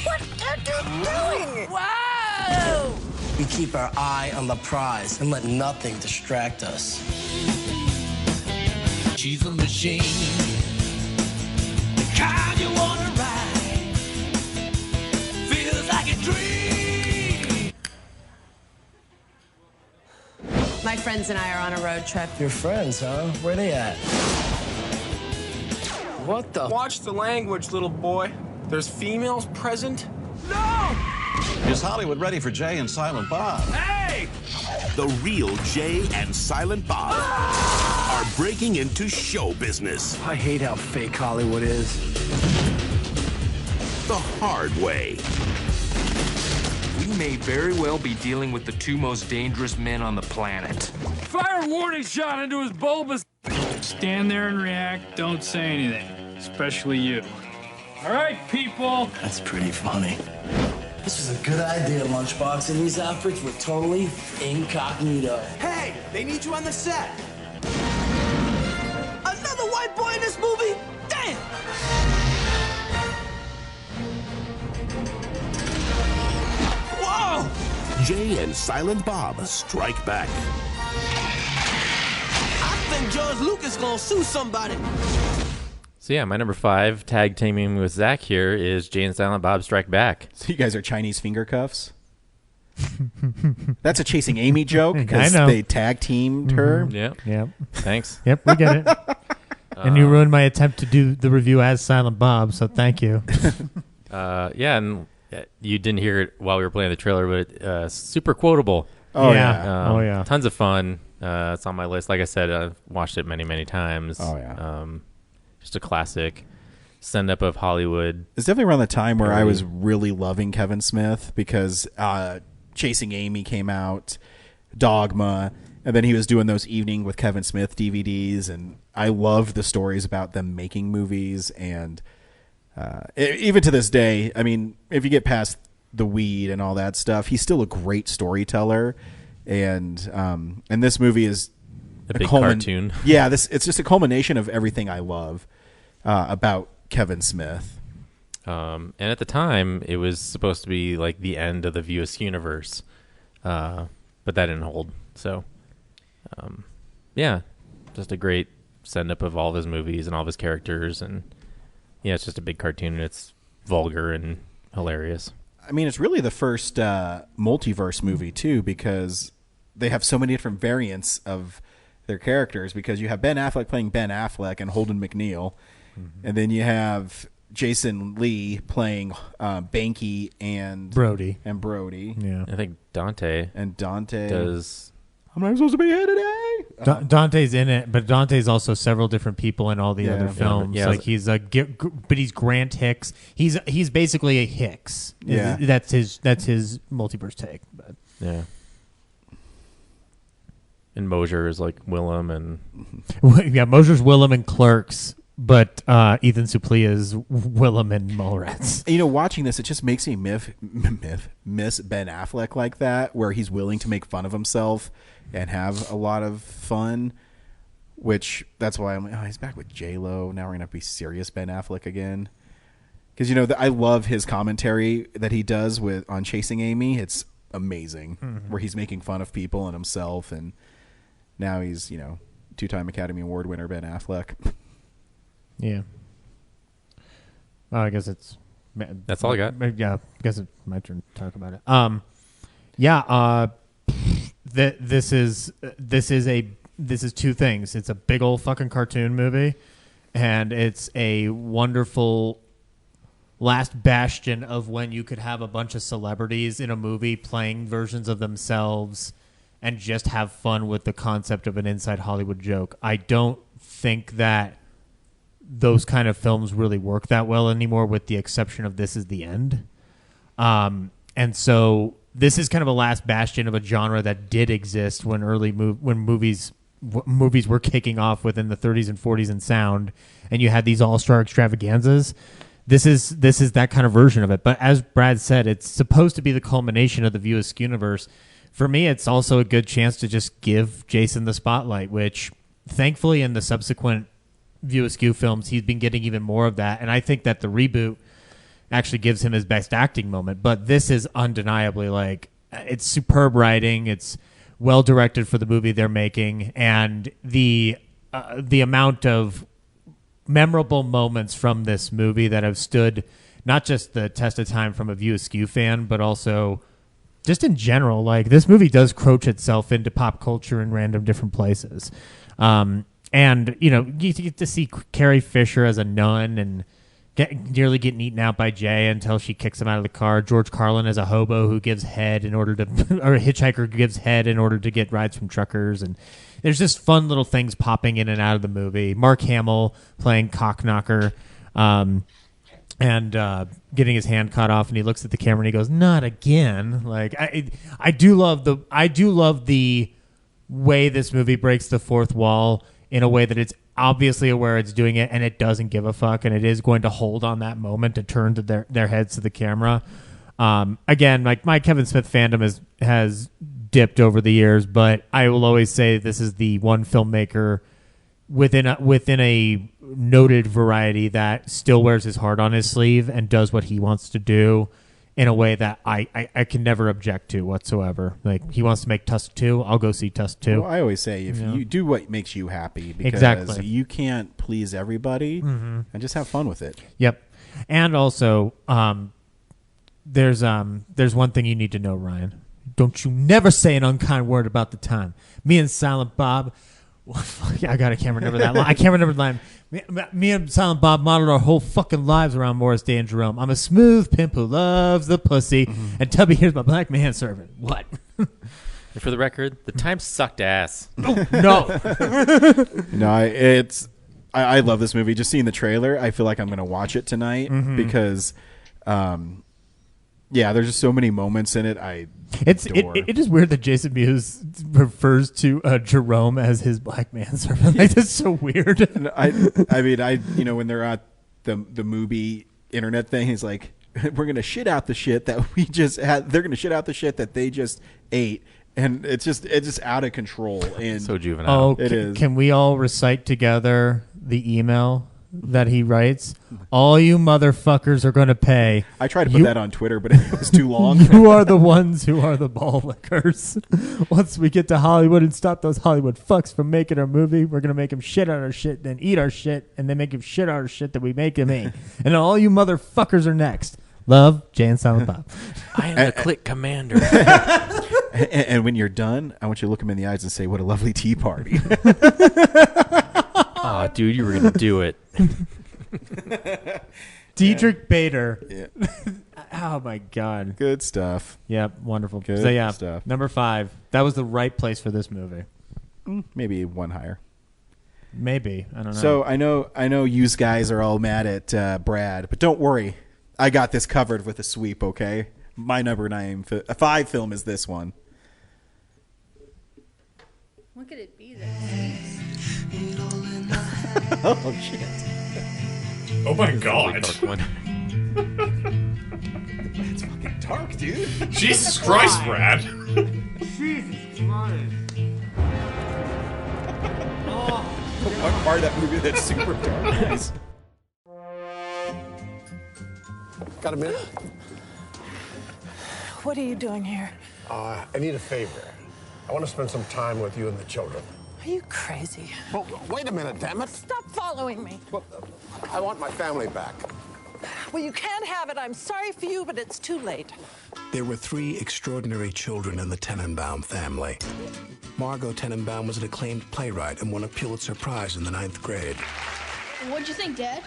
What are you doing? Whoa! We keep our eye on the prize and let nothing distract us. She's a machine, the kind you wanna ride. Feels like a dream. My friends and I are on a road trip. Your friends, huh? Where they at? What the? Watch the language, little boy. There's females present. Is Hollywood ready for Jay and Silent Bob? Hey! The real Jay and Silent Bob are breaking into show business I hate how fake Hollywood is. the hard way. We may very well be dealing with the two most dangerous men on the planet. Fire a warning shot into his bulbous. Stand there and react. Don't say anything, especially you. All right, people. That's pretty funny. This is a good idea, Lunchbox, and these outfits were totally incognito. Hey, they need you on the set. Another white boy in this movie? Damn! Whoa! Jay and Silent Bob strike back. I think George Lucas gonna sue somebody. So yeah, my number 5, tag teaming with Zach here, is Jay and Silent Bob Strike Back. So you guys are Chinese finger cuffs? That's a Chasing Amy joke I because know. they tag teamed her. Yep. Yep. Thanks. Yep, we get it. And you ruined my attempt to do the review as Silent Bob, so thank you. Yeah, and you didn't hear it while we were playing the trailer, but super quotable. Oh, yeah. Oh, yeah. Tons of fun. It's on my list. Like I said, I've watched it many, many times. Oh, yeah. Just a classic. send up of Hollywood. It's definitely around the time where I was really loving Kevin Smith because Chasing Amy came out, Dogma, and then he was doing those Evening with Kevin Smith DVDs, and I loved the stories about them making movies. And even to this day, I mean, if you get past the weed and all that stuff, he's still a great storyteller. And this movie is a big cartoon. Yeah, it's just a culmination of everything I love about Kevin Smith. And at the time, it was supposed to be like the end of the View Askew universe, but that didn't hold. So, yeah, just a great send up of all of his movies and all of his characters, and yeah, it's just a big cartoon, and it's vulgar and hilarious. I mean, it's really the first multiverse movie too, because they have so many different variants of their characters. Because you have Ben Affleck playing Ben Affleck and Holden McNeil, and then you have Jason Lee playing Banky and Brody. Yeah, I think Dante does. I'm not supposed to be here today. Dante's in it, but Dante's also several different people in all the other films. Yeah. Like he's but he's Grant Hicks. He's basically a Hicks. Yeah, that's his multiverse take. But. Yeah. And Mosier is like Willem, and Mosier's Willem and Clerks, but Ethan Suplee is Willem and Mallrats. You know, watching this, it just makes me miss Ben Affleck like that, where he's willing to make fun of himself and have a lot of fun. Which that's why I'm like, he's back with J-Lo. Now we're gonna have to be serious Ben Affleck again. Because I love his commentary that he does on Chasing Amy. It's amazing, where he's making fun of people and himself, and now he's 2-time Academy Award winner Ben Affleck. Yeah. Well, I guess that's all I got. Yeah, I guess it's my turn to talk about it. This is two things. It's a big old fucking cartoon movie, and it's a wonderful last bastion of when you could have a bunch of celebrities in a movie playing versions of themselves and just have fun with the concept of an inside Hollywood joke. I don't think that those kind of films really work that well anymore, with the exception of This Is the End. And so this is kind of a last bastion of a genre that did exist when when movies were kicking off within the 30s and 40s in sound, and you had these all-star extravaganzas. This is that kind of version of it. But as Brad said, it's supposed to be the culmination of the View Askew universe. For me, it's also a good chance to just give Jason the spotlight, which thankfully in the subsequent View Askew films, he's been getting even more of that. And I think that the reboot actually gives him his best acting moment. But this is undeniably it's superb writing. It's well directed for the movie they're making, and the amount of memorable moments from this movie that have stood not just the test of time from a View Askew fan, but also just in general. Like, this movie does croach itself into pop culture in random different places. And, you get to see Carrie Fisher as a nun and nearly getting eaten out by Jay until she kicks him out of the car. George Carlin as a hobo who gives head or a hitchhiker who gives head in order to get rides from truckers. And there's just fun little things popping in and out of the movie. Mark Hamill playing Cockknocker, and getting his hand cut off, and he looks at the camera and he goes, "Not again." Like, I do love the way this movie breaks the fourth wall in a way that it's obviously aware it's doing it, and it doesn't give a fuck, and it is going to hold on that moment to turn to their heads to the camera. Again, like, my Kevin Smith fandom has dipped over the years, but I will always say this is the one filmmaker within a noted variety that still wears his heart on his sleeve and does what he wants to do in a way that I can never object to whatsoever. Like, he wants to make Tusk 2, I'll go see Tusk 2. Well, I always say, if you do what makes you happy, because exactly. you can't please everybody, and just have fun with it. Yep. And also, there's one thing you need to know, Ryan. Don't you never say an unkind word about the time. Me and Silent Bob... I can't remember that line. I can't remember the line. Me and Silent Bob modeled our whole fucking lives around Morris Day and Jerome. I'm a smooth pimp who loves the pussy, and Tubby here's my black man servant. What? And for the record, the time sucked ass. No. No, I love this movie. Just seeing the trailer, I feel like I'm going to watch it tonight because, there's just so many moments in it. It is weird that Jason Mewes refers to Jerome as his black manservant. Like, that's so weird. I mean, when they're at the movie internet thing, he's like, we're gonna shit out the shit that we just had. They're gonna shit out the shit that they just ate, and it's just out of control. And so juvenile. It is. Can we all recite together the email that he writes? All you motherfuckers are going to pay. I tried to put that on Twitter, but it was too long. You are the ones who are the ball lickers. Once we get to Hollywood and stop those Hollywood fucks from making our movie, we're going to make them shit out our shit, then eat our shit, and then make them shit out our shit that we make them eat. And all you motherfuckers are next. Love, Jay and Silent Bob. I am the click commander. And when you're done, I want you to look him in the eyes and say, "What a lovely tea party." Oh, dude, you were going to do it. Diedrich Bader. Yeah. Oh, my God. Good stuff. Yep, wonderful. Good stuff. Number 5. That was the right place for this movie. Maybe one higher. Maybe. I don't know. So I know you guys are all mad at Brad, but don't worry. I got this covered with a sweep, okay? My number 5 film is this one. What could it be this? Oh, shit. Oh, my God. It's fucking dark, dude. Jesus Christ, Brad. Jesus Christ. What part of that movie that's super dark? Got a minute? What are you doing here? I need a favor. I want to spend some time with you and the children. Are you crazy? Well, wait a minute, damn it. Stop following me. Well, I want my family back. Well, you can't have it. I'm sorry for you, but it's too late. There were 3 extraordinary children in the Tenenbaum family. Margot Tenenbaum was an acclaimed playwright and won a Pulitzer Prize in the 9th grade. What'd you think, Dad?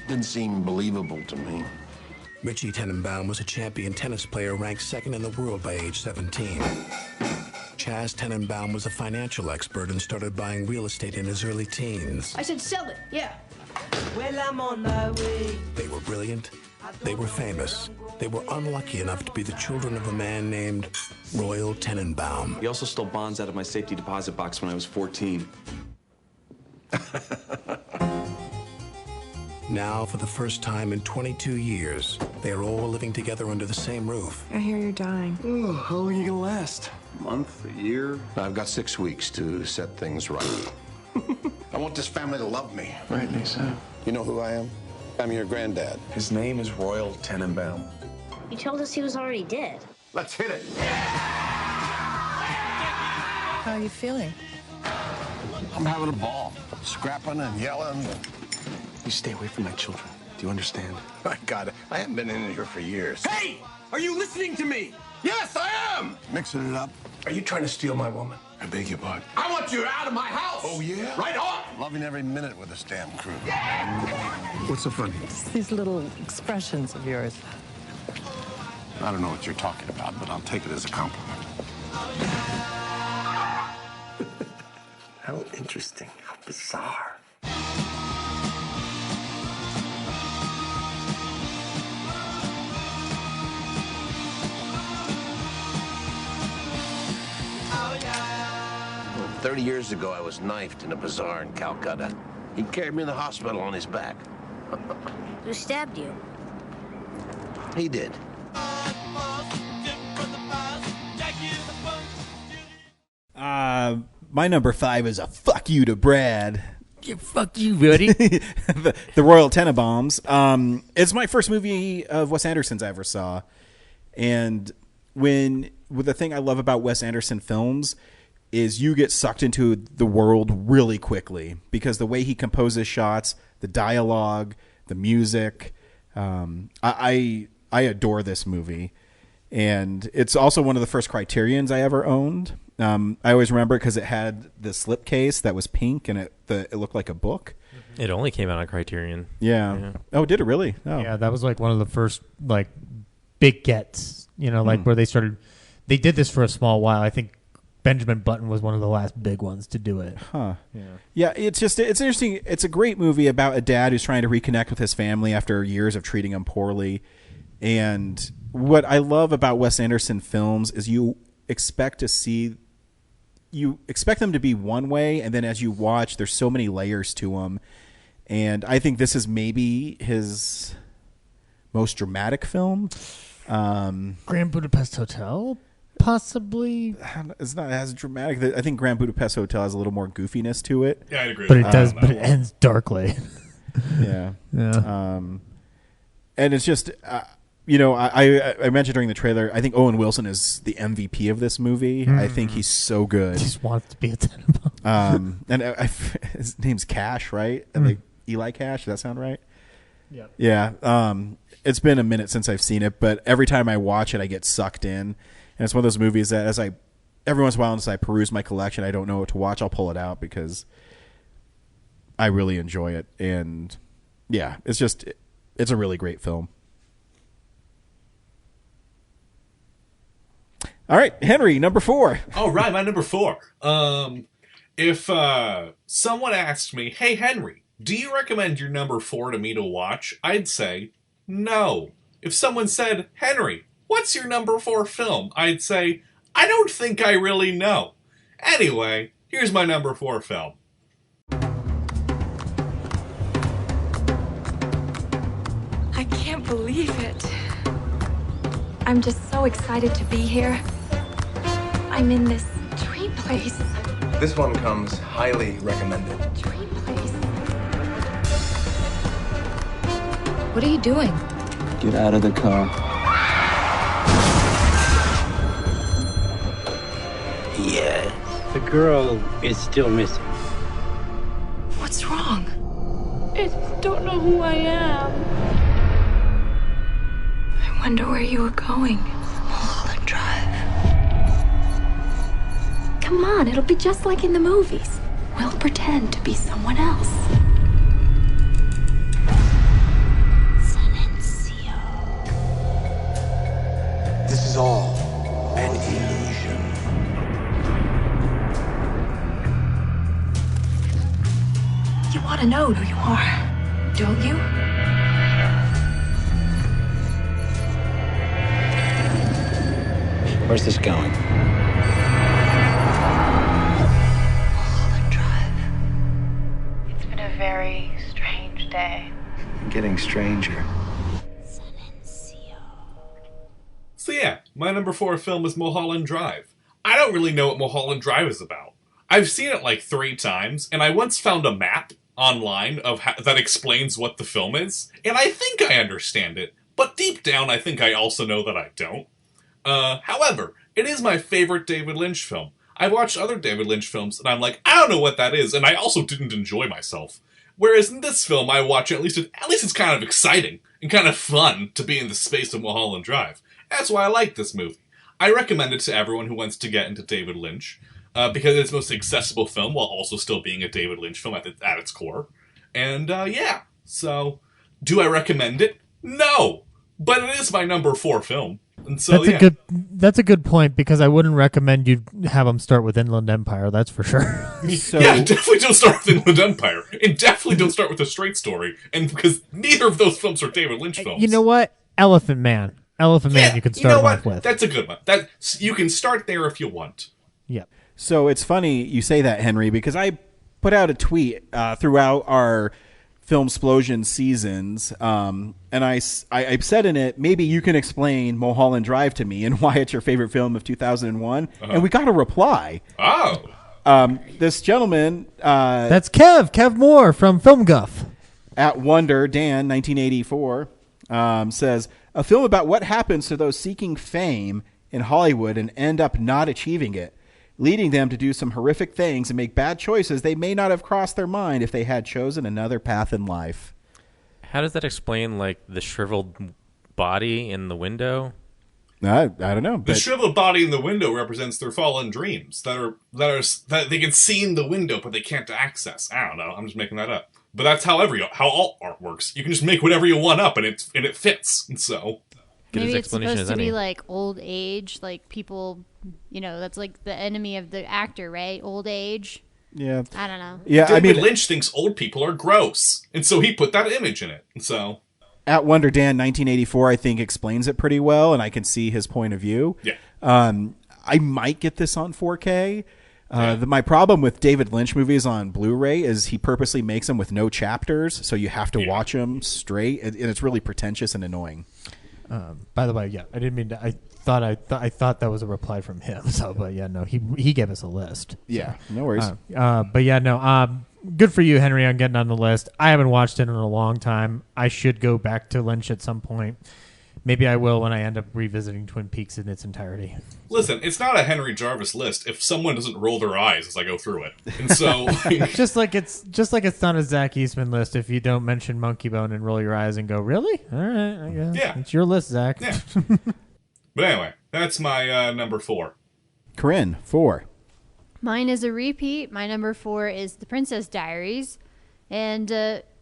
Didn't seem believable to me. Richie Tenenbaum was a champion tennis player ranked 2nd in the world by age 17. Chaz Tenenbaum was a financial expert and started buying real estate in his early teens. I said sell it, yeah. Well, I'm on my way. They were brilliant. They were famous. They were unlucky enough to be the children of a man named Royal Tenenbaum. He also stole bonds out of my safety deposit box when I was 14. Now, for the first time in 22 years, they are all living together under the same roof. I hear you're dying. Oh, how long are you gonna last? A month? A year? I've got 6 weeks to set things right. I want this family to love me. Rightly so. You know who I am? I'm your granddad. His name is Royal Tenenbaum. You told us he was already dead. Let's hit it. How are you feeling? I'm having a ball. Scrapping and yelling. You stay away from my children. Do you understand? My God, I haven't been in here for years. Hey! Are you listening to me? Yes, I am! Mixing it up. Are you trying to steal my woman? I beg your pardon. I want you out of my house! Oh, yeah? Right on! Loving every minute with this damn crew. What's so funny? It's these little expressions of yours. I don't know what you're talking about, but I'll take it as a compliment. How interesting. How bizarre. Well, 30 years ago, I was knifed in a bazaar in Calcutta. He carried me to the hospital on his back. Who stabbed you? He did. My number 5 is a fuck you to Brad. Yeah, fuck you, buddy. the Royal Tenenbaums. It's my first movie of Wes Anderson's I ever saw. And with the thing I love about Wes Anderson films is you get sucked into the world really quickly because the way he composes shots, the dialogue, the music, I adore this movie. And it's also one of the first Criterions I ever owned. I always remember it because it had the slipcase that was pink and it looked like a book. It only came out on Criterion. Yeah. Oh, did it really? Oh. Yeah, that was like one of the first big gets, where they started. They did this for a small while. I think Benjamin Button was one of the last big ones to do it. Huh. Yeah, it's interesting. It's a great movie about a dad who's trying to reconnect with his family after years of treating him poorly. And what I love about Wes Anderson films is you expect them to be one way, and then as you watch, there's so many layers to them. And I think this is maybe his most dramatic film. Grand Budapest Hotel, possibly. It's not as dramatic. I think Grand Budapest Hotel has a little more goofiness to it. Yeah, I'd agree. But it does. But it ends darkly. Yeah. Yeah. And it's just, I mentioned during the trailer, I think Owen Wilson is the MVP of this movie. I think he's so good. He just wants to be a Tenenbaum. And his name's Cash, right? And like Eli Cash. Does that sound right? Yep. Yeah. It's been a minute since I've seen it, but every time I watch it, I get sucked in. And it's one of those movies that every once in a while, as I peruse my collection, I don't know what to watch, I'll pull it out because I really enjoy it. And yeah, it's a really great film. All right, Henry, number 4. All right, my number 4. If someone asked me, hey, Henry, do you recommend your number 4 to me to watch? I'd say no. If someone said, Henry, what's your number 4 film? I'd say, I don't think I really know. Anyway, here's my number 4 film. I can't believe it. I'm just so excited to be here. I'm in this dream place. This one comes highly recommended. Dream place. What are you doing? Get out of the car. Yes, the girl is still missing. What's wrong? I just don't know who I am. I wonder where you were going. Mulholland Drive. Come on, it'll be just like in the movies. We'll pretend to be someone else. This is all an illusion. You want to know who you are, don't you? Where's this going? Mulholland Drive. It's been a very strange day. Getting stranger. So yeah, my number 4 film is Mulholland Drive. I don't really know what Mulholland Drive is about. I've seen it like 3 times, and I once found a map online that explains what the film is, and I think I understand it, but deep down I think I also know that I don't. However, it is my favorite David Lynch film. I've watched other David Lynch films, and I'm like, I don't know what that is, and I also didn't enjoy myself. Whereas in this film, I watch it, at least it's kind of exciting and kind of fun to be in the space of Mulholland Drive. That's why I like this movie. I recommend it to everyone who wants to get into David Lynch, because it's the most accessible film while also still being a David Lynch film at its core. And yeah, so do I recommend it? No, but it is my number 4 film. And so that's a good point, because I wouldn't recommend you have them start with Inland Empire. That's for sure. Yeah, definitely don't start with Inland Empire, and definitely don't start with A Straight Story, and because neither of those films are David Lynch films. You know what? Elephant Man. You can start off with. That's a good one. You can start there if you want. Yep. So it's funny you say that, Henry, because I put out a tweet throughout our Filmsplosion seasons, and I said in it, maybe you can explain Mulholland Drive to me and why it's your favorite film of 2001, and we got a reply. Oh. This gentleman... That's Kev Moore from Film Guff. At Wonder, Dan, 1984, says... A film about what happens to those seeking fame in Hollywood and end up not achieving it, leading them to do some horrific things and make bad choices they may not have crossed their mind if they had chosen another path in life. How does that explain, like, the shriveled body in the window? I don't know. The shriveled body in the window represents their fallen dreams that they can see in the window, but they can't access. I don't know. I'm just making that up. But that's how all art works. You can just make whatever you want up, and it fits. And so, get Maybe his it's explanation supposed as to be any. like old age, like people, that's like the enemy of the actor, right? Old age. Yeah. I don't know. Yeah, David Lynch thinks old people are gross, and so he put that image in it. And so At Wonder Dan 1984, I think explains it pretty well, and I can see his point of view. Yeah. I might get this on 4K. My problem with David Lynch movies on Blu-ray is he purposely makes them with no chapters, so you have to watch them straight, and it's really pretentious and annoying. By the way, yeah, I didn't mean to. I thought that was a reply from him. So, but yeah, no, he gave us a list. Yeah, no worries. But yeah, no. Good for you, Henry, on getting on the list. I haven't watched it in a long time. I should go back to Lynch at some point. Maybe I will when I end up revisiting Twin Peaks in its entirety. listen, it's not a Henry Jarvis list if someone doesn't roll their eyes as I go through it. And so just like it's not a Zach Eastman list if you don't mention Monkey Bone and roll your eyes and go, really? All right, I guess. Yeah. It's your list, Zach. Yeah. But anyway, that's my number 4. Corinne, 4. Mine is a repeat. My number 4 is The Princess Diaries. And,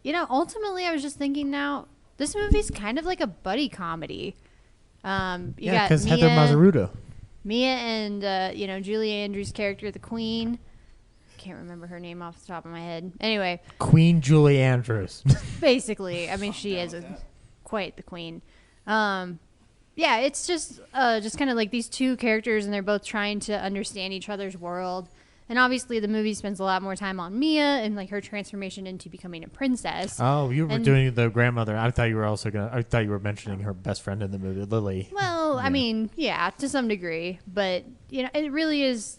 ultimately I was just thinking now, this movie's kind of like a buddy comedy. Yeah, because Heather Mazzaruto. Mia and, Julie Andrews' character, the Queen. Can't remember her name off the top of my head. Anyway. Queen Julie Andrews. Basically. I mean, she is quite the queen. Yeah, it's just kind of like these two characters, and they're both trying to understand each other's world. And obviously, the movie spends a lot more time on Mia and like her transformation into becoming a princess. Oh, you were doing the grandmother. I thought you were mentioning her best friend in the movie, Lily. Well, yeah. I mean, yeah, to some degree, but it really is.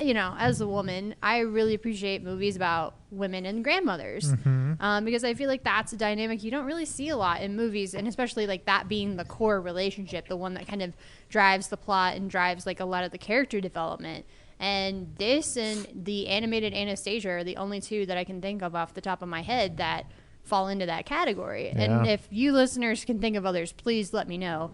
As a woman, I really appreciate movies about women and grandmothers because I feel like that's a dynamic you don't really see a lot in movies, and especially like that being the core relationship, the one that kind of drives the plot and drives like a lot of the character development. And this and the animated Anastasia are the only two that I can think of off the top of my head that fall into that category. Yeah. And if you listeners can think of others, please let me know.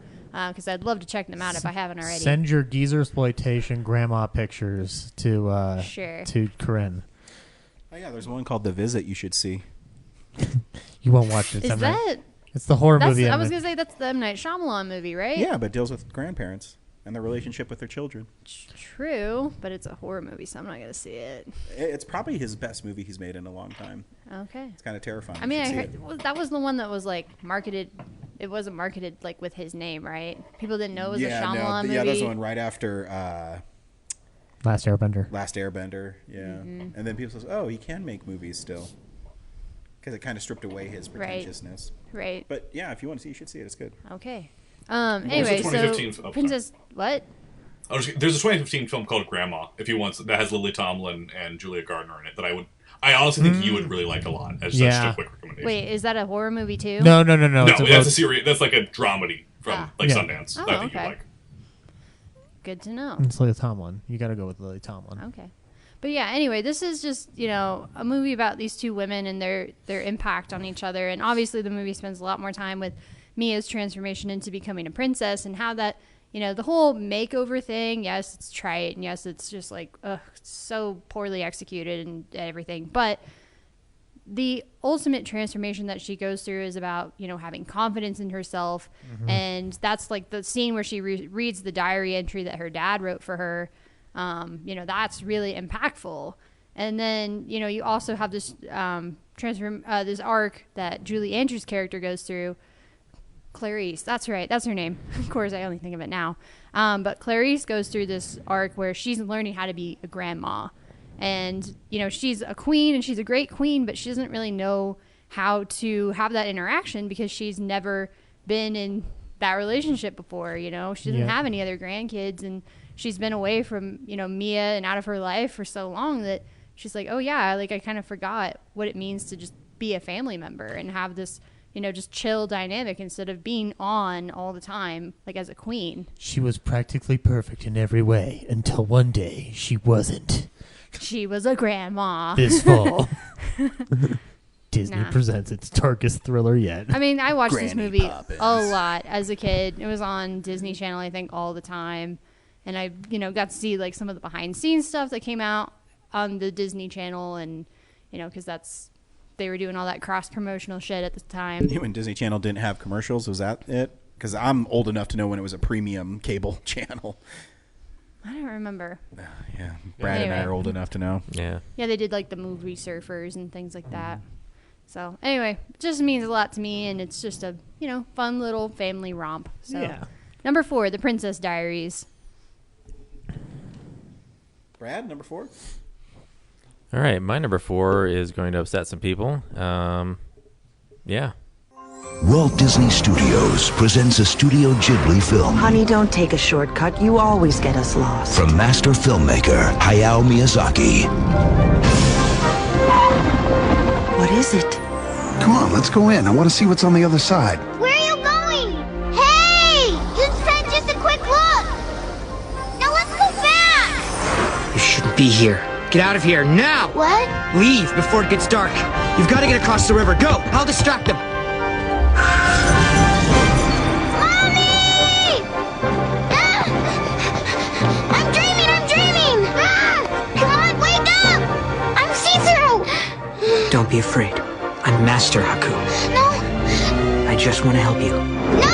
Because I'd love to check them out if I haven't already. Send your geezer exploitation grandma pictures to to Corinne. Oh yeah, there's one called The Visit you should see. You won't watch it. Is that? It's the horror movie. I was gonna say that's the M. Night Shyamalan movie, right? Yeah, but it deals with grandparents and their relationship with their children. True, but it's a horror movie, so I'm not gonna see it. It's probably his best movie he's made in a long time. Okay. It's kind of terrifying. I mean, I heard that was the one that was like marketed. It wasn't marketed like with his name, right? People didn't know it was a Shyamalan movie. Yeah, that's the one right after Last Airbender. Yeah. Mm-hmm. And then people say, "Oh, he can make movies still," because it kind of stripped away his pretentiousness. Right. But yeah, if you want to see, you should see it. It's good. Okay. Anyway, so Princess what? There's a 2015 film called Grandma. If you want, that has Lily Tomlin and Julia Gardner in it. That I honestly think you would really like a lot. As just a quick recommendation. Wait, is that a horror movie too? No. No, that's a series. That's like a dramedy from Sundance. Oh, that I think okay. you like. Good to know. It's Lily Tomlin. You got to go with Lily Tomlin. Okay. But yeah, anyway, this is just, a movie about these two women and their impact on each other. And obviously the movie spends a lot more time with Mia's transformation into becoming a princess and how that, the whole makeover thing, yes, it's trite, and yes, it's just like, so poorly executed and everything. But the ultimate transformation that she goes through is about, having confidence in herself. Mm-hmm. And that's like the scene where she reads the diary entry that her dad wrote for her. That's really impactful. And then, you also have this this arc that Julie Andrews' character goes through. Clarice, that's right, that's her name. Of course, I only think of it now. But Clarice goes through this arc where she's learning how to be a grandma. And, she's a queen, and she's a great queen, but she doesn't really know how to have that interaction because she's never been in that relationship before, She doesn't have any other grandkids, and she's been away from, Mia and out of her life for so long that she's like, oh, yeah, like I kind of forgot what it means to just be a family member and have this, just chill dynamic instead of being on all the time, like as a queen. She was practically perfect in every way until one day she wasn't. She was a grandma. This fall. Disney presents its darkest thriller yet. I mean, I watched Granny this movie Poppins. a lot as a kid. It was on Disney Channel, I think, all the time. And I, got to see like some of the behind scenes stuff that came out on the Disney Channel, and because they were doing all that cross promotional shit at the time. When Disney Channel didn't have commercials, was that it? because I'm old enough to know when it was a premium cable channel. I don't remember. Yeah, Brad and I are old enough to know. Yeah. Yeah, they did like the movie Surfers and things like that. So anyway, it just means a lot to me, and it's just a fun little family romp. So Yeah. Number 4, The Princess Diaries. Brad, number 4. All right, my number 4 is going to upset some people. Yeah. Walt Disney Studios presents a Studio Ghibli film. Honey, don't take a shortcut. You always get us lost. From master filmmaker Hayao Miyazaki. What is it? Come on, let's go in. I want to see what's on the other side. Where are you going? Hey! You said just a quick look! Now let's go back! You shouldn't be here. Get out of here now! What? Leave before it gets dark. You've got to get across the river. Go! I'll distract them. Mommy! Ah! I'm dreaming! Ah! Come on, wake up! I'm see-through! Don't be afraid. I'm Master Haku. No! I just want to help you. No!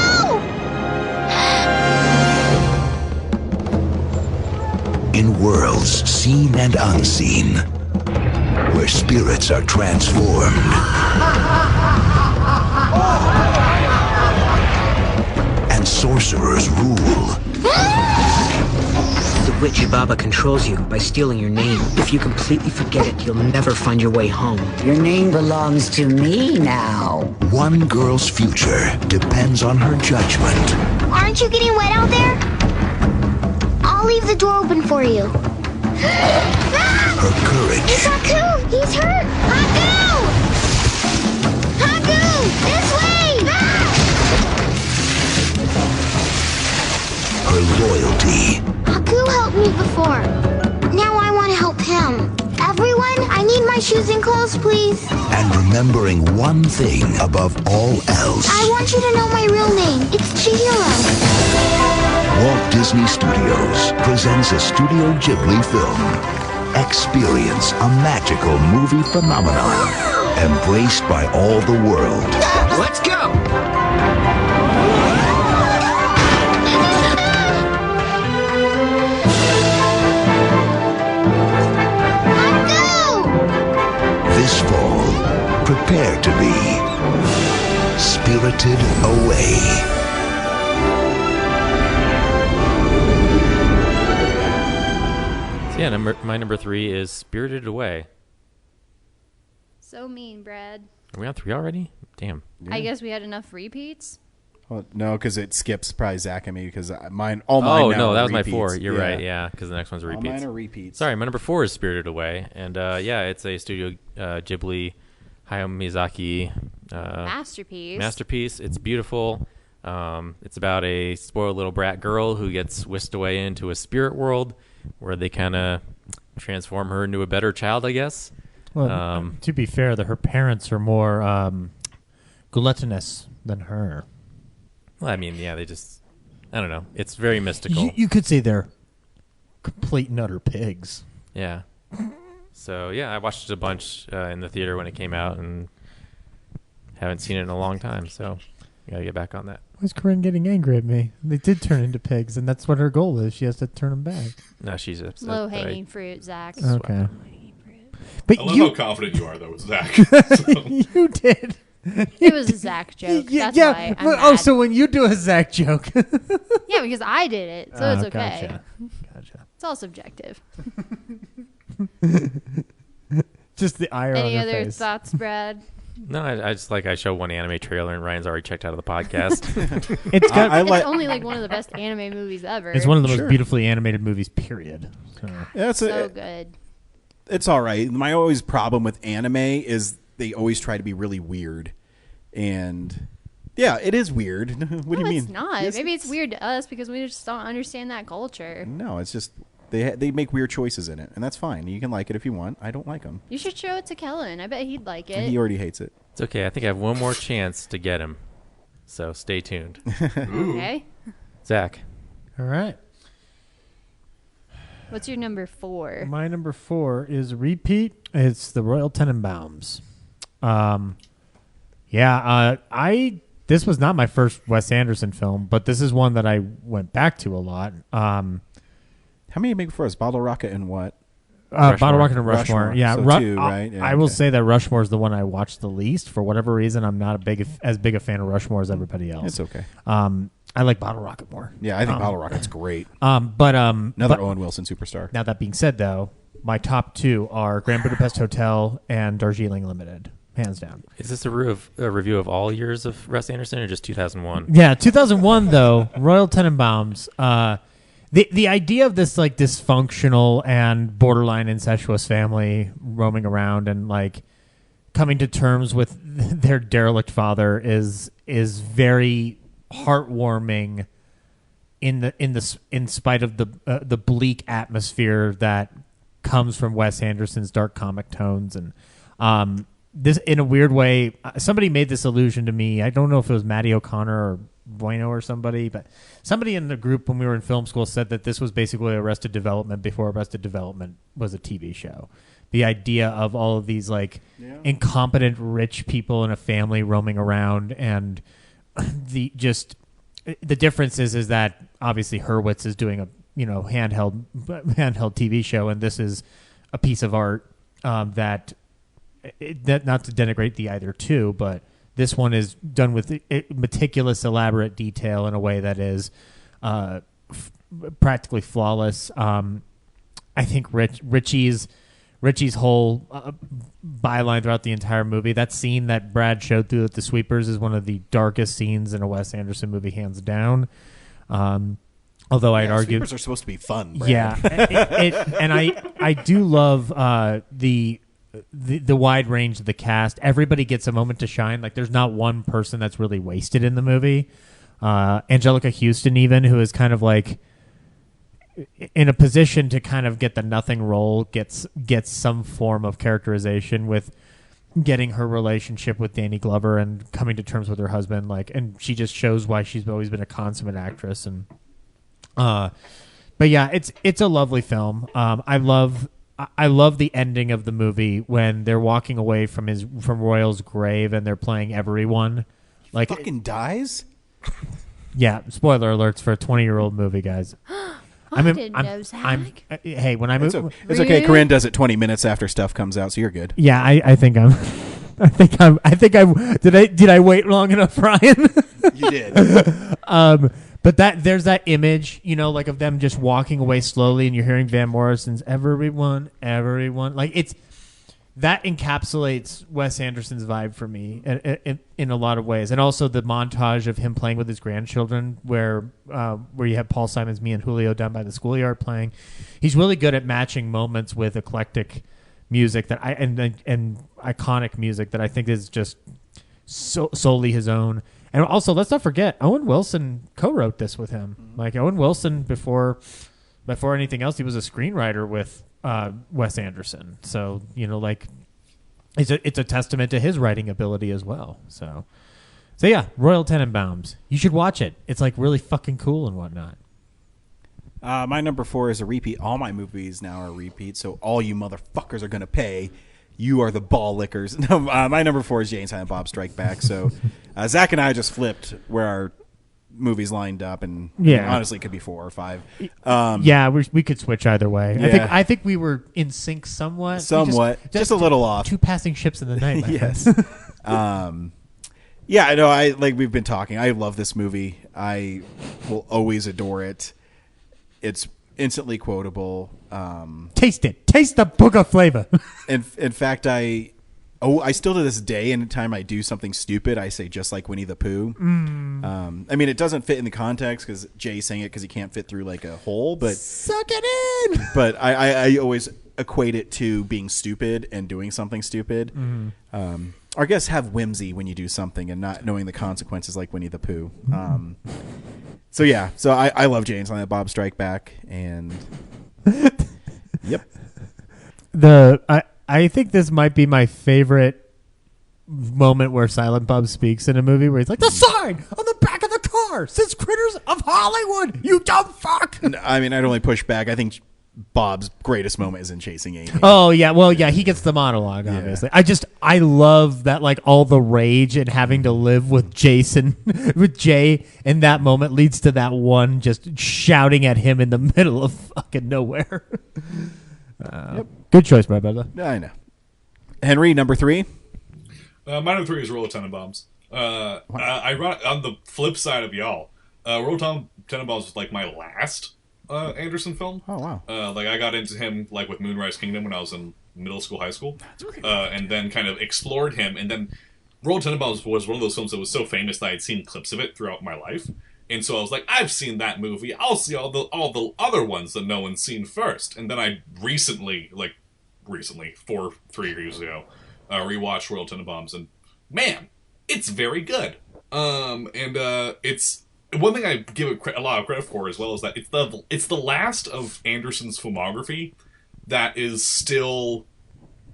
In worlds seen and unseen, where spirits are transformed and sorcerers rule. The witch Ibaba controls you by stealing your name. If you completely forget it, you'll never find your way home. Your name belongs to me now. One girl's future depends on her judgment. Aren't you getting wet out there? I'll leave the door open for you. Her courage. It's Haku! He's hurt! Haku! Haku! This way! Her loyalty. Haku helped me before. Now I want to help him. Everyone, I need my shoes and clothes, please. And remembering one thing above all else. I want you to know my real name. It's Chihiro. Walt Disney Studios presents a Studio Ghibli film. Experience a magical movie phenomenon embraced by all the world. Let's go! This fall, prepare to be spirited away. So yeah, my number 3 is Spirited Away. So mean, Brad. Are we on 3 already? Damn. I guess we had enough repeats. Well, no, because it skips probably Zach and me because all mine. Now no, that was repeats. my 4. You're right. Yeah, because the next one's a repeat. All mine are repeats. Sorry, my number 4 is Spirited Away, and yeah, it's a Studio Ghibli Hayao Miyazaki masterpiece. It's beautiful. It's about a spoiled little brat girl who gets whisked away into a spirit world where they kind of transform her into a better child, I guess. Well, to be fair, her parents are more gluttonous than her. Well, I mean, yeah, I don't know. It's very mystical. You could say they're complete and utter pigs. Yeah. So, yeah, I watched it a bunch in the theater when it came out and haven't seen it in a long time, so I got to get back on that. Why is Corinne getting angry at me? They did turn into pigs, and that's what her goal is. She has to turn them back. No, she's upset. Low-hanging fruit, Zach. Okay. But I love how confident you are, though, with Zach. You did. It was a Zach joke. That's why I'm mad. So when you do a Zach joke. Yeah, because I did it, so it's okay. Gotcha. It's all subjective. Just the ire on Any her other face. thoughts, Brad? No, I just I show one anime trailer and Ryan's already checked out of the podcast. It's only like one of the best anime movies ever. It's one of the most beautifully animated movies, period. Yeah, it's so good. It's all right. My always problem with anime is they always try to be really weird. And yeah, it is weird. What do you mean? It's not. Yes, Maybe it's weird to us because we just don't understand that culture. No, it's just they make weird choices in it, and that's fine. You can like it if you want. I don't like them. You should show it to Kellen. I bet he'd like it. And he already hates it. It's okay. I think I have one more chance to get him. So stay tuned. Okay. Zach. All right. What's your number 4? My number 4 is repeat. It's the Royal Tenenbaums. I this was not my first Wes Anderson film, but this is one that I went back to a lot. How many make before us? Bottle Rocket and what? Bottle Rocket and Rushmore. Yeah, so two, right? Yeah, I will say that Rushmore is the one I watched the least. For whatever reason, I'm not as big a fan of Rushmore as everybody else. It's okay. I like Bottle Rocket more. Yeah, I think Bottle Rocket's great. But Owen Wilson superstar. Now that being said, though, my top two are Grand Budapest Hotel and Darjeeling Limited, hands down. Is this a review of all years of Wes Anderson or just 2001? Yeah, 2001 though. Royal Tenenbaums. The idea of this like dysfunctional and borderline incestuous family roaming around and like coming to terms with their derelict father is very heartwarming in spite of the bleak atmosphere that comes from Wes Anderson's dark comic tones. And this, in a weird way, somebody made this allusion to me. I don't know if it was Matty O'Connor or Bueno or somebody, but somebody in the group when we were in film school said that this was basically Arrested Development before Arrested Development was a TV show. The idea of all of these like incompetent rich people in a family roaming around, and the difference is that obviously Hurwitz is doing a handheld TV show, and this is a piece of art that not to denigrate the either two, but this one is done with meticulous, elaborate detail in a way that is practically flawless. I think Richie's whole byline throughout the entire movie, that scene that Brad showed through at the Sweepers, is one of the darkest scenes in a Wes Anderson movie, hands down. Although I'd argue Sweepers are supposed to be fun, Brad. Yeah, and I do love the wide range of the cast. Everybody gets a moment to shine. Like, there's not one person that's really wasted in the movie. Angelica Houston, even, who is kind of like in a position to kind of get the nothing role, gets some form of characterization with getting her relationship with Danny Glover and coming to terms with her husband. Like, and she just shows why she's always been a consummate actress. And but yeah, it's a lovely film. I love the ending of the movie when they're walking away from Royal's grave and they're playing Everyone. Like, he fucking dies? Yeah, spoiler alerts for a 20-year-old movie, guys. I didn't know, Zach. Hey, when I move, it's okay. Corinne does it 20 minutes after stuff comes out, so you're good. Yeah, I think I'm. Did I wait long enough, Ryan? You did. But there's that image, like of them just walking away slowly, and you're hearing Van Morrison's "Everyone." Like, that encapsulates Wes Anderson's vibe for me in a lot of ways, and also the montage of him playing with his grandchildren, where you have Paul Simon's "Me and Julio" down by the schoolyard playing. He's really good at matching moments with eclectic music and iconic music that I think is just solely his own. And also, let's not forget, Owen Wilson co-wrote this with him. Like, Owen Wilson, before anything else, he was a screenwriter with Wes Anderson. So, like, it's a testament to his writing ability as well. So yeah, Royal Tenenbaums. You should watch it. It's, like, really fucking cool and whatnot. My number 4 is a repeat. All my movies now are repeats, so all you motherfuckers are going to pay. You are the ball lickers. No, my number 4 is Jay and Silent Bob Strike Back. So Zach and I just flipped where our movies lined up, and honestly, it could be 4 or 5. Yeah, we could switch either way. Yeah. I think we were in sync somewhat. Just a little off. Two passing ships in the night. Yes. Yeah, I know. We've been talking. I love this movie. I will always adore it. It's instantly quotable. Taste it. Taste the booger flavor. In fact, I still to this day, anytime I do something stupid, I say just like Winnie the Pooh. I mean, it doesn't fit in the context because Jay's saying it because he can't fit through like a hole. But suck it in. But I always equate it to being stupid and doing something stupid. Or I guess have whimsy when you do something and not knowing the consequences, like Winnie the Pooh. So yeah, I love Jay and Silent Bob Strike Back, and yep. I think this might be my favorite moment where Silent Bob speaks in a movie, where he's like, "The sign on the back of the car says Critters of Hollywood, you dumb fuck." I mean, I'd only push back. I think Bob's greatest moment is in Chasing Amy. Oh yeah, well yeah, he gets the monologue. Obviously, I love that, like all the rage and having to live with Jason, with Jay in that moment leads to that one just shouting at him in the middle of fucking nowhere. Good choice, my brother. I know. Henry, number 3. My number 3 is Roll of Tenenbaums. On the flip side of y'all, Roll of Tenenbaums was like my last Anderson film. Oh wow! Like I got into him like with Moonrise Kingdom when I was in middle school, high school, and then kind of explored him. And then Roll of Tenenbaums was one of those films that was so famous that I had seen clips of it throughout my life. And so I was like, I've seen that movie. I'll see all the other ones that no one's seen first. And then I recently, 3 years ago, rewatched Roll of Tenenbaums, and man, it's very good. It's. One thing I give it a lot of credit for as well is that it's the last of Anderson's filmography that is still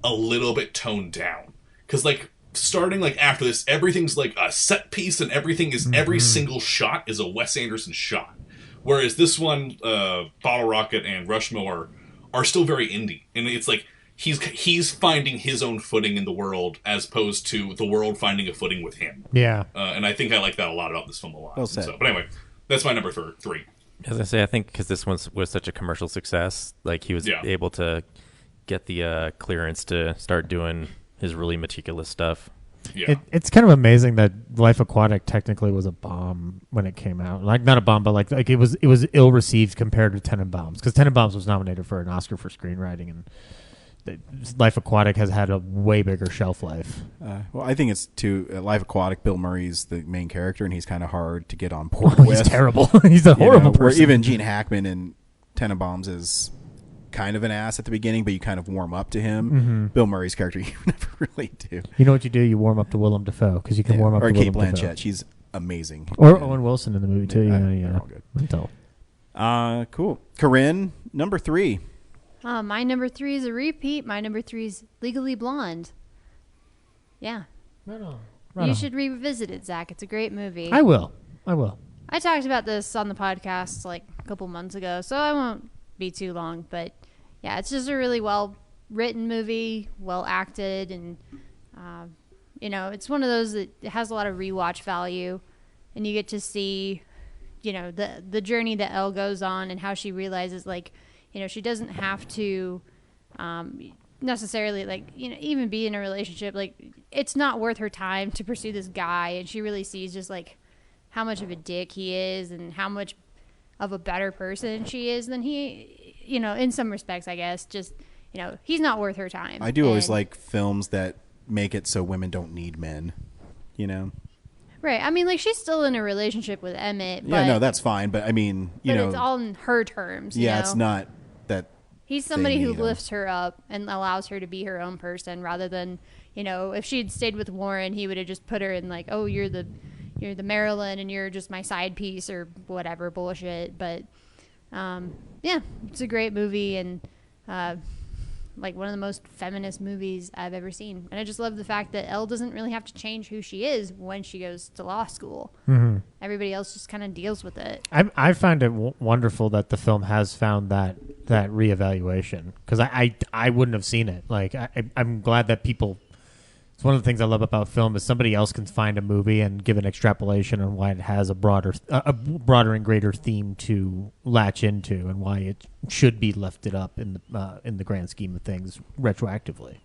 a little bit toned down. Because, like, starting, like, after this, everything's, like, a set piece and everything is, every single shot is a Wes Anderson shot. Whereas this one, Bottle Rocket and Rushmore are still very indie. And it's like, he's finding his own footing in the world as opposed to the world finding a footing with him. Yeah. And I think I like that a lot about this film a lot. Well said. But anyway, that's my number 3. As I say, I think because this one was such a commercial success, like he was able to get the clearance to start doing his really meticulous stuff. Yeah. It's kind of amazing that Life Aquatic technically was a bomb when it came out. Like not a bomb, but like it was ill received compared to Tenenbaums, because Tenenbaums was nominated for an Oscar for screenwriting, and Life Aquatic has had a way bigger shelf life. Well, I think it's Life Aquatic. Bill Murray's the main character, and he's kind of hard to get on board with. He's terrible. He's a horrible person. Where even Gene Hackman in Tenenbaums is kind of an ass at the beginning, but you kind of warm up to him. Mm-hmm. Bill Murray's character, you never really do. You know what you do? You warm up to Willem Dafoe, because you can warm up to Kate Willem Blanchett. Dafoe. She's amazing. Or Owen Wilson in the movie, too. They're all good. Cool. Corinne, number 3. My number 3 is a repeat. My number 3 is Legally Blonde. Yeah. Right on. You should revisit it, Zach. It's a great movie. I will. I talked about this on the podcast like a couple months ago, so I won't be too long. But yeah, it's just a really well written movie, well acted, and it's one of those that has a lot of rewatch value, and you get to see, the journey that Elle goes on and how she realizes she doesn't have to necessarily even be in a relationship. Like, it's not worth her time to pursue this guy, and she really sees just how much of a dick he is and how much of a better person she is than he, in some respects, I guess. Just, he's not worth her time. I do always like films that make it so women don't need men, Right. I mean, she's still in a relationship with Emmett. Yeah, no, that's fine. But I mean, it's all in her terms. Yeah, it's not that. He's somebody who lifts her up and allows her to be her own person, rather than, if she had stayed with Warren, he would have just put her in oh, you're the Marilyn and you're just my side piece or whatever bullshit. But yeah, it's a great movie, and one of the most feminist movies I've ever seen. And I just love the fact that Elle doesn't really have to change who she is when she goes to law school. Mm-hmm. Everybody else just kind of deals with it. I find it wonderful that the film has found that reevaluation, because I wouldn't have seen it. I'm glad that people. It's one of the things I love about film is somebody else can find a movie and give an extrapolation on why it has a broader and greater theme to latch into, and why it should be lifted up in the grand scheme of things retroactively.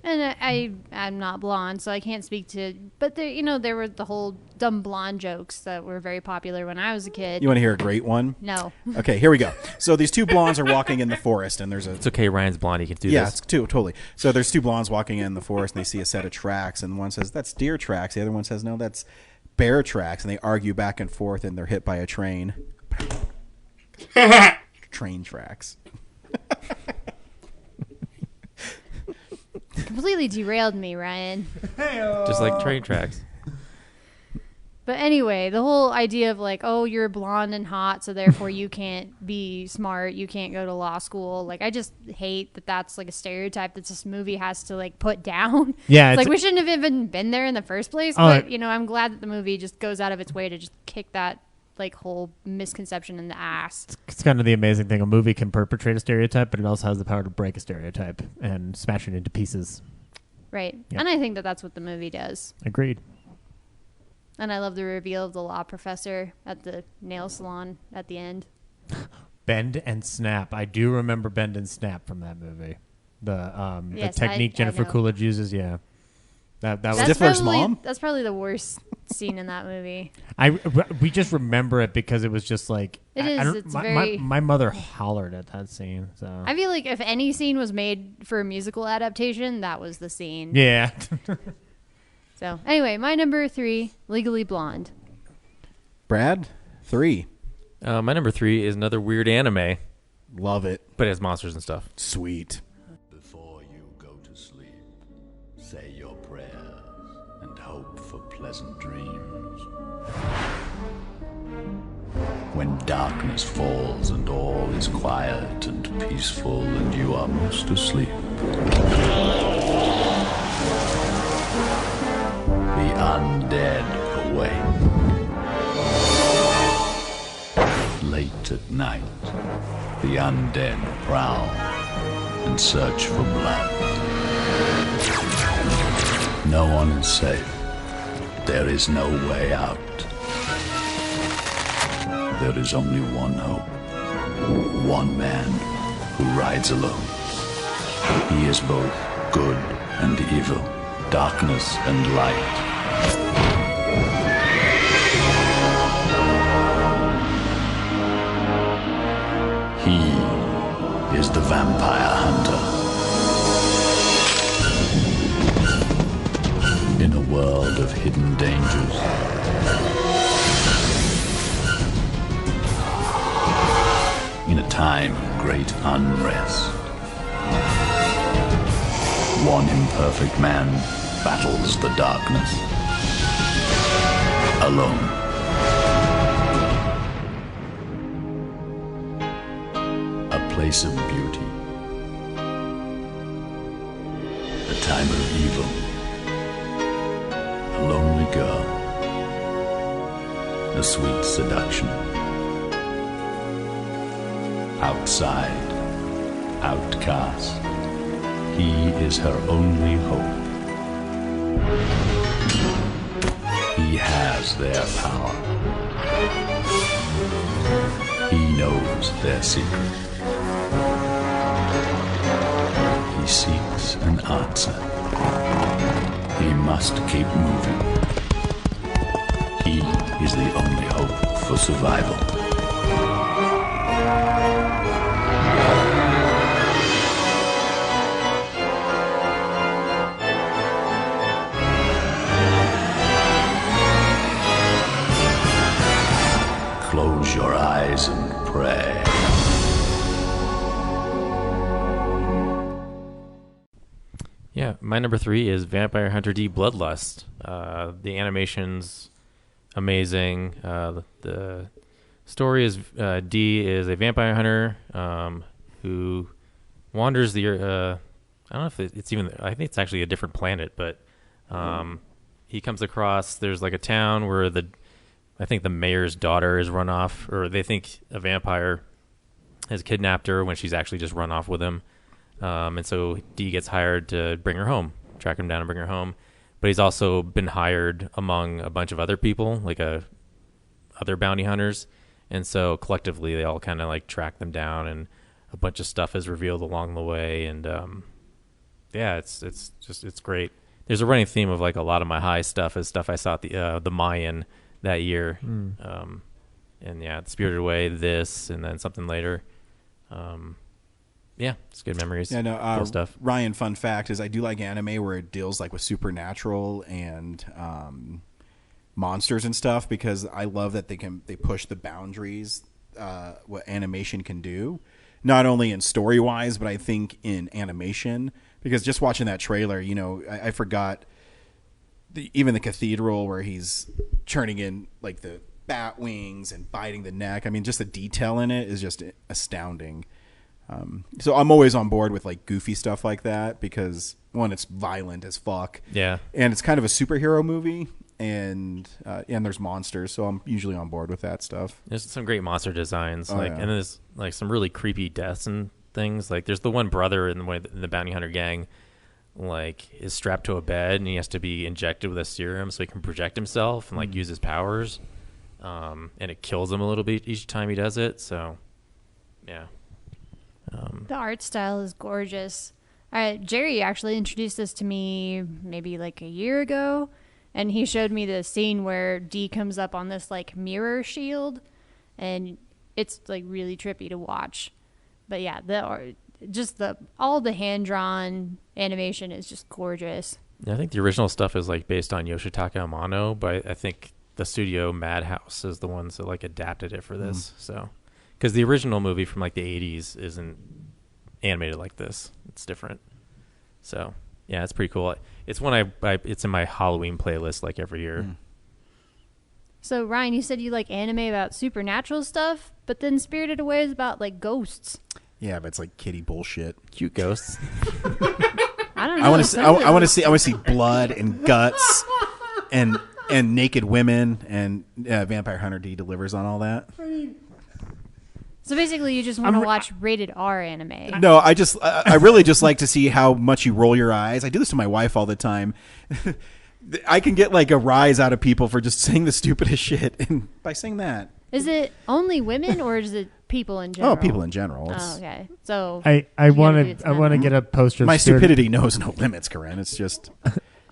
And I'm not blonde, so I can't speak to. But there were the whole dumb blonde jokes that were very popular when I was a kid. You want to hear a great one? No. Okay, here we go. So these two blondes are walking in the forest, and there's a. It's okay, Ryan's blonde. He can do this. Yeah, it's totally. So there's two blondes walking in the forest, and they see a set of tracks, and one says that's deer tracks. The other one says no, that's bear tracks, and they argue back and forth, and they're hit by a train. Train tracks. Completely derailed me, Ryan. Just like train tracks. But anyway, the whole idea of oh, you're blonde and hot, so therefore you can't be smart, you can't go to law school. I just hate that that's a stereotype that this movie has to put down. Yeah, it's we shouldn't have even been there in the first place. But I'm glad that the movie just goes out of its way to just kick that like whole misconception in the ass. It's kind of the amazing thing. A movie can perpetrate a stereotype, but it also has the power to break a stereotype and smash it into pieces. Right. Yep. And I think that that's what the movie does. Agreed. And I love the reveal of the law professor at the nail salon at the end. Bend and Snap. I do remember Bend and Snap from that movie. Yes, the technique I Jennifer know. Coolidge uses, yeah. That was Stifler's mom? That's probably the worst scene in that movie. We just remember it because it was just like It I is, don't- it's my, very- my mother hollered at that scene. So I feel like if any scene was made for a musical adaptation, that was the scene. yeah. So anyway, my number 3, Legally Blonde. Brad, 3. My number 3 is another weird anime, Love it. but it has monsters and stuff. Sweet. Before you go to sleep, say your prayers and hope for pleasant dreams. When darkness falls and all is quiet and peaceful and you are most asleep, the undead awake. Late at night, the undead prowl and search for blood. No one is safe. There is no way out. There is only one hope. One man who rides alone. He is both good and evil, darkness and light. He is the vampire hunter. In a world of hidden dangers, in a time of great unrest, one imperfect man battles the darkness alone. A place of beauty, a time of evil, a lonely girl, a sweet seduction. Outside, outcast, he is her only hope. He has their power. He knows their secret. He seeks an answer. He must keep moving. He is the only hope for survival. Close your eyes and pray. Yeah, my number 3 is Vampire Hunter D Bloodlust. The animation's amazing. The story is D is a vampire hunter who wanders the I don't know if it's even, I think it's actually a different planet, but he comes across, there's like a town where I think the mayor's daughter is run off, or they think a vampire has kidnapped her when she's actually just run off with him. And so D gets hired to bring her home, track him down and bring her home. But he's also been hired among a bunch of other people, like other bounty hunters. And so collectively they all kind of like track them down, and a bunch of stuff is revealed along the way. And yeah, it's great. There's a running theme of like a lot of my high stuff is stuff I saw at the Mayan that year. And yeah, Spirited Away, this, and then something later. Yeah, it's good memories. Yeah, no, cool stuff. Ryan, fun fact is I do like anime where it deals like with supernatural and monsters and stuff, because I love that they push the boundaries what animation can do, not only in story wise, but I think in animation. Because just watching that trailer, you know, I forgot even the cathedral where he's churning in like the bat wings and biting the neck. I mean, just the detail in it is just astounding. So I'm always on board with like goofy stuff like that because, one, it's violent as fuck. Yeah. And it's kind of a superhero movie. and there's monsters, so I'm usually on board with that stuff. There's some great monster designs, Yeah. and there's like some really creepy deaths and things. Like there's the one brother in the bounty hunter gang, like is strapped to a bed and he has to be injected with a serum so he can project himself and like use his powers, and it kills him a little bit each time he does it. So, yeah. The art style is gorgeous. Jerry actually introduced this to me maybe like a year ago, and he showed me the scene where Dee comes up on this like mirror shield, and it's like really trippy to watch. But yeah, all the hand-drawn animation is just gorgeous. Yeah, I think the original stuff is like based on Yoshitaka Amano, but I think the studio Madhouse is the ones that like adapted it for this. So, because the original movie from like the 80s isn't animated like this, it's different. So yeah, it's pretty cool. It's one it's in my Halloween playlist like every year. So Ryan, you said you like anime about supernatural stuff, but then Spirited Away is about like ghosts. Yeah, but it's like kiddie bullshit. Cute ghosts. I don't know. I want to see blood and guts and naked women, and Vampire Hunter D delivers on all that. So basically, you just want to watch rated R anime. No, I really just like to see how much you roll your eyes. I do this to my wife all the time. I can get like a rise out of people for just saying the stupidest shit, and by saying that. Is it only women or is it people in general? Oh, people in general. Oh, okay. So I want to get a poster. My stupidity knows no limits, Corinne. It's just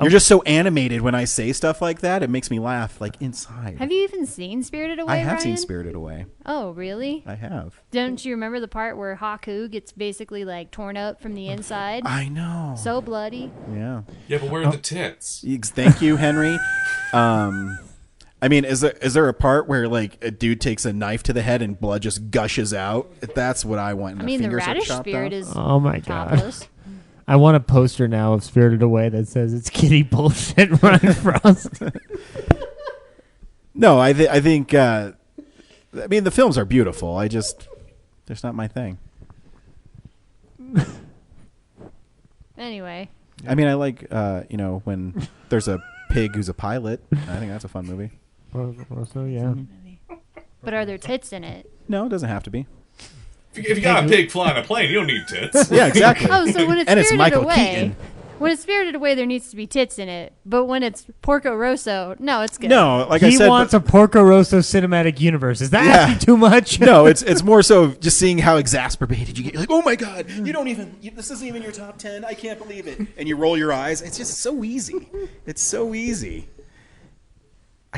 you're just so animated when I say stuff like that. It makes me laugh like inside. Have you even seen Spirited Away? I have Ryan? seen Spirited Away. Oh, really? I have. Don't you remember the part where Haku gets basically like torn up from the inside? I know. So bloody. Yeah. Yeah, but where are the tits? Thank you, Henry. I mean, is there a part where like a dude takes a knife to the head and blood just gushes out? That's what I want. And the radish spirit is oh my god. topless. I want a poster now of Spirited Away that says it's kiddie bullshit, Ryan Frost. No, I think. I mean, the films are beautiful. There's not my thing. Anyway. I mean, I like when there's a pig who's a pilot. I think that's a fun movie. So yeah. But are there tits in it? No, it doesn't have to be. If you got a pig flying a plane, you don't need tits. Yeah, exactly. Oh, so when it's and Spirited it's Michael Away, Keaton. when it's Spirited Away, there needs to be tits in it. But when it's Porco Rosso, no, it's good. No, like he I said, wants a Porco Rosso cinematic universe. Is that asking too much? No, it's more so just seeing how exasperated you get. You're like, oh my god, this isn't even your top 10. I can't believe it. And you roll your eyes. It's just so easy. It's so easy.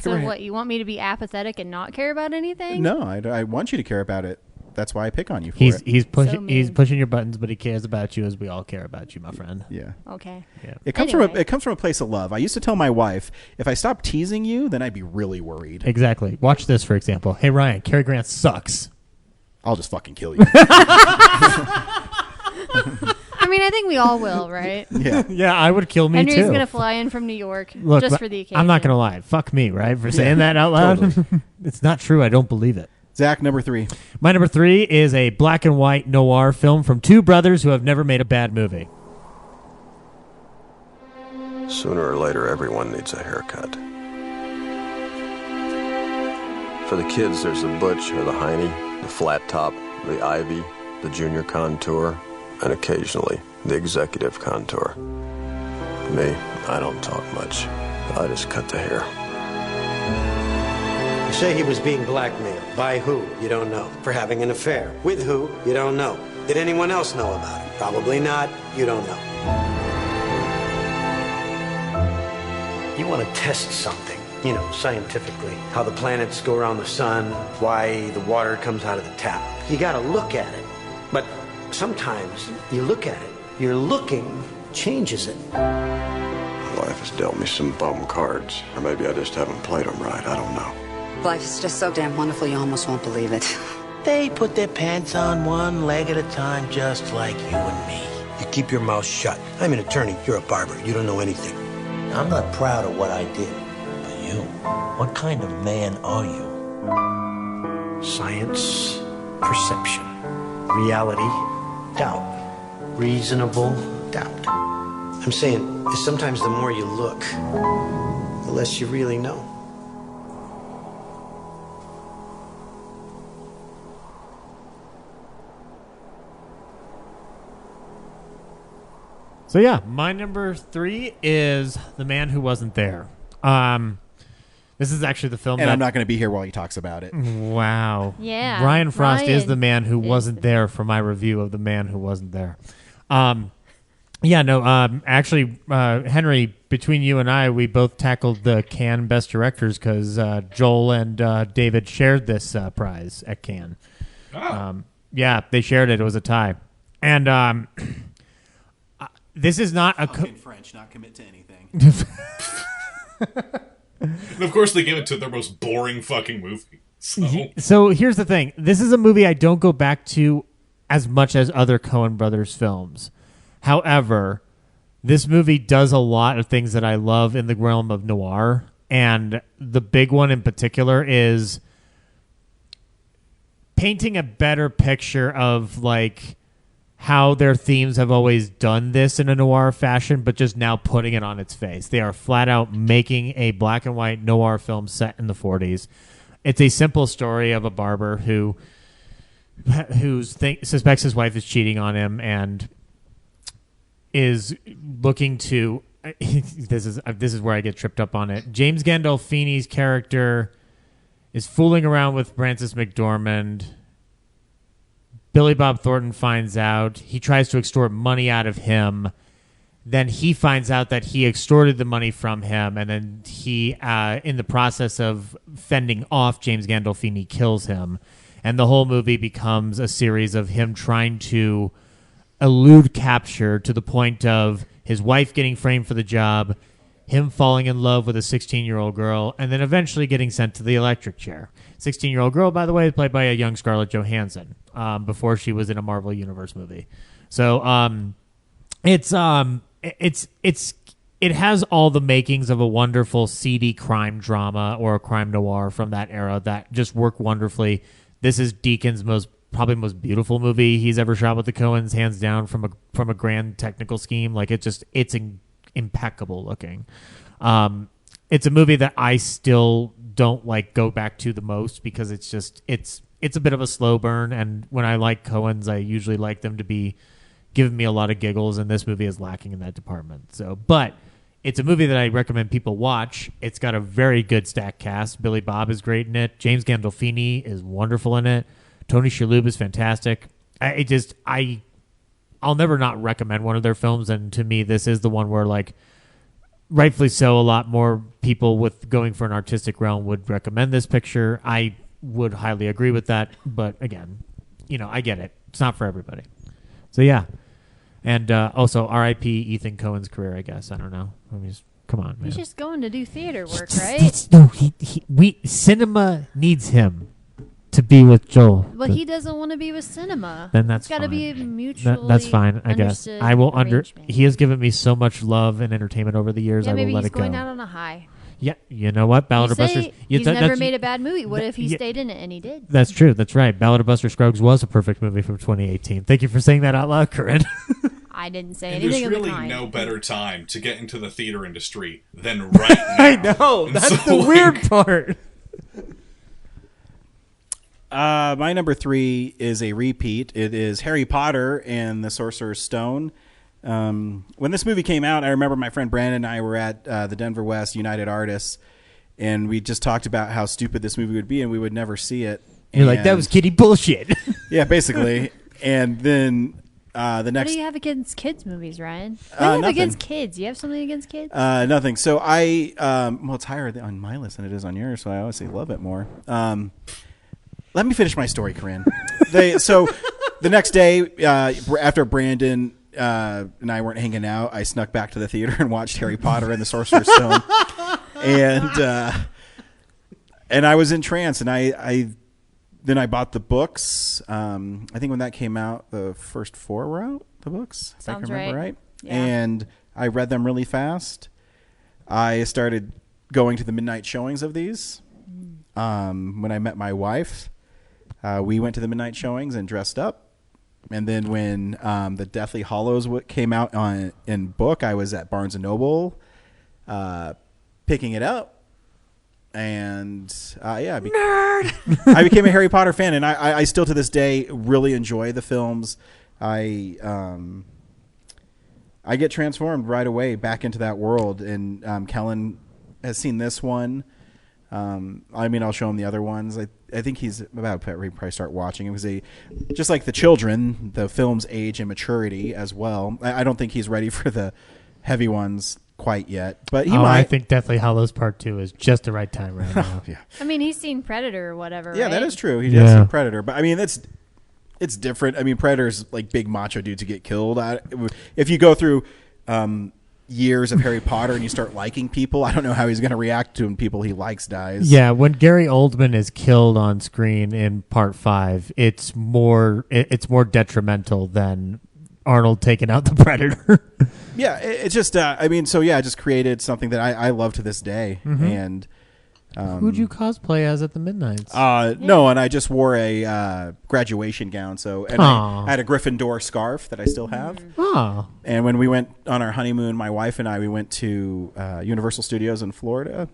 So what, you want me to be apathetic and not care about anything? No, I want you to care about it. That's why I pick on you for it. He's pushing your buttons, but he cares about you as we all care about you, my friend. Yeah. Okay. Yeah. It comes from a place of love. I used to tell my wife, if I stopped teasing you, then I'd be really worried. Exactly. Watch this, for example. Hey Ryan, Cary Grant sucks. I'll just fucking kill you. I mean, I think we all will, right? Yeah. Yeah, I would kill me Henry's too. going to fly in from New York Look, just for the occasion. I'm not going to lie. Fuck me, right? For saying that out loud. Totally. It's not true. I don't believe it. Zach, number 3. My number 3 is a black and white noir film from two brothers who have never made a bad movie. Sooner or later, everyone needs a haircut. For the kids, there's the butch or the hiney, the flat top, the ivy, the junior contour, and occasionally the executive contour. Me, I don't talk much. I just cut the hair. You say he was being blackmailed. By who? You don't know. For having an affair. With who? You don't know. Did anyone else know about it? Probably not. You don't know. You want to test something, scientifically. How the planets go around the sun, why the water comes out of the tap. You got to look at it. But sometimes you look at it. Your looking changes it. Life has dealt me some bum cards. Or maybe I just haven't played them right. I don't know. Life is just so damn wonderful you almost won't believe it. They put their pants on one leg at a time, just like you and me. You keep your mouth shut. I'm an attorney. You're a barber. You don't know anything. I'm not proud of what I did. But you, what kind of man are you? Science, perception. Reality, doubt. Reasonable doubt. I'm saying sometimes the more you look, the less you really know. So yeah, my number 3 is The Man Who Wasn't There. This is actually the film And that... I'm not going to be here while he talks about it. Wow. Yeah. Ryan Frost is the man who is wasn't there for my review of The Man Who Wasn't There. Actually, Henry, between you and I, we both tackled the Cannes Best Directors because Joel and David shared this prize at Cannes. Yeah, they shared it. It was a tie. And this is not a... Talk in French, not commit to anything. And of course, they gave it to their most boring fucking movie. So here's the thing. This is a movie I don't go back to as much as other Coen Brothers films. However, this movie does a lot of things that I love in the realm of noir. And the big one in particular is painting a better picture of like how their themes have always done this in a noir fashion, but just now putting it on its face. They are flat out making a black and white noir film set in the 40s. It's a simple story of a barber who suspects his wife is cheating on him and is looking to... This is where I get tripped up on it. James Gandolfini's character is fooling around with Frances McDormand. Billy Bob Thornton finds out. He tries to extort money out of him. Then he finds out that he extorted the money from him, and then he, in the process of fending off James Gandolfini, kills him. And the whole movie becomes a series of him trying to elude capture to the point of his wife getting framed for the job, him falling in love with a 16-year-old girl, and then eventually getting sent to the electric chair. 16-year-old girl, by the way, is played by a young Scarlett Johansson before she was in a Marvel Universe movie. So it has all the makings of a wonderful seedy crime drama or a crime noir from that era that just work wonderfully. This is Deacon's probably most beautiful movie he's ever shot with the Coens, hands down, from a grand technical scheme. Like it's impeccable looking. It's a movie that I still don't go back to the most because it's a bit of a slow burn, and when I like Coens, I usually like them to be giving me a lot of giggles, and this movie is lacking in that department. So, but it's a movie that I recommend people watch. It's got a very good stacked cast. Billy Bob is great in it. James Gandolfini is wonderful in it. Tony Shalhoub is fantastic. I'll never not recommend one of their films, and to me, this is the one where, rightfully so, a lot more people with going for an artistic realm would recommend this picture. I would highly agree with that, but again, I get it. It's not for everybody. So yeah, and also R.I.P. Ethan Coen's career. I guess I don't know. Come on, man. He's just going to do theater work, right? Cinema needs him to be with Joel. But he doesn't want to be with cinema. Then that's got to fine. be mutually. That's fine. I guess I will arrangement. He has given me so much love and entertainment over the years. Yeah, I will maybe let he's it go. going out on a high. Yeah, you know what? Ballad of Buster. He's never made a bad movie. What if he stayed in it and he did? That's true. That's right. Ballad of Buster Scruggs was a perfect movie from 2018. Thank you for saying that out loud, Corinne. I didn't say and anything there's of the really kind. no better time to get into the theater industry than right now. I know. And That's the weird part. My number 3 is a repeat. It is Harry Potter and the Sorcerer's Stone. When this movie came out, I remember my friend Brandon and I were at the Denver West United Artists, and we just talked about how stupid this movie would be, and we would never see it. You're like, that was kiddie bullshit. Yeah, basically. And then the next... What do you have against kids movies, Ryan? What do you have against kids? You have something against kids? Nothing. So I... well, it's higher on my list than it is on yours, so I obviously love it more. Let me finish my story, Corinne. So the next day, after Brandon and I weren't hanging out, I snuck back to the theater and watched Harry Potter and the Sorcerer's Stone, and I was entranced. And I bought the books. I think when that came out, the first 4 were out. The books, if I can remember right. Yeah. And I read them really fast. I started going to the midnight showings of these. When I met my wife, we went to the midnight showings and dressed up. And then when the Deathly Hallows came out in book, I was at Barnes & Noble picking it up. And I became a Harry Potter fan, and I still to this day really enjoy the films. I get transformed right away back into that world, and Kellen has seen this one. I'll show him the other ones. I think he's about to probably start watching. It was just like the children, the film's age and maturity as well. I don't think he's ready for the heavy ones quite yet, but he might. I think Deathly Hallows Part 2 is just the right time right now. Yeah. I mean, he's seen Predator or whatever. Yeah, right? that is true. He has seen Predator, but I mean, it's different. I mean, Predator's like big macho dudes who get killed. If you go through years of Harry Potter and you start liking people, I don't know how he's going to react to when people he likes dies. Yeah, when Gary Oldman is killed on screen in Part 5, it's more detrimental than Arnold taking out the Predator. Yeah, it's just it just created something that I love to this day. Mm-hmm. And who'd you cosplay as at the Midnights? No, and I just wore a graduation gown. I had a Gryffindor scarf that I still have. Oh. And when we went on our honeymoon, my wife and I, we went to Universal Studios in Florida,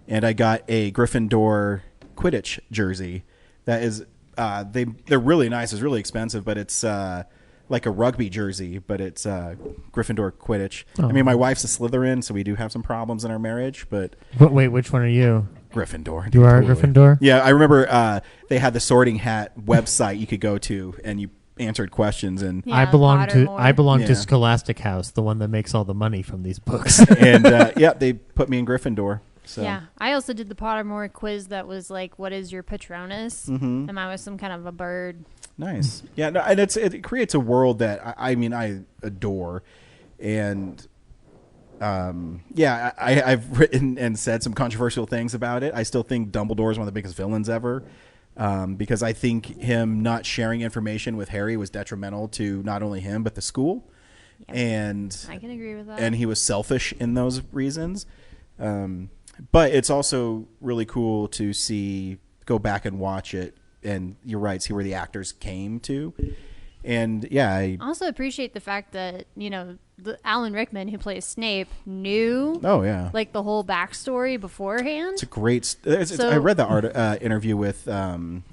and I got a Gryffindor Quidditch jersey. That is, they're really nice. It's really expensive, but it's like a rugby jersey, but it's Gryffindor Quidditch. Oh. I mean, my wife's a Slytherin, so we do have some problems in our marriage. But wait, which one are you? Gryffindor. You are a Gryffindor? Yeah, I remember they had the Sorting Hat website you could go to, and you answered questions. And I belong to Scholastic House, the one that makes all the money from these books. And they put me in Gryffindor. So. Yeah, I also did the Pottermore quiz that was like, "What is your Patronus?" Mm-hmm. And I was some kind of a bird. Nice. Yeah, no, and it creates a world that I adore, and I've written and said some controversial things about it. I still think Dumbledore is one of the biggest villains ever, because I think him not sharing information with Harry was detrimental to not only him but the school. Yep. And I can agree with that. And he was selfish in those reasons. But it's also really cool to go back and watch it, and you're right, see where the actors came to. And I also appreciate the fact that, the Alan Rickman, who plays Snape, knew like the whole backstory beforehand. It's a great I read the interview with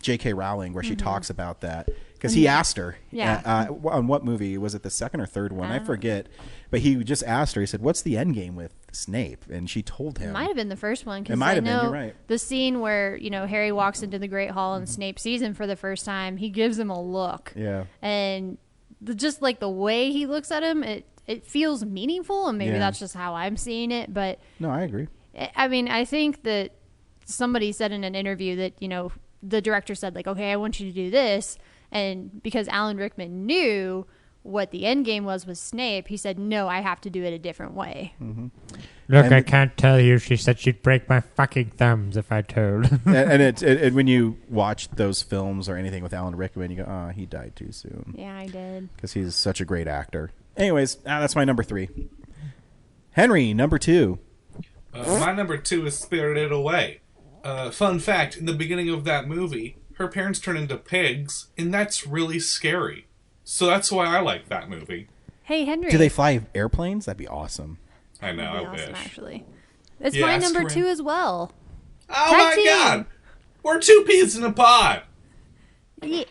J.K. Rowling where she talks about that, because he asked her on what movie was it, the second or third one, I forget, but he just asked her, he said, what's the end game with Snape? And she told him it might have been the first one, because I know you're right. The scene where Harry walks into the Great Hall and Snape sees him for the first time, he gives him a look, and just like the way he looks at him, it feels meaningful, and maybe that's just how I'm seeing it. But no, I agree. I mean, I think that somebody said in an interview that the director said, like, okay, I want you to do this, and because Alan Rickman knew what the end game was with Snape, he said, no, I have to do it a different way. Mm-hmm. Look, I can't tell you. She said she'd break my fucking thumbs if I told. and when you watch those films or anything with Alan Rickman, you go, oh, he died too soon. Yeah, I did. Because he's such a great actor. Anyways, that's my number 3. Henry, number 2. My number 2 is Spirited Away. Fun fact, in the beginning of that movie, her parents turn into pigs, and that's really scary. So that's why I like that movie. Hey, Henry. Do they fly airplanes? That'd be awesome. I know, I wish. Actually. It's my number 2 as well. Oh my God! We're 2 peas in a pod! Yeah.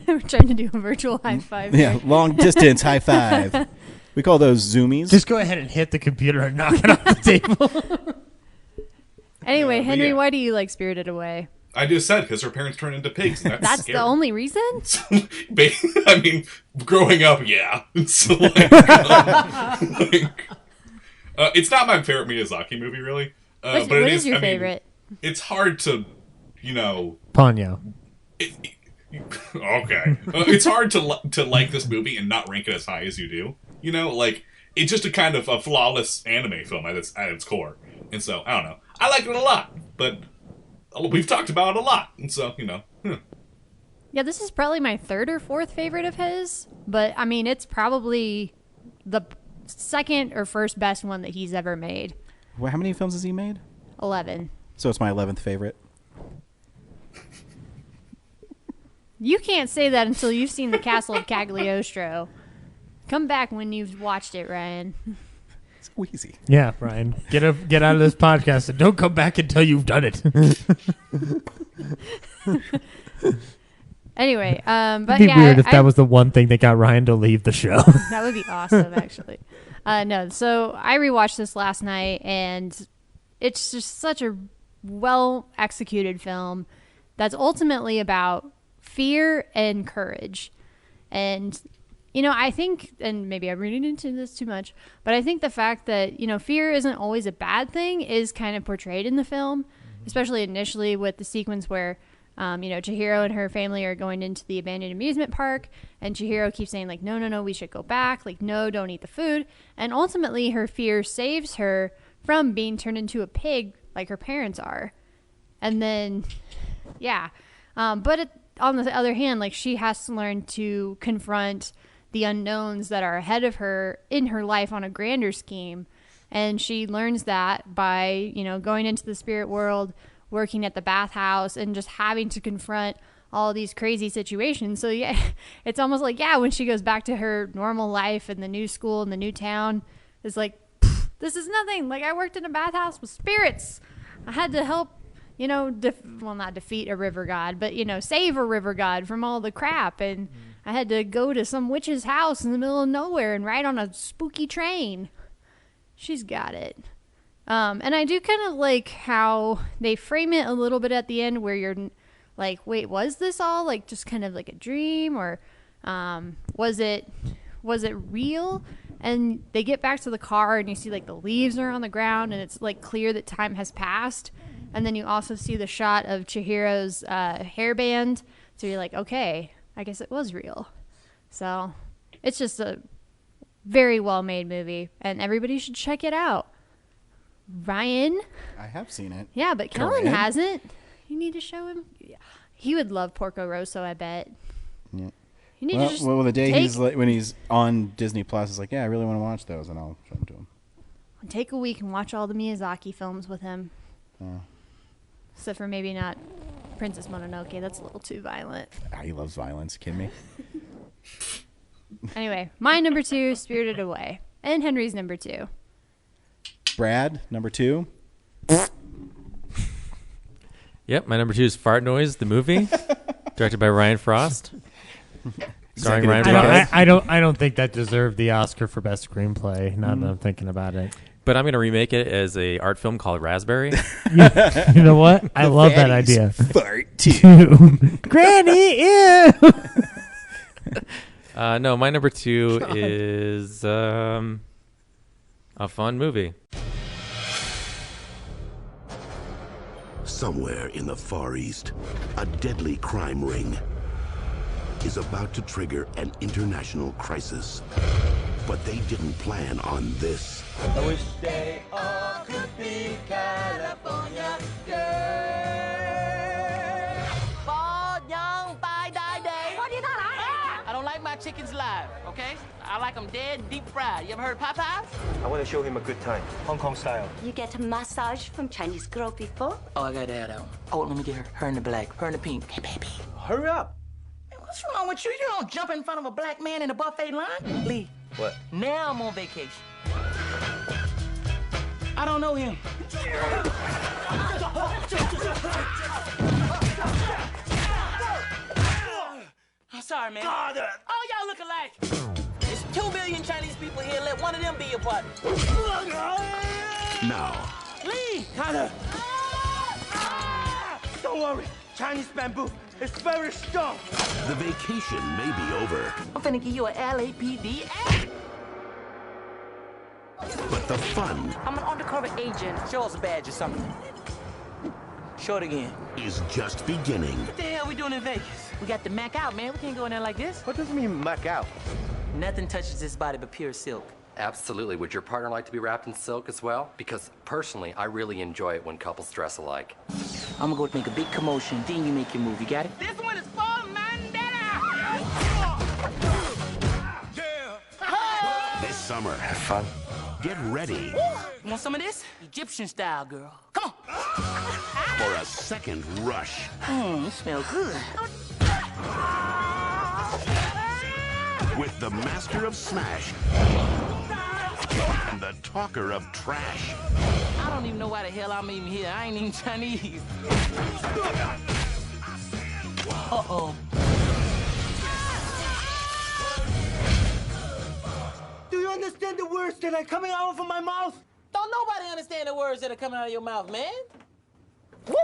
We're trying to do a virtual high five. Yeah, long distance high five. We call those zoomies. Just go ahead and hit the computer and knock it off the table. Anyway, Henry, why do you like Spirited Away? I just said because her parents turn into pigs. And that's scary. The only reason? I mean, growing up, yeah. So, it's not my favorite Miyazaki movie, really. What but is your favorite? It's hard to, Ponyo. Okay. It's hard to like this movie and not rank it as high as you do. It's just a kind of a flawless anime film at its core. And so, I don't know. I like it a lot, but we've talked about it a lot. And so, Yeah, this is probably my 3rd or 4th favorite of his. But, I mean, it's probably the 2nd or 1st best one that he's ever made. Well, how many films has he made? 11. So it's my 11th favorite. You can't say that until you've seen The Castle of Cagliostro. Come back when you've watched it, Ryan. Wheezy. Yeah, Brian, get out of this podcast and don't come back until you've done it. Anyway, but It'd be yeah, weird if that was the one thing that got Ryan to leave the show. That would be awesome, actually. No, so I rewatched this last night, and it's just such a well-executed film that's ultimately about fear and courage. And, you know, I think, and maybe I'm reading into this too much, but I think the fact that, you know, fear isn't always a bad thing is kind of portrayed in the film, especially initially with the sequence where you know, Chihiro and her family are going into the abandoned amusement park, and Chihiro keeps saying, like, no, we should go back. Like, no, don't eat the food. And ultimately, her fear saves her from being turned into a pig like her parents are. And then, yeah. But on the other hand, like, she has to learn to confront the unknowns that are ahead of her in her life on a grander scheme. And she learns that by, you know, going into the spirit world, working at the bathhouse, and just having to confront all these crazy situations. So yeah, it's almost like, yeah, when she goes back to her normal life in the new school in the new town, it's like, this is nothing. Like, I worked in a bathhouse with spirits. I had to help, you know, not defeat a river god, but, you know, save a river god from all the crap. And I had to go to some witch's house in the middle of nowhere and ride on a spooky train. She's got it. And I do kind of like how they frame it a little bit at the end where you're like, wait, was this all like just kind of like a dream, or was it real? And they get back to the car and you see like the leaves are on the ground and it's like clear that time has passed. And then you also see the shot of Chihiro's hairband. So you're like, okay, I guess it was real. So it's just a very well made movie and everybody should check it out. Ryan? I have seen it. Yeah, but Kellen hasn't. You need to show him. He would love Porco Rosso, I bet. Yeah. You need to just the day when he's on Disney Plus, is like, yeah, I really want to watch those, and I'll show them to him. Take a week and watch all the Miyazaki films with him. Except for maybe not Princess Mononoke. That's a little too violent. He loves violence. Kidding me? Anyway, my number 2, Spirited Away. And Henry's number 2. Brad, number 2. Yep, my number 2 is Fart Noise, the movie, directed by Ryan Frost, starring Ryan Frost. I don't think that deserved the Oscar for best screenplay. Now that I'm thinking about it, but I'm going to remake it as a art film called Raspberry. You know what? I love that idea. Fart too, Granny. Ew. No, my number 2 is a fun movie. Somewhere in the Far East, a deadly crime ring is about to trigger an international crisis. But they didn't plan on this. I wish they all could be California girls. Bald, young, bye-die day. I don't like my chickens live, okay? I like them dead, deep fried. You ever heard of Popeyes? I want to show him a good time, Hong Kong style. You get a massage from Chinese girl before? Oh, I gotta add that one. Oh, let me get her. Her in the black, her in the pink. Hey, baby. Hurry up. Hey, what's wrong with you? You don't jump in front of a black man in a buffet line. Lee. What? Now I'm on vacation. I don't know him. I'm sorry, man. God, oh, y'all look alike. There's 2 billion Chinese people here. Let one of them be your partner. Now. Lee! Connor! Don't worry. Chinese bamboo is very strong. The vacation may be over. I'm finna give you an LAPD. But the fun I'm an undercover agent. Show us a badge or something. Show it again. is just beginning. What the hell we doing in Vegas? We got to mac out, man. We can't go in there like this. What does it mean, mac out? Nothing touches this body but pure silk. Absolutely. Would your partner like to be wrapped in silk as well? Because personally, I really enjoy it when couples dress alike. I'm gonna go make a big commotion, then you make your move. You got it? This one is for Mandela! This summer, Have fun. get ready You want some of this? Egyptian style, girl. Come on. for a second rush. You smell good. With the master of Smash and the talker of trash. I don't even know why the hell I'm even here. I ain't even Chinese. Uh-oh. Do you understand the words that are coming out of my mouth? Don't nobody understand the words that are coming out of your mouth, man. Woo!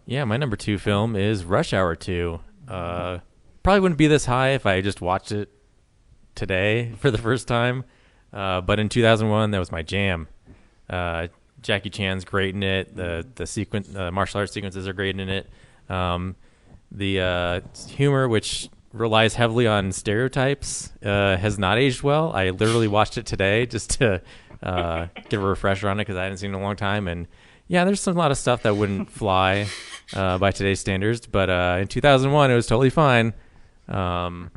Yeah, my number 2 film is Rush Hour 2. Probably wouldn't be this high if I just watched it today for the first time. But in 2001, that was my jam. Jackie Chan's great in it. The martial arts sequences are great in it. The humor, which relies heavily on stereotypes, has not aged well. I literally watched it today just to get a refresher on it because I hadn't seen it in a long time. And yeah, there's a lot of stuff that wouldn't fly by today's standards, but in 2001 it was totally fine. Yeah,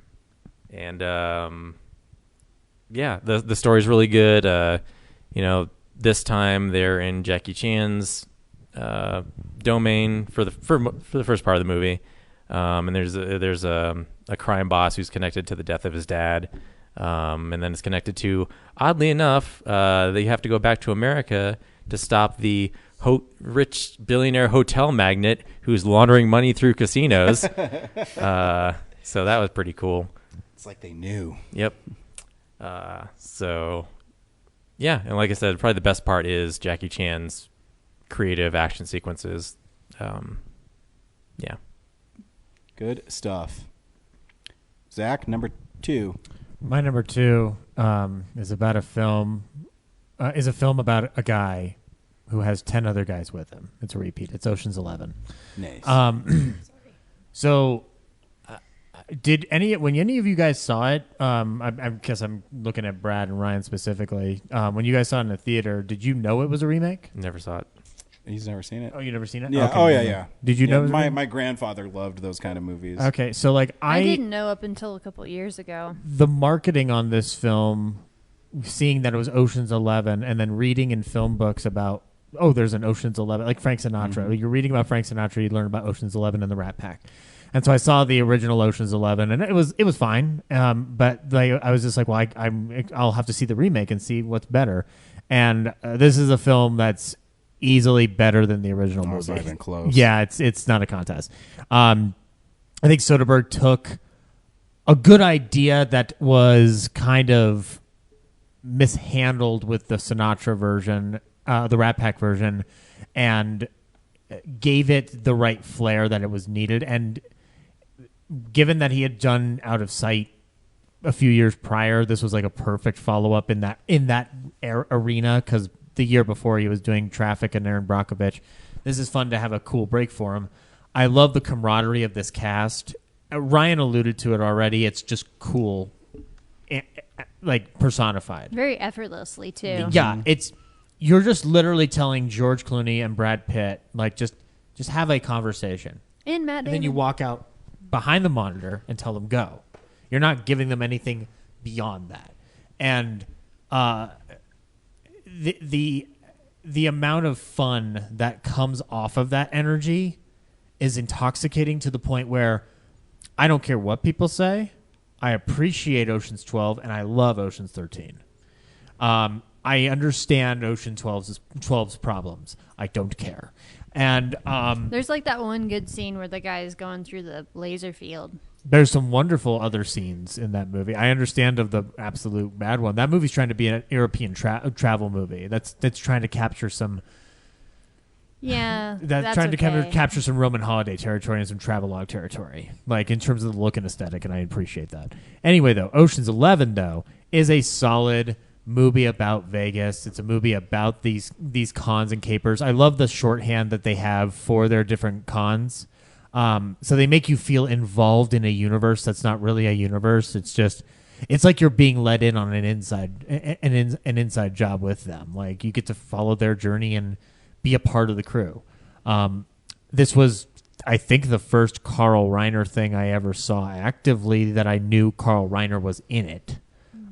the story's really good. This time they're in Jackie Chan's domain for the first part of the movie, and there's a crime boss who's connected to the death of his dad, and then it's connected to, oddly enough, they have to go back to America to stop the rich billionaire hotel magnate who's laundering money through casinos. So that was pretty cool. It's like they knew. Yep. So, yeah, and like I said, probably the best part is Jackie Chan's creative action sequences. Yeah. Good stuff. Zach, number 2. My number 2 is about a film. Is a film about a guy who has 10 other guys with him. It's a repeat. It's Ocean's 11. Nice. So, when any of you guys saw it? I guess I'm looking at Brad and Ryan specifically. When you guys saw it in the theater, did you know it was a remake? Never saw it. He's never seen it. Oh, you never seen it? Yeah. Okay. Oh, yeah. Did you know? My grandfather loved those kind of movies. Okay, so like I didn't know up until a couple years ago. The marketing on this film, seeing that it was Ocean's 11, and then reading in film books about, there's an Ocean's 11, like Frank Sinatra. Mm-hmm. You're reading about Frank Sinatra, you learn about Ocean's 11 and the Rat Pack. And so I saw the original Ocean's 11, and it was fine. But I was just like, well, I'll have to see the remake and see what's better. And this is a film that's easily better than the original movie. It's not even close. Yeah, it's not a contest. I think Soderbergh took a good idea that was kind of mishandled with the Sinatra version, the Rat Pack version, and gave it the right flair that it was needed. And given that he had done Out of Sight a few years prior, this was like a perfect follow-up in that arena, because the year before he was doing Traffic and Aaron Brockovich. This is fun to have a cool break for him. I love the camaraderie of this cast. Ryan alluded to it already. It's just cool, like personified. Very effortlessly, too. Yeah, you're just literally telling George Clooney and Brad Pitt, like, just have a conversation. And Matt Damon. And then you walk out behind the monitor and tell them go. You're not giving them anything beyond that. And the amount of fun that comes off of that energy is intoxicating to the point where I don't care what people say. I appreciate Ocean's 12 and I love Ocean's 13. I understand Ocean 12's problems. I don't care. And there's like that one good scene where the guy is going through the laser field. There's some wonderful other scenes in that movie. I understand of the absolute bad one. That movie's trying to be an European travel movie. That's trying to capture some. Yeah, that's trying to capture some Roman holiday territory and some travelogue territory, like in terms of the look and aesthetic, and I appreciate that. Anyway, though, Ocean's 11 though is a solid movie about Vegas. It's a movie about these cons and capers. I love the shorthand that they have for their different cons. So they make you feel involved in a universe that's not really a universe. It's like you're being let in on an inside job with them. Like you get to follow their journey and be a part of the crew. This was, I think, the first Carl Reiner thing I ever saw actively that I knew Carl Reiner was in it.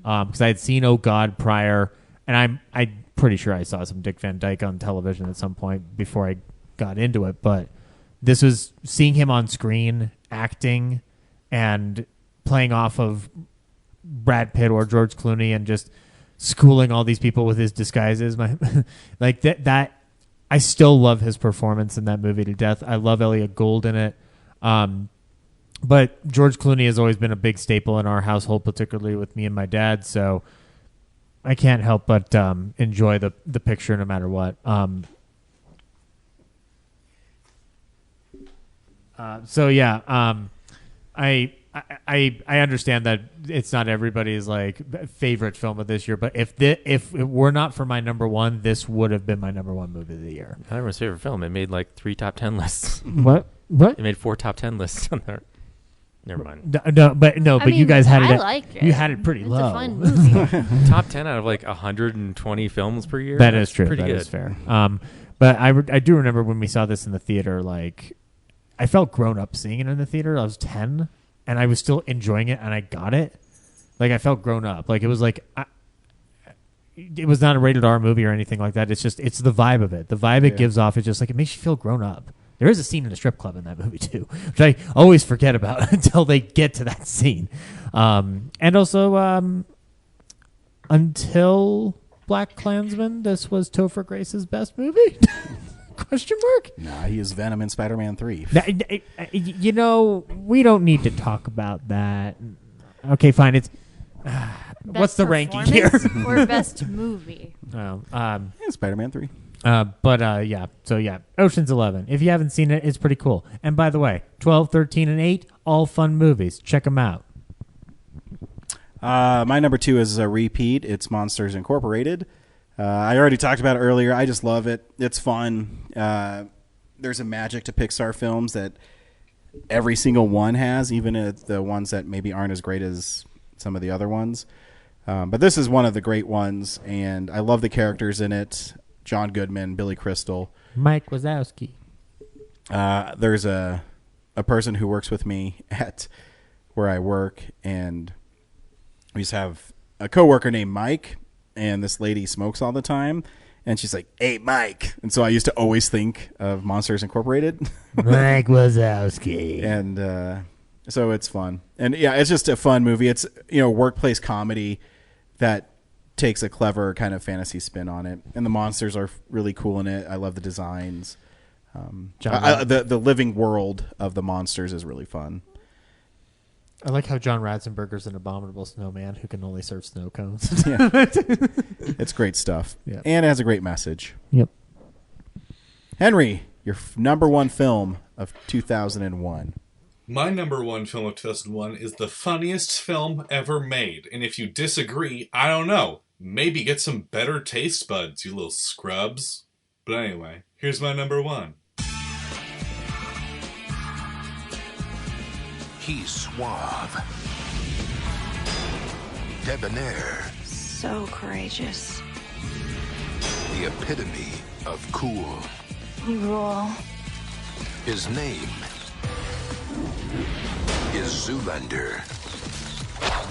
Because I had seen Oh God prior, and I'm pretty sure I saw some Dick Van Dyke on television at some point before I got into it. But this was seeing him on screen acting and playing off of Brad Pitt or George Clooney and just schooling all these people with his disguises. Like that I still love his performance in that movie to death. I love Elliot Gould in it. But George Clooney has always been a big staple in our household, particularly with me and my dad. So I can't help but enjoy the picture no matter what. I understand that it's not everybody's like favorite film of this year, but if it were not for my number one, this would have been my number one movie of the year. Not everyone's favorite film. It made like 3 top 10 lists. What? It made 4 top 10 lists on there. Never mind. But you guys had it. I like it. You had it pretty it's low. A fun movie. Top 10 out of like 120 films per year. That is true. Pretty that good. is fair. But I do remember when we saw this in the theater. Like, I felt grown up seeing it in the theater. I was 10, and I was still enjoying it, and I got it. Like, I felt grown up. Like, it was like it was not a rated R movie or anything like that. It's the vibe of it. The vibe it gives off is just like it makes you feel grown up. There is a scene in a strip club in that movie too, which I always forget about until they get to that scene. And also, until Black Klansman, this was Topher Grace's best movie? Question mark? Nah, he is Venom in Spider-Man 3. You know, we don't need to talk about that. Okay, fine. It's what's the ranking here? Or best movie? Spider-Man 3. Ocean's 11. If you haven't seen it, it's pretty cool. And by the way, 12, 13, and 8, all fun movies. Check them out. My number 2 is a repeat. It's Monsters Incorporated. I already talked about it earlier. I just love it. It's fun. There's a magic to Pixar films that every single one has, even the ones that maybe aren't as great as some of the other ones. But this is one of the great ones, and I love the characters in it. John Goodman, Billy Crystal, Mike Wazowski. There's a person who works with me at where I work, and we used to have a coworker named Mike, and this lady smokes all the time, and she's like, "Hey, Mike," and so I used to always think of Monsters Incorporated. Mike Wazowski, and so it's fun, and yeah, it's just a fun movie. It's workplace comedy that takes a clever kind of fantasy spin on it, and the monsters are really cool in it. I love the designs. The living world of the monsters is really fun. I like how John Ratzenberger's an abominable snowman who can only serve snow cones. Yeah. It's great stuff. Yep. And it has a great message. Yep. Henry, your number one film of 2001. My number one film of 2001 is the funniest film ever made. And if you disagree, I don't know. Maybe get some better taste buds, you little scrubs. But anyway, here's my number one. He's suave, debonair, So courageous. the epitome of cool. You rule. His name is Zoolander.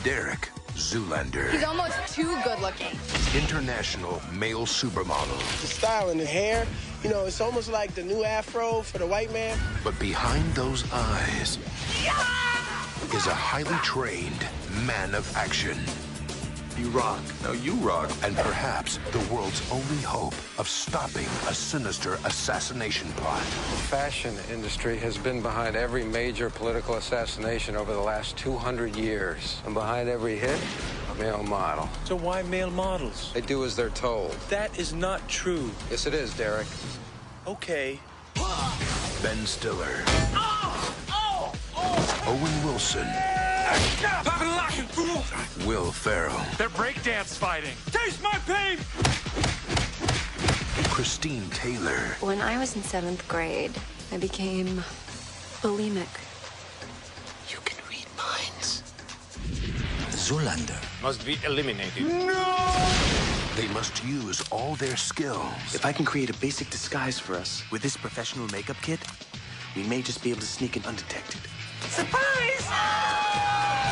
Derek Zoolander. He's almost too good looking. International male supermodel. The style and the hair, it's almost like the new afro for the white man. But behind those eyes is a highly trained man of action. You rock. No, you rock. And perhaps the world's only hope of stopping a sinister assassination plot. The fashion industry has been behind every major political assassination over the last 200 years. And behind every hit, a male model. So why male models? They do as they're told. That is not true. Yes, it is, Derek. Okay. Ben Stiller. Owen Wilson. Pop and lock and fool! Will Ferrell. They're breakdance fighting. Taste my pain! Christine Taylor. When I was in 7th grade, I became bulimic. You can read minds. Zoolander Must be eliminated. They must use all their skills. If I can create a basic disguise for us with this professional makeup kit, we may just be able to sneak in undetected. Surprise!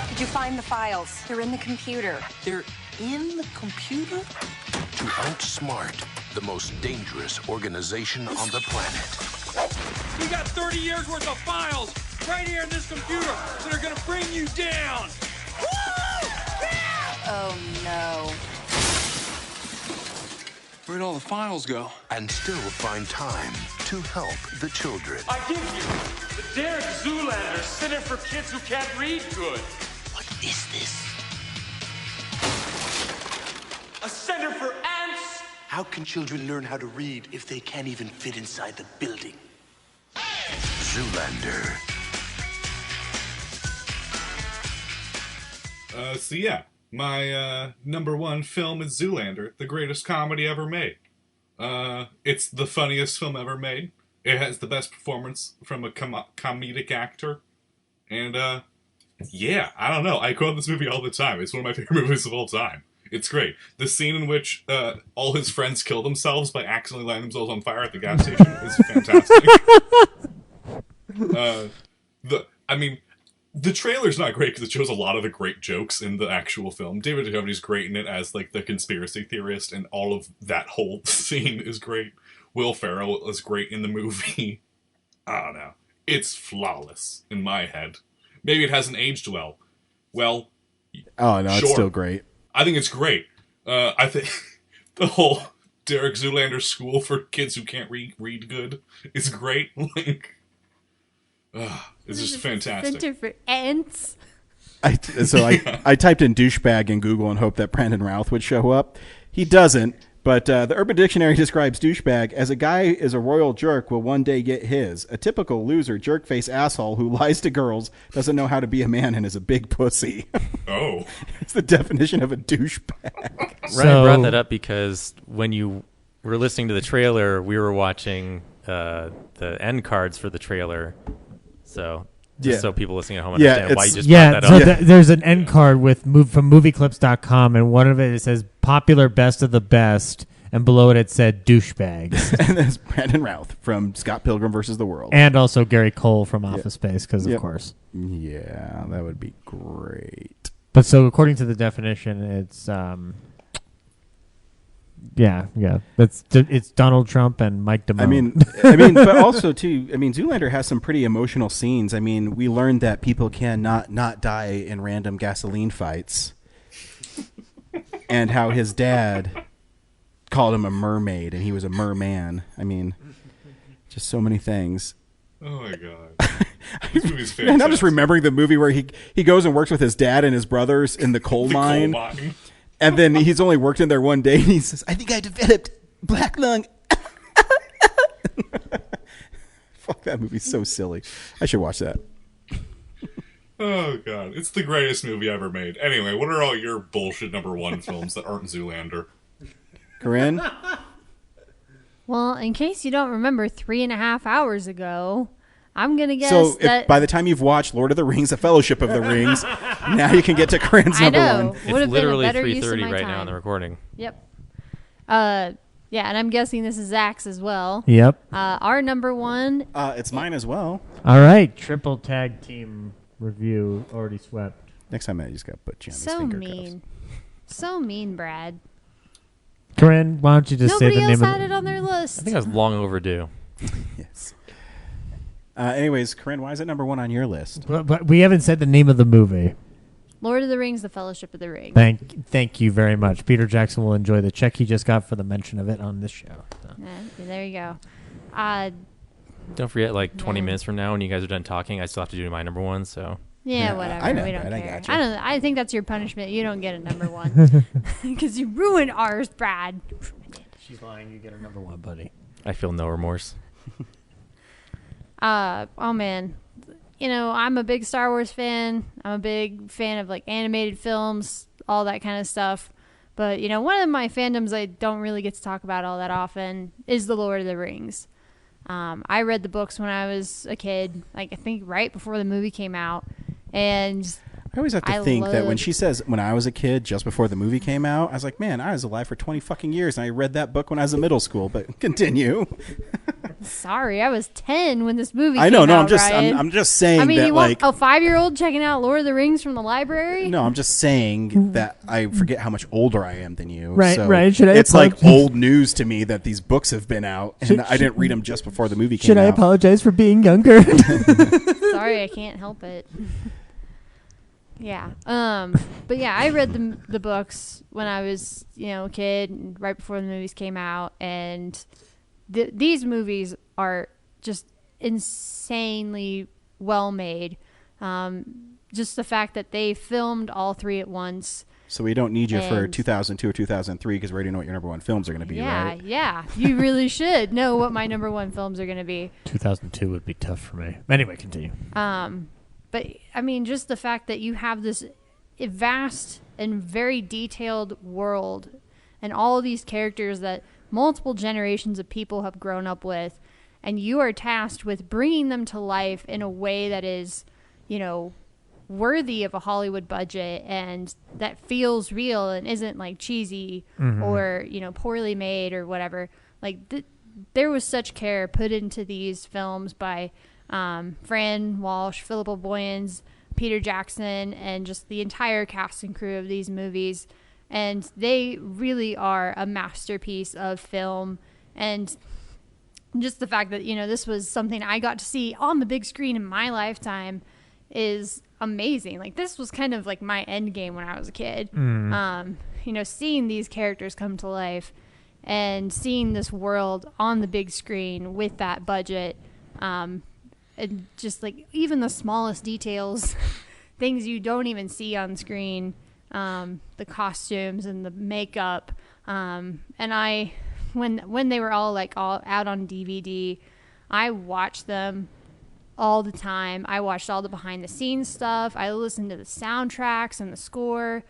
Did you find the files? They're in the computer. They're in the computer? To outsmart the most dangerous organization on the planet. We got 30 years worth of files. right here in this computer that are gonna bring you down. Oh no. Where'd all the files go? And still find time to help the children. I give you the Derek Zoolander Center for Kids Who Can't Read Good. What is this? A center for ants? How can children learn how to read if they can't even fit inside the building? Zoolander. So yeah, my number one film is Zoolander, the greatest comedy ever made. It's the funniest film ever made. It has the best performance from a comedic actor. And, yeah, I don't know. I quote this movie all the time. It's one of my favorite movies of all time. It's great. The scene in which all his friends kill themselves by accidentally lighting themselves on fire at the gas station is fantastic. The trailer's not great because it shows a lot of the great jokes in the actual film. David Duchovny's great in it as, like, the conspiracy theorist, and all of that whole scene is great. Will Ferrell is great in the movie. I don't know. It's flawless in my head. Maybe it hasn't aged well. Well, oh, no, sure. It's still great. I think it's great. I think the whole Derek Zoolander school for kids who can't read good is great. Like, it's just fantastic. Center for ants. I typed in douchebag in Google and hoped that Brandon Routh would show up. He doesn't, but the Urban Dictionary describes douchebag as a guy is a royal jerk will one day get his. A typical loser, jerk-face asshole who lies to girls, doesn't know how to be a man, and is a big pussy. Oh. It's the definition of a douchebag. Ryan brought that up because when you were listening to the trailer, we were watching the end cards for the trailer. So just so people listening at home understand why you just brought that up. There's an end card from movieclips.com, and one of it says popular best of the best, and below it said douchebags. And there's Brandon Routh from Scott Pilgrim vs. the World. And also Gary Cole from Office Space, because of course. Yeah, that would be great. But so according to the definition, it's it's Donald Trump and Mike DeMone. I mean, but also too. I mean, Zoolander has some pretty emotional scenes. I mean, we learned that people can not die in random gasoline fights, and how his dad called him a mermaid and he was a merman. I mean, just so many things. Oh my god, this movie's fantastic. And I'm just remembering the movie where he goes and works with his dad and his brothers in the coal mine. And then he's only worked in there one day, and he says, I think I developed black lung. Fuck, that movie's so silly. I should watch that. Oh, God. It's the greatest movie ever made. Anyway, what are all your bullshit number one films that aren't Zoolander? Corinne? Well, in case you don't remember 3.5 hours ago, I'm going to guess if by the time you've watched Lord of the Rings, The Fellowship of the Rings, now you can get to Corinne's number one. It's literally 3:30 right now in the recording. Yep. Yeah, and I'm guessing this is Zach's as well. Yep. Our number one. It's mine as well. All right. Triple tag team review already swept. Next time I just got to put you on these So finger mean. So mean, Brad. Corinne, why don't you just say the name of Nobody else had it on their list. I think I was long overdue. Yes. Anyways, Corinne, why is it number one on your list? But we haven't said the name of the movie. Lord of the Rings, The Fellowship of the Ring. Thank you very much. Peter Jackson will enjoy the check he just got for the mention of it on this show. So. There you go. Don't forget, 20 minutes from now when you guys are done talking, I still have to do my number one, so... Yeah, whatever. I know, we don't Brad, care. I gotcha. I think that's your punishment. You don't get a number one. Because you ruined ours, Brad. She's lying. You get a number one, buddy. I feel no remorse. Oh man, I'm a big Star Wars fan. I'm a big fan of animated films, all that kind of stuff. But one of my fandoms I don't really get to talk about all that often is the Lord of the Rings. I read the books when I was a kid, I think right before the movie came out, and I always have to think that when she says when I was a kid, just before the movie came out, I was like, man, I was alive for 20 fucking years, and I read that book when I was in middle school. But continue. Sorry, I was 10 when this movie. I know. Came No, out, I'm just. Ryan. I'm just saying. I mean, that, you want a 5-year-old checking out Lord of the Rings from the library? No, I'm just saying that I forget how much older I am than you. Right, so right. It's like old news to me that these books have been out, and I didn't read them just before the movie came out. Should I apologize for being younger? Sorry, I can't help it. Yeah. But yeah, I read the books when I was, a kid, and right before the movies came out, and these movies are just insanely well made. Just the fact that they filmed all three at once. So we don't need you for 2002 or 2003 because we already know what your number one films are going to be, right? Yeah. You really should know what my number one films are going to be. 2002 would be tough for me. Anyway, continue. But, I mean, just the fact that you have this vast and very detailed world and all of these characters that multiple generations of people have grown up with, and you are tasked with bringing them to life in a way that is, worthy of a Hollywood budget and that feels real and isn't, like, cheesy or, poorly made or whatever. Like, there was such care put into these films by Fran Walsh, Philippa Boyens, Peter Jackson, and just the entire cast and crew of these movies. And they really are a masterpiece of film. And just the fact that, this was something I got to see on the big screen in my lifetime is amazing. Like, this was kind of like my end game when I was a kid. Seeing these characters come to life and seeing this world on the big screen with that budget, and just like even the smallest details, things you don't even see on screen, the costumes and the makeup, and when they were all out on DVD, I watched them all the time. I watched all the behind the scenes stuff. I listened to the soundtracks and the score,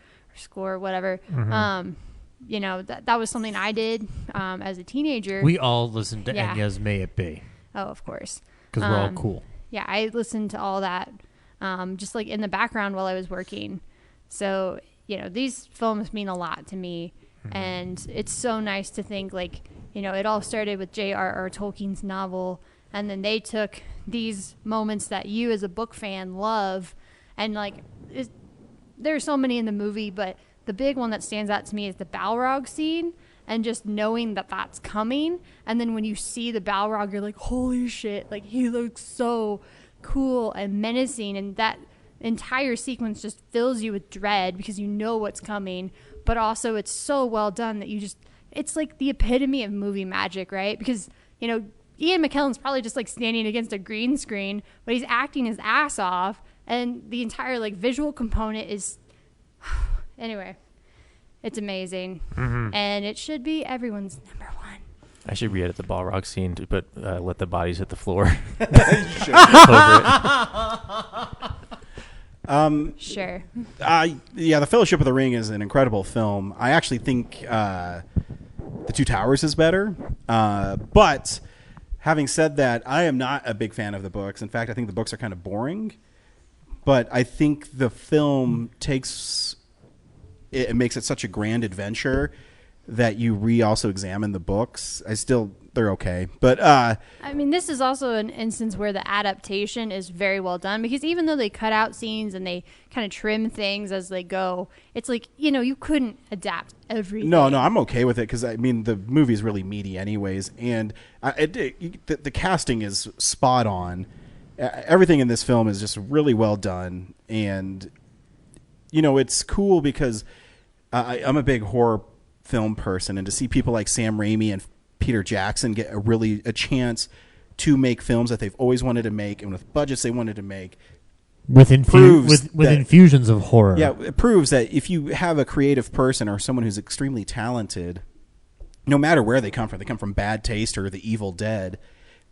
whatever. That was something I did as a teenager. We all listened to Enya's May It Be. Oh, of course. Because we're all cool. Yeah, I listened to all that just like in the background while I was working. So, these films mean a lot to me. And it's so nice to think it all started with J.R.R. Tolkien's novel, and then they took these moments that you as a book fan love, and there's so many in the movie, but the big one that stands out to me is the Balrog scene, and just knowing that that's coming, and then when you see the Balrog, you're like, holy shit, like, he looks so cool and menacing, and that entire sequence just fills you with dread because you know what's coming, but also it's so well done that it's like the epitome of movie magic, right? Because, Ian McKellen's probably just standing against a green screen, but he's acting his ass off, and the entire visual component is anyway, it's amazing. And it should be everyone's number one. I should re-edit the Balrog scene to put let the bodies hit the floor. Sure. The Fellowship of the Ring is an incredible film. I actually think The Two Towers is better, but having said that, I am not a big fan of the books. In fact, I think the books are kind of boring. But I think the film it makes it such a grand adventure that you also examine the books. They're okay. But I mean, this is also an instance where the adaptation is very well done, because even though they cut out scenes and they kind of trim things as they go, it's you couldn't adapt everything. No, I'm okay with it because, I mean, the movie's really meaty anyways. And the casting is spot on. Everything in this film is just really well done. And, it's cool because I'm a big horror film person, and to see people like Sam Raimi and Peter Jackson get a chance to make films that they've always wanted to make and with budgets they wanted to make with infusions of horror. Yeah, it proves that if you have a creative person or someone who's extremely talented, no matter where they come from Bad Taste or The Evil Dead,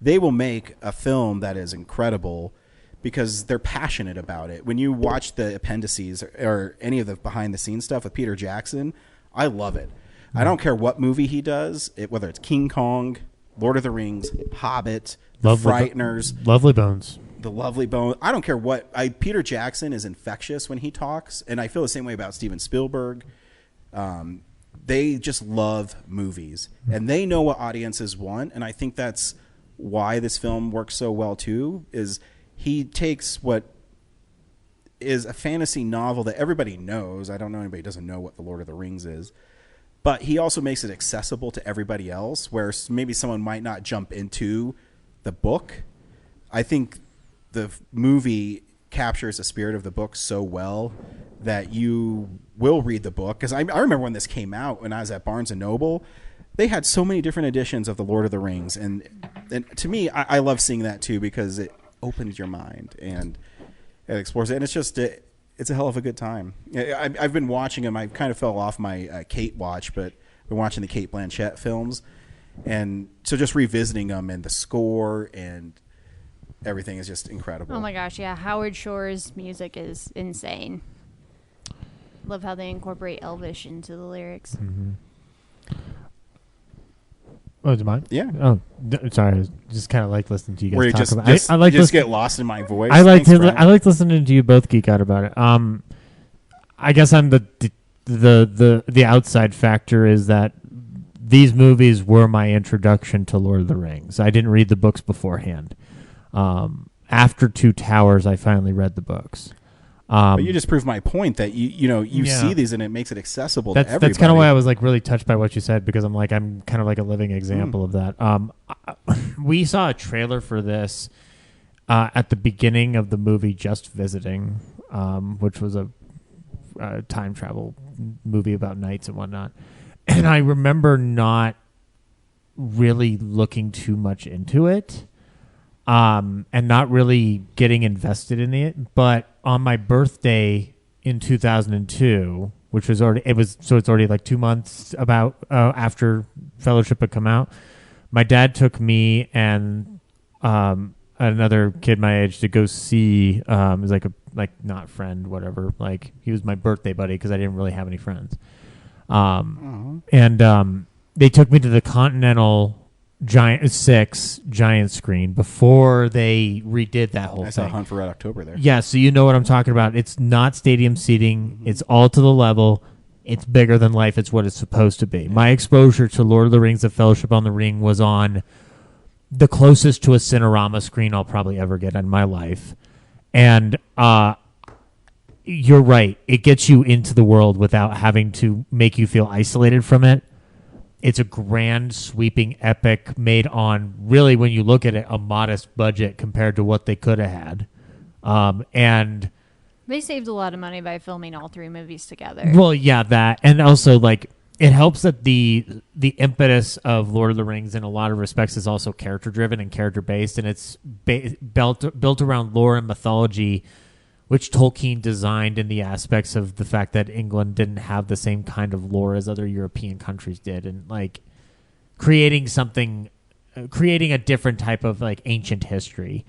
they will make a film that is incredible because they're passionate about it. When you watch the appendices or any of the behind the scenes stuff with Peter Jackson, I love it. I don't care what movie he does, whether it's King Kong, Lord of the Rings, Hobbit, The Frighteners, Lovely Bones. The Lovely Bones. I don't care what. Peter Jackson is infectious when he talks, and I feel the same way about Steven Spielberg. They just love movies, and they know what audiences want, and I think that's why this film works so well too is he takes what is a fantasy novel that everybody knows. I don't know anybody who doesn't know what The Lord of the Rings is. But he also makes it accessible to everybody else, where maybe someone might not jump into the book. I think the movie captures the spirit of the book so well that you will read the book. Because I remember when this came out, when I was at Barnes & Noble, they had so many different editions of The Lord of the Rings. And to me, I love seeing that too, because it opens your mind and it explores it. And it's just... It's a hell of a good time. I've been watching them. I kind of fell off my Kate watch, but I've been watching the Kate Blanchett films. And so just revisiting them, and the score and everything is just incredible. Oh my gosh, yeah. Howard Shore's music is insane. Love how they incorporate Elvish into the lyrics. Mm-hmm. Oh, do you mind? Yeah. Oh, sorry. I just kind of like listening to you guys Where you talk just, about just, I like just get lost in my voice. I like listening to you both geek out about it. I guess I'm the outside factor is that these movies were my introduction to Lord of the Rings. I didn't read the books beforehand. After Two Towers, I finally read the books. But you just proved my point that you see these and it makes it accessible to everybody. That's kind of why I was like really touched by what you said, because I'm kind of like a living example of that. We saw a trailer for this at the beginning of the movie Just Visiting, which was a time travel movie about knights and whatnot. And I remember not really looking too much into it. And not really getting invested in it, but on my birthday in 2002, which was it's already like 2 months after Fellowship had come out. My dad took me and another kid my age to go see. It was not friend, whatever. Like he was my birthday buddy because I didn't really have any friends. And they took me to the Continental giant screen before they redid that whole thing. I saw Hunt for Red October there. Yeah, so you know what I'm talking about. It's not stadium seating. Mm-hmm. It's all to the level. It's bigger than life. It's what it's supposed to be. Yeah. My exposure to Lord of the Rings, The Fellowship on the Ring was on the closest to a Cinerama screen I'll probably ever get in my life. And you're right. It gets you into the world without having to make you feel isolated from it. It's a grand, sweeping epic made on, really, when you look at it, a modest budget compared to what they could have had. And they saved a lot of money by filming all three movies together. Well, yeah, that. And also, like, it helps that the impetus of Lord of the Rings in a lot of respects is also character-driven and character-based, and it's built around lore and mythology, which Tolkien designed in the aspects of the fact that England didn't have the same kind of lore as other European countries did. And, like, creating a different type of, like, ancient history.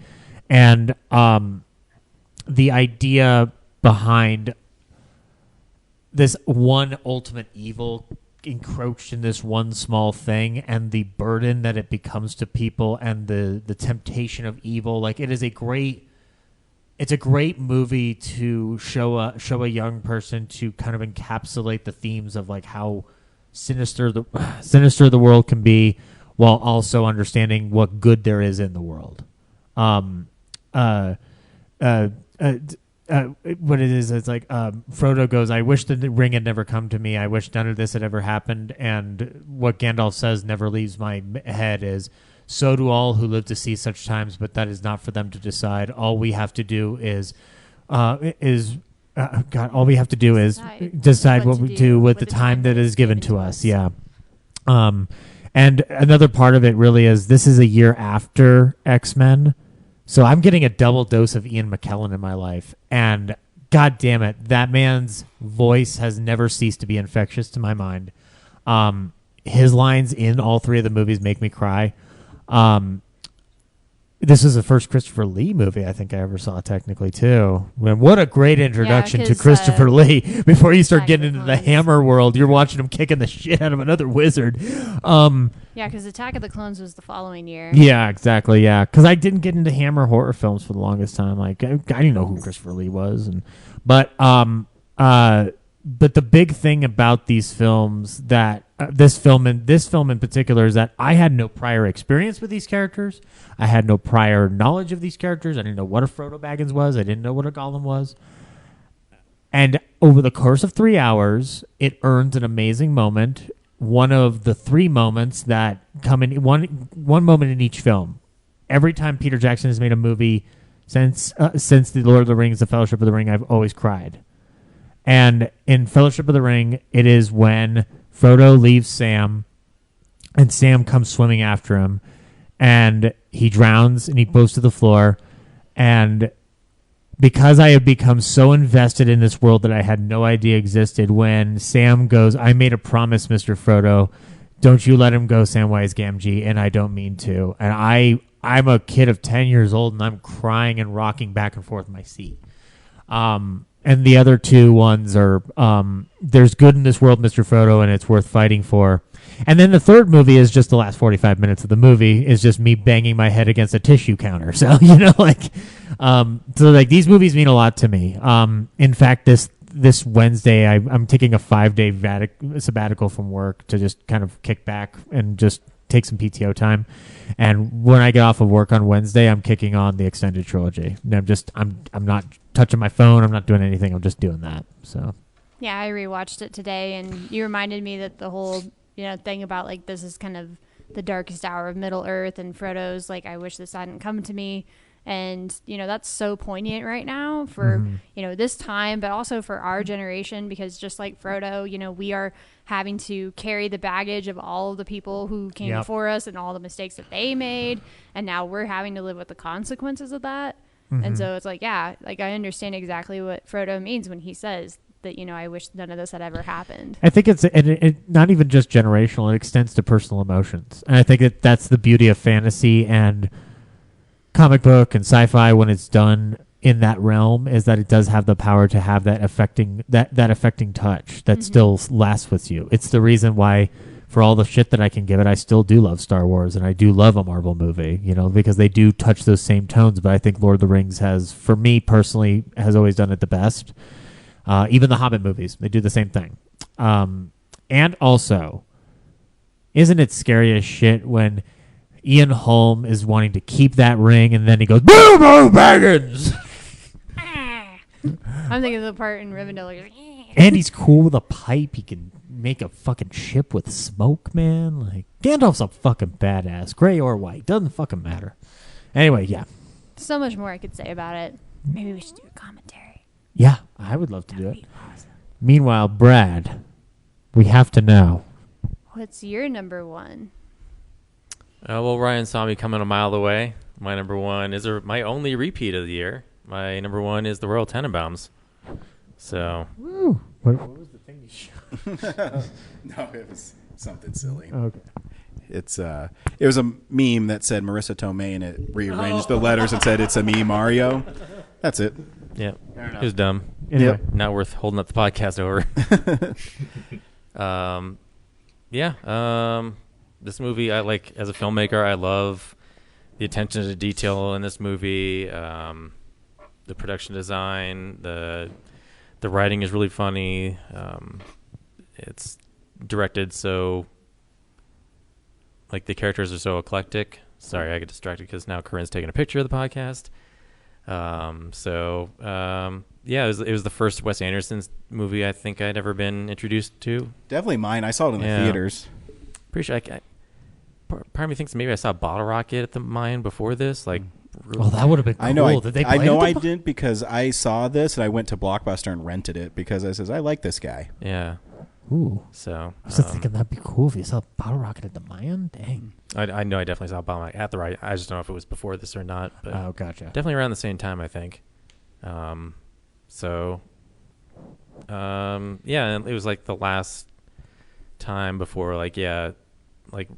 And the idea behind this one ultimate evil encroached in this one small thing, and the burden that it becomes to people, and the temptation of evil. Like, it's a great movie to show a young person, to kind of encapsulate the themes of like how sinister the world can be, while also understanding what good there is in the world. What it is, it's like Frodo goes, "I wish the ring had never come to me. I wish none of this had ever happened." And what Gandalf says never leaves my head is, "So do all who live to see such times, but that is not for them to decide. All we have to do is all we have to do is decide what we do with the time that is given to us." Yeah. And another part of it really is this is a year after X-Men. So I'm getting a double dose of Ian McKellen in my life. And God damn it, that man's voice has never ceased to be infectious to my mind. His lines in all three of the movies make me cry. This is the first Christopher Lee movie I think I ever saw, technically, too. And what a great introduction to Christopher Lee. Before you start getting into the Hammer world, you're watching him kicking the shit out of another wizard. Yeah, because Attack of the Clones was the following year. Yeah, exactly, yeah. Because I didn't get into Hammer horror films for the longest time. Like, I didn't know who Christopher Lee was. But but the big thing about these films that this film in particular is that I had no prior experience with these characters. I had no prior knowledge of these characters. I didn't know what a Frodo Baggins was. I didn't know what a Gollum was. And over the course of 3 hours, it earns an amazing moment. One of the 3 moments that come in one moment in each film. Every time Peter Jackson has made a movie since the Lord of the Rings, the Fellowship of the Ring, I've always cried. And in Fellowship of the Ring, it is when Frodo leaves Sam, and Sam comes swimming after him, and he drowns and he goes to the floor, and because I have become so invested in this world that I had no idea existed, when Sam goes, I made a promise, Mr. Frodo, don't you let him go, Samwise Gamgee, and I don't mean to. And I'm a kid of 10 years old, and I'm crying and rocking back and forth in my seat. And the other 2 ones are, there's good in this world, Mr. Frodo, and it's worth fighting for. And then the 3rd movie is just the last 45 minutes of the movie is just me banging my head against a tissue counter. So, these movies mean a lot to me. In fact, this Wednesday, I'm taking a 5-day sabbatical from work to just kind of kick back and just take some PTO time. And when I get off of work on Wednesday, I'm kicking on the extended trilogy. And I'm not touching my phone. I'm not doing anything. I'm just doing that. So yeah, I rewatched it today, and you reminded me that the whole thing about like this is kind of the darkest hour of Middle Earth, and Frodo's like, I wish this hadn't come to me. And, that's so poignant right now for, this time, but also for our generation, because just like Frodo, we are having to carry the baggage of all of the people who came before us and all the mistakes that they made. And now we're having to live with the consequences of that. Mm-hmm. And so it's like, yeah, like I understand exactly what Frodo means when he says that, I wish none of this had ever happened. I think it's not even just generational. It extends to personal emotions. And I think that's the beauty of fantasy and comic book and sci-fi when it's done in that realm, is that it does have the power to have that affecting touch that still lasts with you. It's the reason why, for all the shit that I can give it, I still do love Star Wars and I do love a Marvel movie, because they do touch those same tones. But I think Lord of the Rings has, for me personally, has always done it the best. Even the Hobbit movies, they do the same thing. And also, isn't it scary as shit when Ian Holm is wanting to keep that ring, and then he goes, "Boo, boo, Baggins!" I'm thinking of the part in Rivendell. Like, and he's cool with a pipe. He can make a fucking ship with smoke, man. Like, Gandalf's a fucking badass, gray or white, doesn't fucking matter. Anyway, yeah. So much more I could say about it. Maybe we should do a commentary. Yeah, I would love to do it. Awesome. Meanwhile, Brad, we have to know. What's your number 1? Well, Ryan saw me coming a mile away. My number 1 is my only repeat of the year. My number 1 is the Royal Tenenbaums. So, woo. What was the thing you showed? No, it was something silly. Okay. It was a meme that said Marissa Tomei, and it rearranged the letters and said it's a me, Mario. That's it. Yeah, it was dumb. Anyway. Yep. Not worth holding up the podcast over. This movie, I like as a filmmaker. I love the attention to detail in this movie. The production design, the writing is really funny. It's directed so, like, the characters are so eclectic. Sorry, I get distracted because now Corinne's taking a picture of the podcast. It was the first Wes Anderson movie I think I'd ever been introduced to. Definitely mine. I saw it in the theaters. Pretty sure part of me thinks maybe I saw Bottle Rocket at mine before this. Like, well, that would have been cool. I know I didn't, because I saw this and I went to Blockbuster and rented it because I says I like this guy. Yeah. Ooh. So I was thinking that'd be cool if you saw Bottle Rocket at the Mayan. Dang. I know I definitely saw Bottle Rocket at the right. I just don't know if it was before this or not. But oh, gotcha. Definitely around the same time, I think. And it was like the last time before, like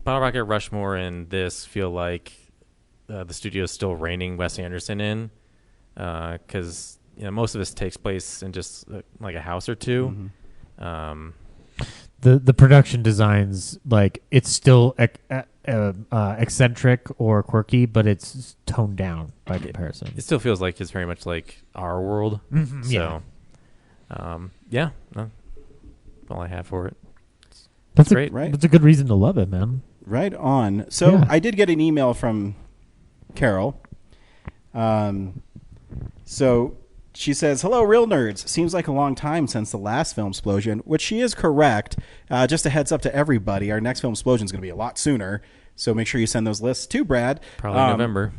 Bottle Rocket, Rushmore, and this feel like the studio is still reining Wes Anderson in, because most of this takes place in just like a house or two. Mm-hmm. The production designs, like, it's still eccentric or quirky, but it's toned down by comparison. It still feels like it's very much like our world. Mm-hmm, so, all I have for it. That's great. Right. That's a good reason to love it, man. Right on. So Yeah. I did get an email from Carol. So she says, "Hello, Real Nerds. Seems like a long time since the last Filmsplosion," which she is correct. Just a heads up to everybody, our next Filmsplosion is going to be a lot sooner. So make sure you send those lists to Brad. Probably November.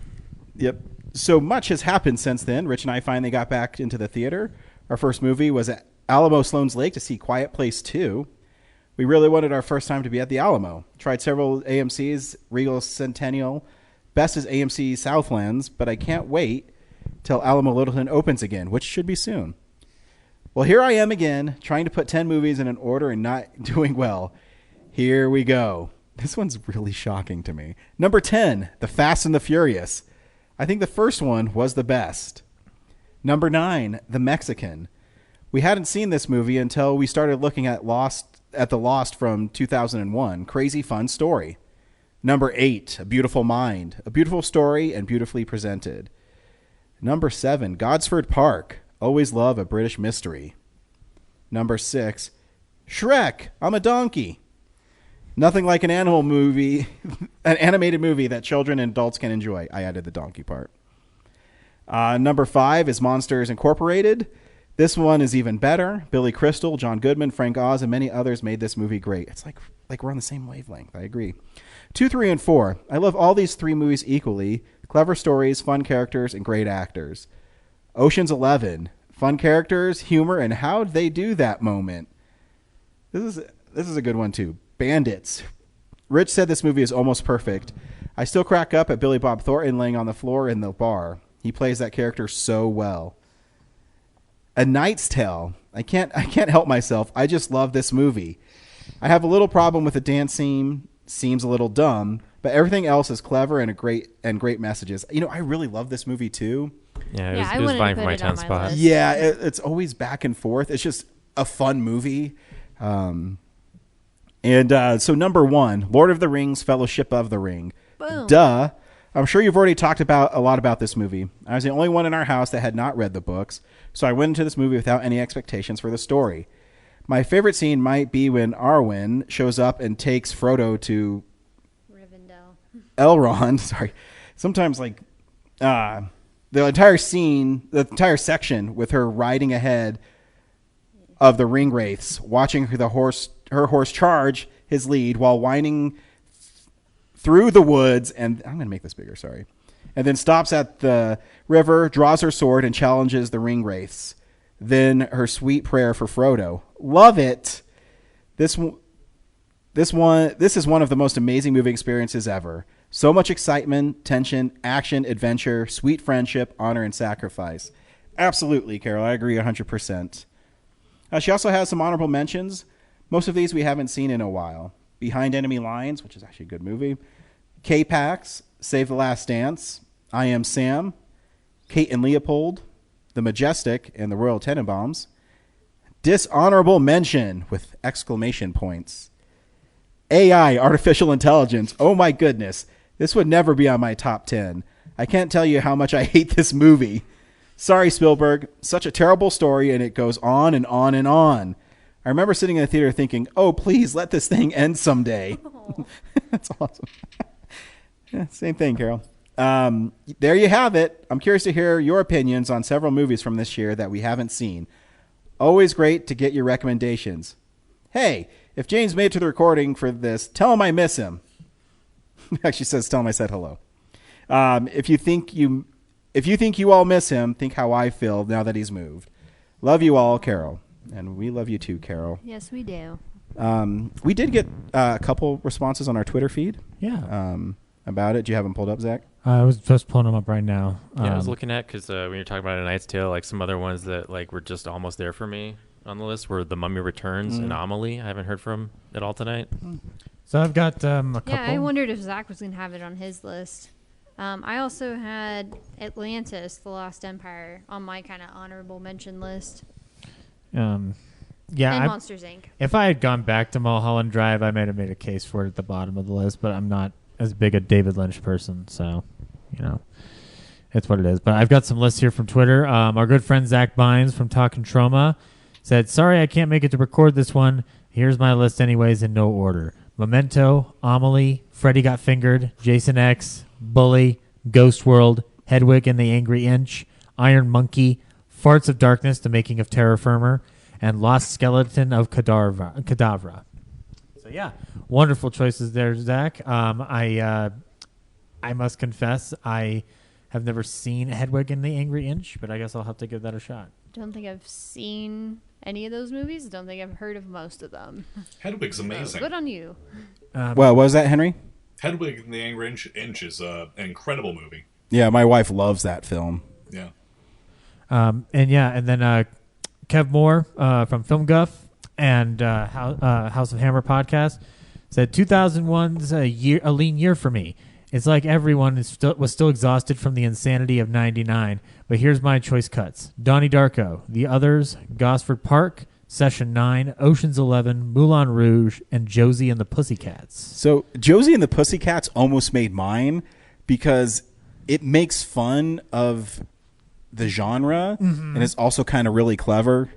Yep. So much has happened since then. Rich and I finally got back into the theater. Our first movie was at Alamo Sloan's Lake to see Quiet Place 2. We really wanted our first time to be at the Alamo. Tried several AMCs, Regal Centennial. Best is AMC Southlands, but I can't wait till Alamo Littleton opens again, which should be soon. Well, here I am again, trying to put 10 movies in an order and not doing well. Here we go. This one's really shocking to me. Number 10, The Fast and the Furious. I think the first one was the best. Number 9, The Mexican. We hadn't seen this movie until we started looking at The Lost from 2001. Crazy fun story. Number 8, A Beautiful Mind. A beautiful story and beautifully presented. Number 7, Godsford Park. Always love a British mystery. Number 6, Shrek. I'm a donkey. Nothing like an animal movie, an animated movie that children and adults can enjoy. I added the donkey part. Number 5 is Monsters Incorporated. This one is even better. Billy Crystal, John Goodman, Frank Oz, and many others made this movie great. It's like we're on the same wavelength. I agree. 2, 3, and 4. I love all these 3 movies equally. Clever stories, fun characters, and great actors. Ocean's 11. Fun characters, humor, and how'd they do that moment. This is a good one, too. Bandits. Rich said this movie is almost perfect. I still crack up at Billy Bob Thornton laying on the floor in the bar. He plays that character so well. A Knight's Tale. I can't help myself. I just love this movie. I have a little problem with the dance scene. Seems a little dumb, but everything else is clever and great messages. You know, I really love this movie too. Yeah, it was vying for my 10 spot. list. Yeah, it's always back and forth. It's just a fun movie. So number 1, Lord of the Rings, Fellowship of the Ring. Boom. Duh. I'm sure you've already talked a lot about this movie. I was the only one in our house that had not read the books, so I went into this movie without any expectations for the story. My favorite scene might be when Arwen shows up and takes Frodo to Rivendell. Elrond. Sorry. Sometimes the entire section with her riding ahead of the ring wraiths, watching her horse charge his lead while whining through the woods, and I'm going to make this bigger, sorry. And then stops at the river, draws her sword, and challenges the ring wraiths. Then her sweet prayer for Frodo. Love it. This is one of the most amazing movie experiences ever. So much excitement, tension, action, adventure, sweet friendship, honor, and sacrifice. Absolutely, Carol. I agree 100%. She also has some honorable mentions. Most of these we haven't seen in a while. Behind Enemy Lines, which is actually a good movie. K-Pax, Save the Last Dance, I Am Sam, Kate and Leopold, The Majestic, and the Royal Tenenbaums. Dishonorable mention with exclamation points. AI, Artificial Intelligence. Oh my goodness. This would never be on my top 10. I can't tell you how much I hate this movie. Sorry, Spielberg. Such a terrible story, and it goes on and on and on. I remember sitting in the theater thinking, oh, please let this thing end someday. That's awesome. Yeah, same thing, Carol. There you have it. I'm curious to hear your opinions on several movies from this year that we haven't seen. Always great to get your recommendations. Hey, if James made it to the recording for this, tell him I miss him. Actually says, tell him I said hello. If you think you all miss him, think how I feel now that he's moved. Love you all, Carol. And we love you too, Carol. Yes, we do. We did get a couple responses on our Twitter feed. Yeah. About it. Do you have them pulled up, Zach? I was just pulling them up right now. Yeah, I was looking at, because when you're talking about A Knight's Tale, like some other ones that were just almost there for me on the list were The Mummy Returns, Anomaly. I haven't heard from at all tonight. So I've got a couple. Yeah, I wondered if Zach was going to have it on his list. I also had Atlantis, The Lost Empire, on my kind of honorable mention list. Yeah, and Monsters, Inc. If I had gone back to Mulholland Drive, I might have made a case for it at the bottom of the list, but I'm not as big a David Lynch person, so, it's what it is. But I've got some lists here from Twitter. Our good friend Zach Bynes from Talkin' Trauma said, sorry I can't make it to record this one. Here's my list anyways in no order. Memento, Amelie, Freddy Got Fingered, Jason X, Bully, Ghost World, Hedwig and the Angry Inch, Iron Monkey, Farts of Darkness, The Making of Terror Firmer, and Lost Skeleton of Cadavra. So yeah, wonderful choices there, Zach. I must confess, I have never seen Hedwig and the Angry Inch, but I guess I'll have to give that a shot. Don't think I've seen any of those movies. Don't think I've heard of most of them. Hedwig's amazing. So good on you. Well, what was that, Henry? Hedwig and the Angry Inch is an incredible movie. Yeah, my wife loves that film. Yeah. And then Kev Moore from Film Guff and House of Hammer podcast said 2001's a lean year for me. It's like everyone was still exhausted from the insanity of 99, but here's my choice cuts. Donnie Darko, The Others, Gosford Park, Session 9, Ocean's 11, Moulin Rouge, and Josie and the Pussycats. So Josie and the Pussycats almost made mine because it makes fun of the genre, and it's also kind of really clever.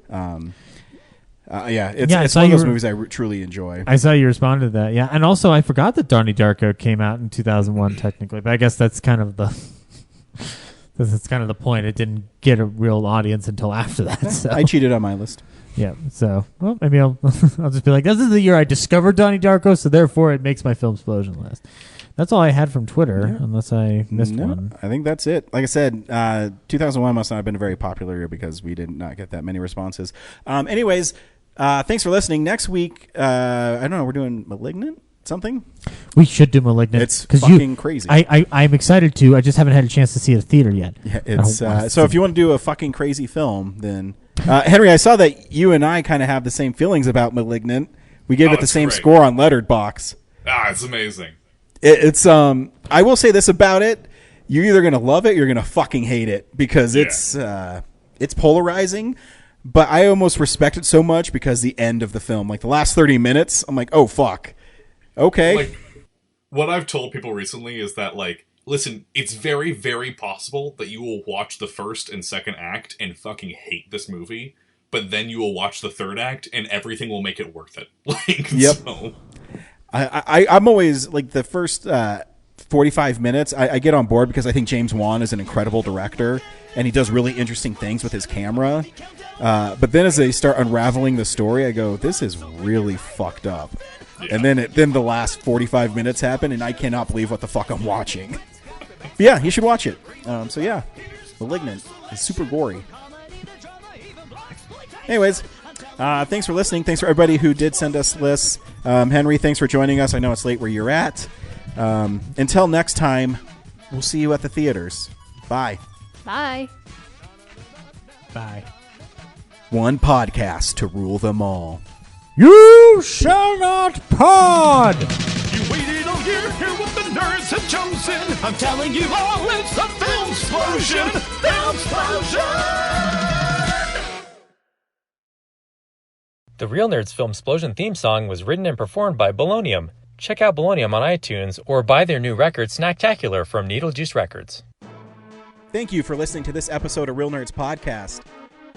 It's one of those movies I truly enjoy. I saw you respond to that, yeah. And also, I forgot that Donnie Darko came out in 2001, technically, but I guess that's kind of the point. It didn't get a real audience until after that. So. I cheated on my list. Yeah, so well, maybe I'll just be like, this is the year I discovered Donnie Darko, so therefore it makes my Filmsplosion list. That's all I had from Twitter, unless I missed one. I think that's it. Like I said, 2001 must not have been a very popular year because we did not get that many responses. Anyways, thanks for listening. Next week, I don't know, we're doing Malignant? Something? We should do Malignant. It's fucking crazy. I'm excited to. I just haven't had a chance to see it at the theater yet. Yeah, it's so if you want to do a fucking crazy film, then Henry, I saw that you and I kind of have the same feelings about Malignant. We gave it the same score on Letterboxd. It's amazing. It's I will say this about it: you're either gonna love it, or you're gonna fucking hate it because it's polarizing. But I almost respect it so much because the end of the film, like the last 30 minutes, I'm like, oh fuck, okay. Like, what I've told people recently is that, like, listen, it's very, very possible that you will watch the first and second act and fucking hate this movie, but then you will watch the third act and everything will make it worth it. Like, yep. So. I'm always like the first 45 minutes. I get on board because I think James Wan is an incredible director and he does really interesting things with his camera. But then as they start unraveling the story, I go, "This is really fucked up." Yeah. And then the last 45 minutes happen, and I cannot believe what the fuck I'm watching. But yeah, you should watch it. So yeah, Malignant is super gory. Anyways. Thanks for listening. Thanks for everybody who did send us lists. Henry, thanks for joining us. I know it's late where you're at. Until next time, we'll see you at the theaters. Bye. Bye. Bye. One podcast to rule them all. You shall not pod! You waited all year, hear what the nerds have chosen. I'm telling you all, it's a Filmsplosion! Filmsplosion! The Real Nerds Filmsplosion theme song was written and performed by Bolognium. Check out Bolognium on iTunes or buy their new record Snacktacular from Needle Juice Records. Thank you for listening to this episode of Real Nerds Podcast.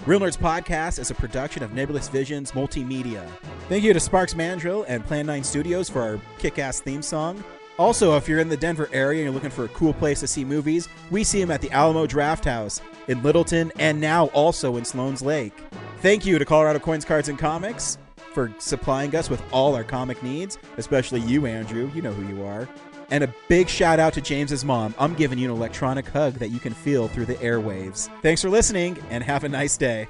Real Nerds Podcast is a production of Nebulous Visions Multimedia. Thank you to Sparks Mandrill and Plan 9 Studios for our kick-ass theme song. Also, if you're in the Denver area and you're looking for a cool place to see movies, we see them at the Alamo Draft House in Littleton and now also in Sloan's Lake. Thank you to Colorado Coins, Cards, and Comics for supplying us with all our comic needs, especially you, Andrew. You know who you are. And a big shout out to James's mom. I'm giving you an electronic hug that you can feel through the airwaves. Thanks for listening, and have a nice day.